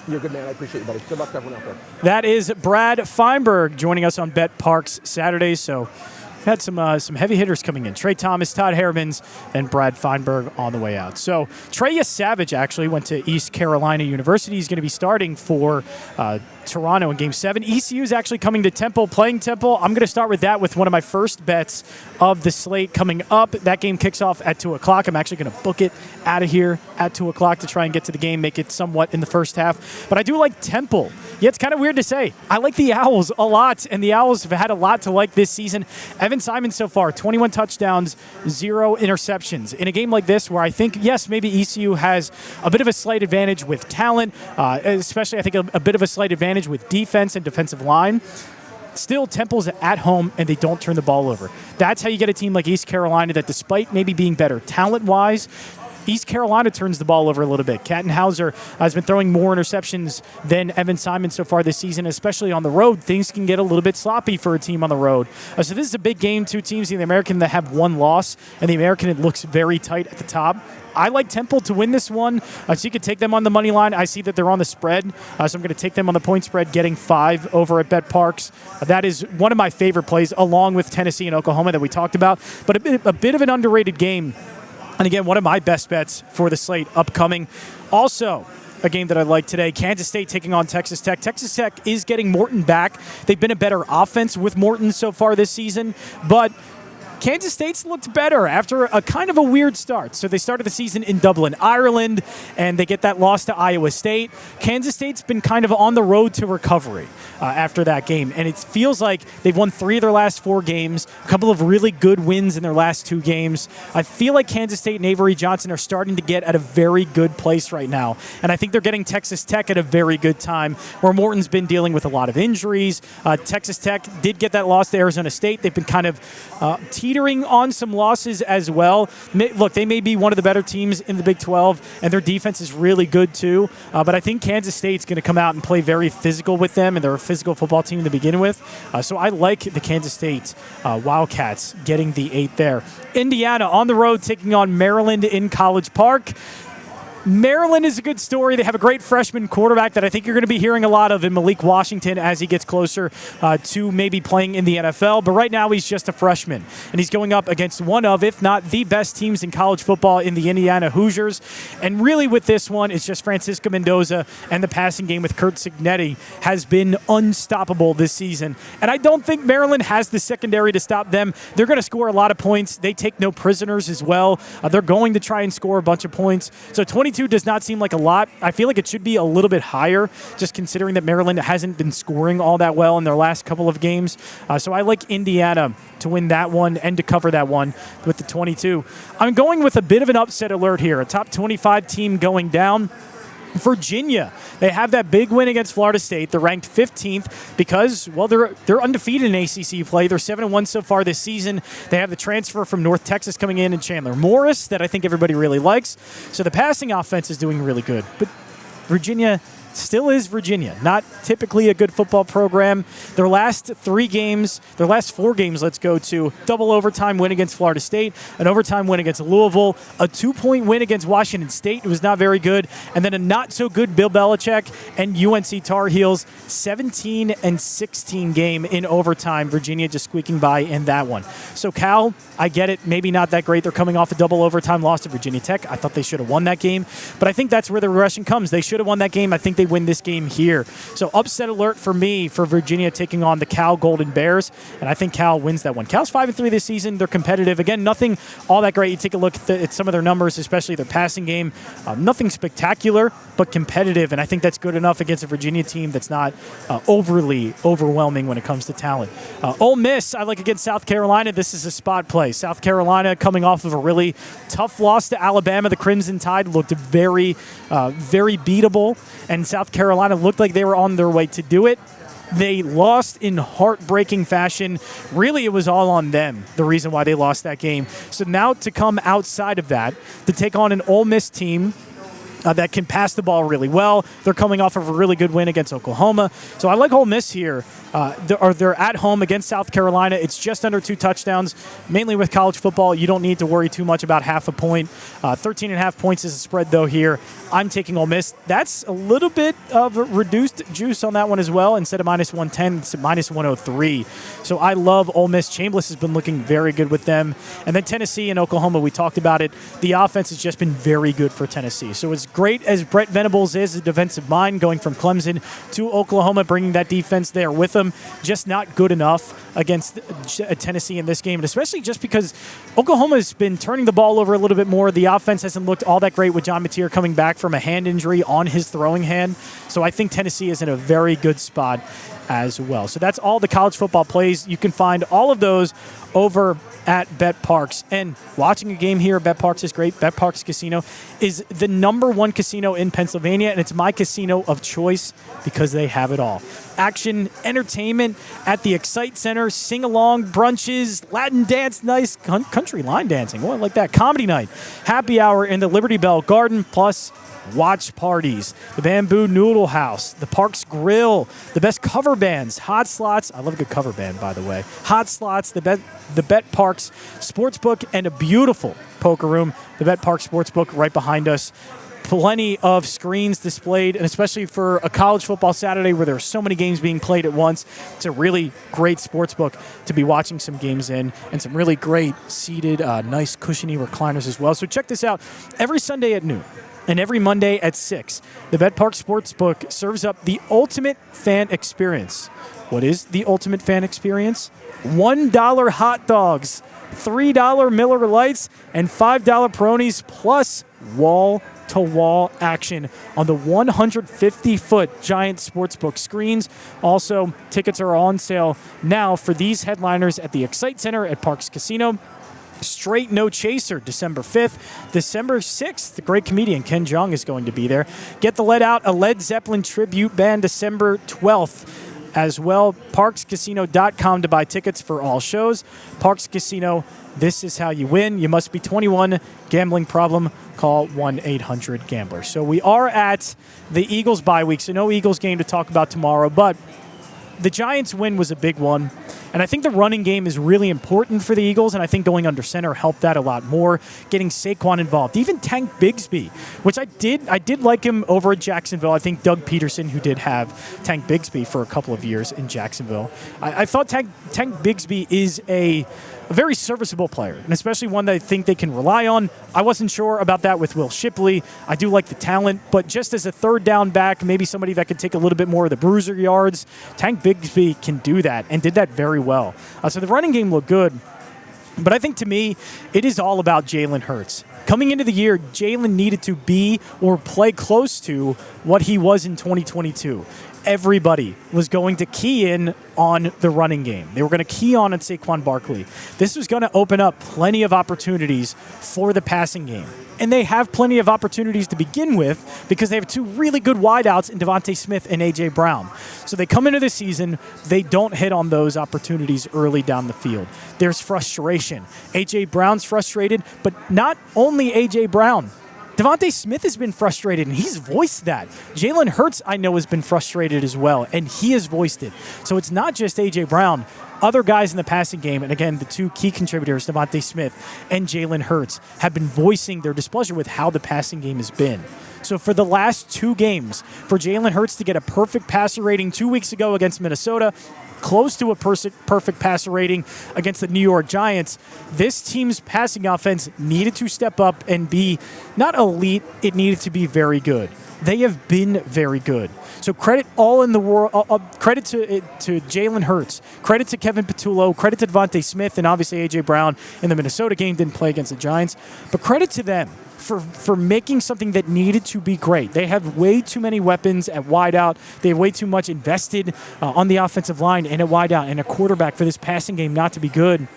You're a good man. I appreciate you, buddy. Good luck to everyone out there. That is Brad Feinberg joining us on betPARX Saturdays. So we've had some heavy hitters coming in. Trey Thomas, Todd Herremans, and Brad Feinberg on the way out. So Trey Savage actually went to East Carolina University. He's going to be starting for Toronto in Game 7. ECU is actually coming to Temple, playing Temple. I'm going to start with that with one of my first bets of the slate coming up. That game kicks off at 2 o'clock. I'm actually going to book it out of here at 2 o'clock to try and get to the game, make it somewhat in the first half. But I do like Temple. Yeah, it's kind of weird to say. I like the Owls a lot, and the Owls have had a lot to like this season. Evan Simons so far, 21 touchdowns, 0 interceptions. In a game like this where I think, yes, maybe ECU has a bit of a slight advantage with talent, especially I think a bit of a slight advantage with defense and defensive line. Still, Temple's at home, and they don't turn the ball over. That's how you get a team like East Carolina that, despite maybe being better talent-wise, East Carolina turns the ball over a little bit. Kattenhauser has been throwing more interceptions than Evan Simons so far this season, especially on the road. Things can get a little bit sloppy for a team on the road. So this is a big game. Two teams in the American that have one loss, and the American, it looks very tight at the top. I like Temple to win this one, so you could take them on the money line. I see that they're on the spread, so I'm going to take them on the point spread, getting 5 over at betPARX. That is one of my favorite plays, along with Tennessee and Oklahoma that we talked about, but a bit of an underrated game. And again, one of my best bets for the slate upcoming. Also, a game that I like today, Kansas State taking on Texas Tech. Texas Tech is getting Morton back. They've been a better offense with Morton so far this season, but Kansas State's looked better after a kind of a weird start. So they started the season in Dublin, Ireland, and they get that loss to Iowa State. Kansas State's been kind of on the road to recovery after that game, and it feels like they've won 3 of their last 4 games, a couple of really good wins in their last 2 games. I feel like Kansas State and Avery Johnson are starting to get at a very good place right now, and I think they're getting Texas Tech at a very good time, where Morton's been dealing with a lot of injuries. Texas Tech did get that loss to Arizona State. They've been kind of teetering on some losses as well. Look, they may be one of the better teams in the Big 12, and their defense is really good too. But I think Kansas State's going to come out and play very physical with them, and they're a physical football team to begin with. So I like the Kansas State Wildcats getting the 8 there. Indiana on the road taking on Maryland in College Park. Maryland is a good story. They have a great freshman quarterback that I think you're going to be hearing a lot of in Malik Washington as he gets closer to maybe playing in the NFL. But right now he's just a freshman, and he's going up against one of, if not the best teams in college football in the Indiana Hoosiers. And really with this one, it's just Francisco Mendoza, and the passing game with Curt Cignetti has been unstoppable this season. And I don't think Maryland has the secondary to stop them. They're going to score a lot of points. They take no prisoners as well. They're going to try and score a bunch of points. So 22 does not seem like a lot. I feel like it should be a little bit higher, just considering that Maryland hasn't been scoring all that well in their last couple of games. So I like Indiana to win that one and to cover that one with the 22. I'm going with a bit of an upset alert here. A top 25 team going down. Virginia, they have that big win against Florida State. They're ranked 15th because, well, they're undefeated in ACC play. They're 7-1 so far this season. They have the transfer from North Texas coming in and Chandler Morris that I think everybody really likes. So the passing offense is doing really good. But Virginia still is Virginia. Not typically a good football program. Their last 4 games, let's go to double overtime win against Florida State, an overtime win against Louisville, a 2-point win against Washington State. It was not very good. And then a not so good Bill Belichick and UNC Tar Heels 17-16 game in overtime. Virginia just squeaking by in that one. So Cal, I get it. Maybe not that great. They're coming off a double overtime loss to Virginia Tech. I thought they should have won that game. But I think that's where the regression comes. They should have won that game. I think they win this game here. So upset alert for me for Virginia taking on the Cal Golden Bears, and I think Cal wins that one. Cal's 5-3 this season. They're competitive. Again, nothing all that great. You take a look at some of their numbers, especially their passing game. Nothing spectacular, but competitive, and I think that's good enough against a Virginia team that's not overly overwhelming when it comes to talent. Ole Miss, I like against South Carolina. This is a spot play. South Carolina coming off of a really tough loss to Alabama. The Crimson Tide looked very beatable, and South Carolina looked like they were on their way to do it. They lost in heartbreaking fashion. Really, it was all on them, the reason why they lost that game. So now to come outside of that, to take on an Ole Miss team that can pass the ball really well. They're coming off of a really good win against Oklahoma. So I like Ole Miss here. They're at home against South Carolina. It's just under 2 touchdowns. Mainly with college football, you don't need to worry too much about half a point. 13.5 points is a spread, though, here. I'm taking Ole Miss. That's a little bit of reduced juice on that one as well. Instead of -110, it's -103. So I love Ole Miss. Chambliss has been looking very good with them. And then Tennessee and Oklahoma, we talked about it. The offense has just been very good for Tennessee. So as great as Brett Venables is a defensive mind, going from Clemson to Oklahoma, bringing that defense there with him, just not good enough against Tennessee in this game, and especially just because Oklahoma has been turning the ball over a little bit more. The offense hasn't looked all that great with John Mateer coming back from a hand injury on his throwing hand. So I think Tennessee is in a very good spot as well. So that's all the college football plays. You can find all of those over at betPARX. And watching a game here at betPARX is great. betPARX Casino is the #1 casino in Pennsylvania, and it's my casino of choice because they have it all. Action, entertainment at the Excite Center, sing-along, brunches, Latin dance, nice country line dancing. Oh, I like that. Comedy night, happy hour in the Liberty Bell Garden, plus watch parties, the Bamboo Noodle House, the Parks Grill, the best cover bands, Hot Slots. I love a good cover band, by the way. Hot Slots, the betPARX Sportsbook, and a beautiful poker room, the betPARX Sportsbook right behind us. Plenty of screens displayed, and especially for a college football Saturday where there are so many games being played at once, it's a really great sportsbook to be watching some games in, and some really great seated, nice cushiony recliners as well. So check this out. Every Sunday at noon and every Monday at 6, the betPARX Sportsbook serves up the ultimate fan experience. What is the ultimate fan experience? $1 hot dogs, $3 Miller Lights, and $5 Peronis, plus wall-to-wall action on the 150-foot giant sportsbook screens. Also, tickets are on sale now for these headliners at the Excite Center at Parx Casino. Straight No Chaser, December 5th. December 6th, the great comedian Ken Jeong is going to be there. Get the Let Out, a Led Zeppelin tribute band, December 12th. As well, ParxCasino.com to buy tickets for all shows. Parx Casino, this is how you win. You must be 21. Gambling problem, call 1-800-GAMBLER. So we are at the Eagles bye week, so no Eagles game to talk about tomorrow, but the Giants win was a big one. And I think the running game is really important for the Eagles, and I think going under center helped that a lot more. Getting Saquon involved, even Tank Bigsby, which I did like him over at Jacksonville. I think Doug Peterson, who did have Tank Bigsby for a couple of years in Jacksonville, I thought Tank Bigsby is a very serviceable player, and especially one that I think they can rely on. I wasn't sure about that with Will Shipley. I do like the talent, but just as a third down back, maybe somebody that could take a little bit more of the bruiser yards, Tank Bigsby can do that and did that very well. So the running game looked good, but I think to me, it is all about Jalen Hurts. Coming into the year, Jalen needed to be or play close to what he was in 2022. Everybody was going to key in on the running game. They were going to key on Saquon Barkley. This was going to open up plenty of opportunities for the passing game. And they have plenty of opportunities to begin with because they have two really good wideouts in Devontae Smith and A.J. Brown. So they come into the season, they don't hit on those opportunities early down the field. There's frustration. A.J. Brown's frustrated, but not only A.J. Brown. Devontae Smith has been frustrated, and he's voiced that. Jalen Hurts, I know, has been frustrated as well, and he has voiced it. So it's not just A.J. Brown. Other guys in the passing game, and again, the two key contributors, Devontae Smith and Jalen Hurts, have been voicing their displeasure with how the passing game has been. So for the last 2 games, for Jalen Hurts to get a perfect passer rating 2 weeks ago against Minnesota, close to a perfect passer rating against the New York Giants, this team's passing offense needed to step up and be not elite, it needed to be very good. They have been very good. So credit all in the world, credit to Jalen Hurts, credit to Kevin Patullo, credit to Devontae Smith, and obviously A.J. Brown in the Minnesota game didn't play against the Giants, but credit to them for making something that needed to be great. They have way too many weapons at wideout. They have way too much invested on the offensive line and at wideout and a quarterback for this passing game not to be good.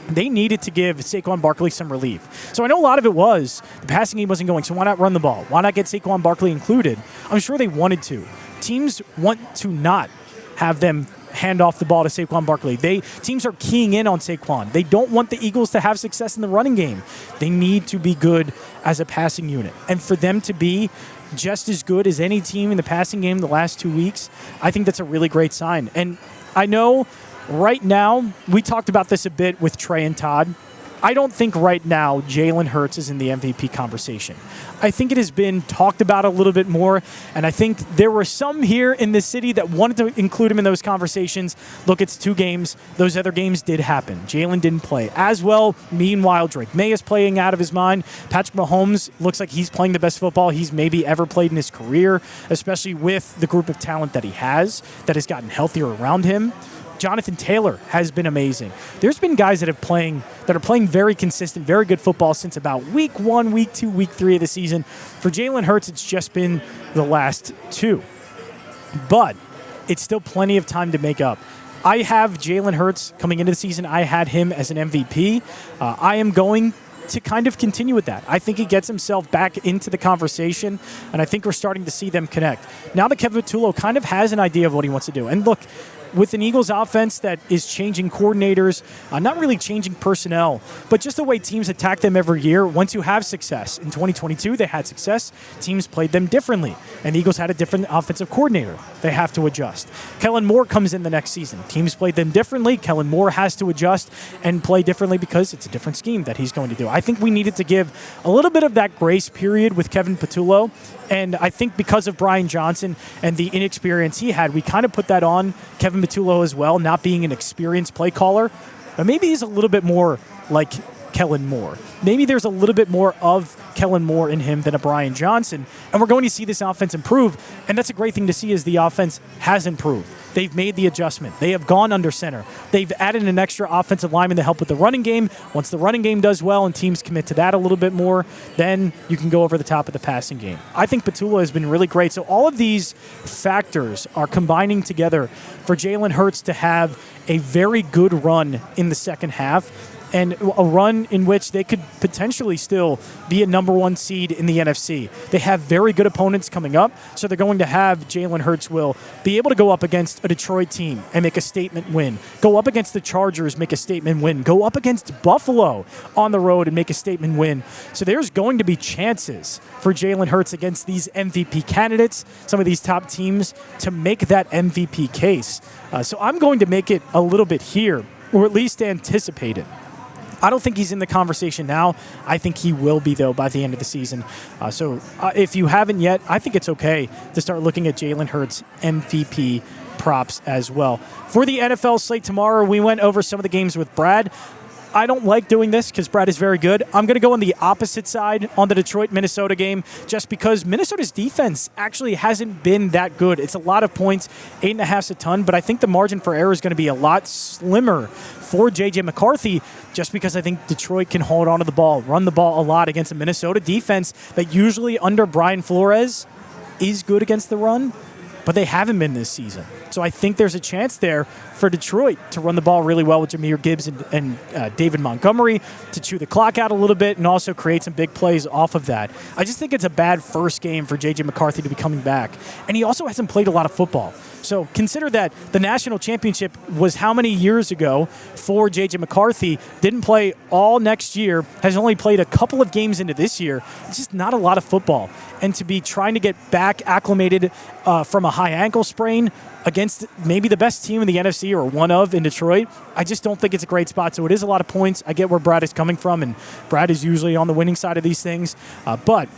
They needed to give Saquon Barkley some relief. So I know a lot of it was the passing game wasn't going, so why not run the ball? Why not get Saquon Barkley included? I'm sure they wanted to. Teams want to not have them hand off the ball to Saquon Barkley. Teams are keying in on Saquon. They don't want the Eagles to have success in the running game. They need to be good as a passing unit. And for them to be just as good as any team in the passing game the last 2 weeks, I think that's a really great sign. And I know right now, we talked about this a bit with Trey and Todd. I don't think right now Jalen Hurts is in the MVP conversation. I think it has been talked about a little bit more, and I think there were some here in the city that wanted to include him in those conversations. Look, it's 2 games. Those other games did happen. Jalen didn't play as well. Meanwhile, Drake May is playing out of his mind. Patrick Mahomes looks like he's playing the best football he's maybe ever played in his career, especially with the group of talent that he has that has gotten healthier around him. Jonathan Taylor has been amazing. There's been guys that are playing very consistent, very good football since about week 1, week 2, week 3 of the season. For Jalen Hurts, it's just been the last 2. But it's still plenty of time to make up. I have Jalen Hurts coming into the season. I had him as an MVP. I am going to kind of continue with that. I think he gets himself back into the conversation, and I think we're starting to see them connect. Now that Kevin Patullo kind of has an idea of what he wants to do. And look, with an Eagles offense that is changing coordinators, not really changing personnel, but just the way teams attack them every year, once you have success. In 2022, they had success. Teams played them differently, and the Eagles had a different offensive coordinator. They have to adjust. Kellen Moore comes in the next season. Teams played them differently. Kellen Moore has to adjust and play differently because it's a different scheme that he's going to do. I think we needed to give a little bit of that grace period with Kevin Patullo, and I think because of Brian Johnson and the inexperience he had, we kind of put that on Kevin Patullo as well, not being an experienced play caller. But maybe he's a little bit more like Kellen Moore. Maybe there's a little bit more of Kellen Moore in him than a Brian Johnson, and we're going to see this offense improve, and that's a great thing to see as the offense has improved. They've made the adjustment. They have gone under center. They've added an extra offensive lineman to help with the running game. Once the running game does well and teams commit to that a little bit more, then you can go over the top of the passing game. I think Patullo has been really great. So all of these factors are combining together for Jalen Hurts to have a very good run in the second half. and a run in which they could potentially still be a number 1 seed in the NFC. They have very good opponents coming up, so they're going to have Jalen Hurts will be able to go up against a Detroit team and make a statement win, go up against the Chargers, make a statement win, go up against Buffalo on the road and make a statement win. So there's going to be chances for Jalen Hurts against these MVP candidates, some of these top teams, to make that MVP case. So I'm going to make it a little bit here, or at least anticipate it. I don't think he's in the conversation now. I think he will be, though, by the end of the season. So if you haven't yet, I think it's okay to start looking at Jalen Hurts MVP props as well. For the NFL slate tomorrow, we went over some of the games with Brad. I don't like doing this because Brad is very good. I'm going to go on the opposite side on the Detroit-Minnesota game just because Minnesota's defense actually hasn't been that good. It's a lot of points, 8.5's a ton, but I think the margin for error is going to be a lot slimmer for J.J. McCarthy just because I think Detroit can hold on to the ball, run the ball a lot against a Minnesota defense that usually under Brian Flores is good against the run, but they haven't been this season. So I think there's a chance there for Detroit to run the ball really well with Jahmyr Gibbs and David Montgomery to chew the clock out a little bit and also create some big plays off of that. I just think it's a bad first game for J.J. McCarthy to be coming back. And he also hasn't played a lot of football. So consider that the national championship was how many years ago for J.J. McCarthy, didn't play all next year, has only played a couple of games into this year. It's just not a lot of football. And to be trying to get back acclimated from a high ankle sprain against maybe the best team in the NFC or one of in Detroit, I just don't think it's a great spot. So it is a lot of points. I get where Brad is coming from, and Brad is usually on the winning side of these things. But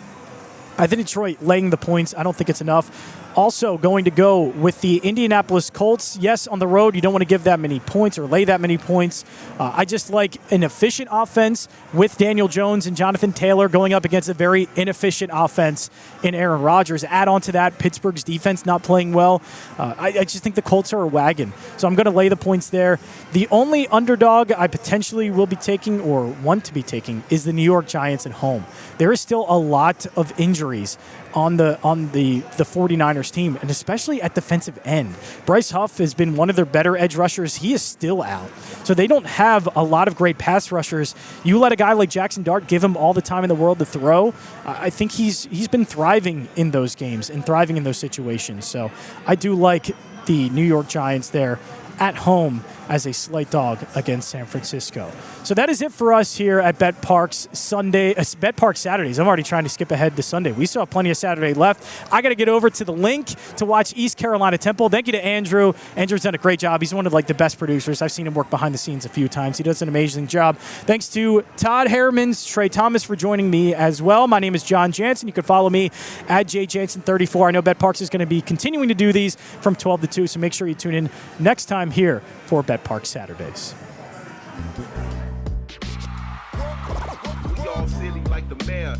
I think Detroit laying the points, I don't think it's enough. Also going to go with the Indianapolis Colts. Yes, on the road, you don't want to give that many points or lay that many points. I just like an efficient offense with Daniel Jones and Jonathan Taylor going up against a very inefficient offense in Aaron Rodgers. Add on to that Pittsburgh's defense not playing well. I just think the Colts are a wagon. So I'm going to lay the points there. The only underdog I potentially will be taking or want to be taking is the New York Giants at home. There is still a lot of injuries on the 49ers team, and especially at defensive end. Bryce Huff has been one of their better edge rushers. He is still out. So they don't have a lot of great pass rushers. You let a guy like Jackson Dart give him all the time in the world to throw. I think he's been thriving in those games and thriving in those situations. So I do like the New York Giants there at home as a slight dog against San Francisco. So that is it for us here at betPARX betPARX Saturdays. I'm already trying to skip ahead to Sunday. We still have plenty of Saturday left. I got to get over to the link to watch East Carolina Temple. Thank you to Andrew. Andrew's done a great job. He's one of the best producers. I've seen him work behind the scenes a few times. He does an amazing job. Thanks to Todd Herremans, Trey Thomas for joining me as well. My name is John Jansen. You can follow me at JJansen34. I know betPARX is going to be continuing to do these from 12 to 2, so make sure you tune in next time here for betPARX Saturdays. We all silly like the mayor.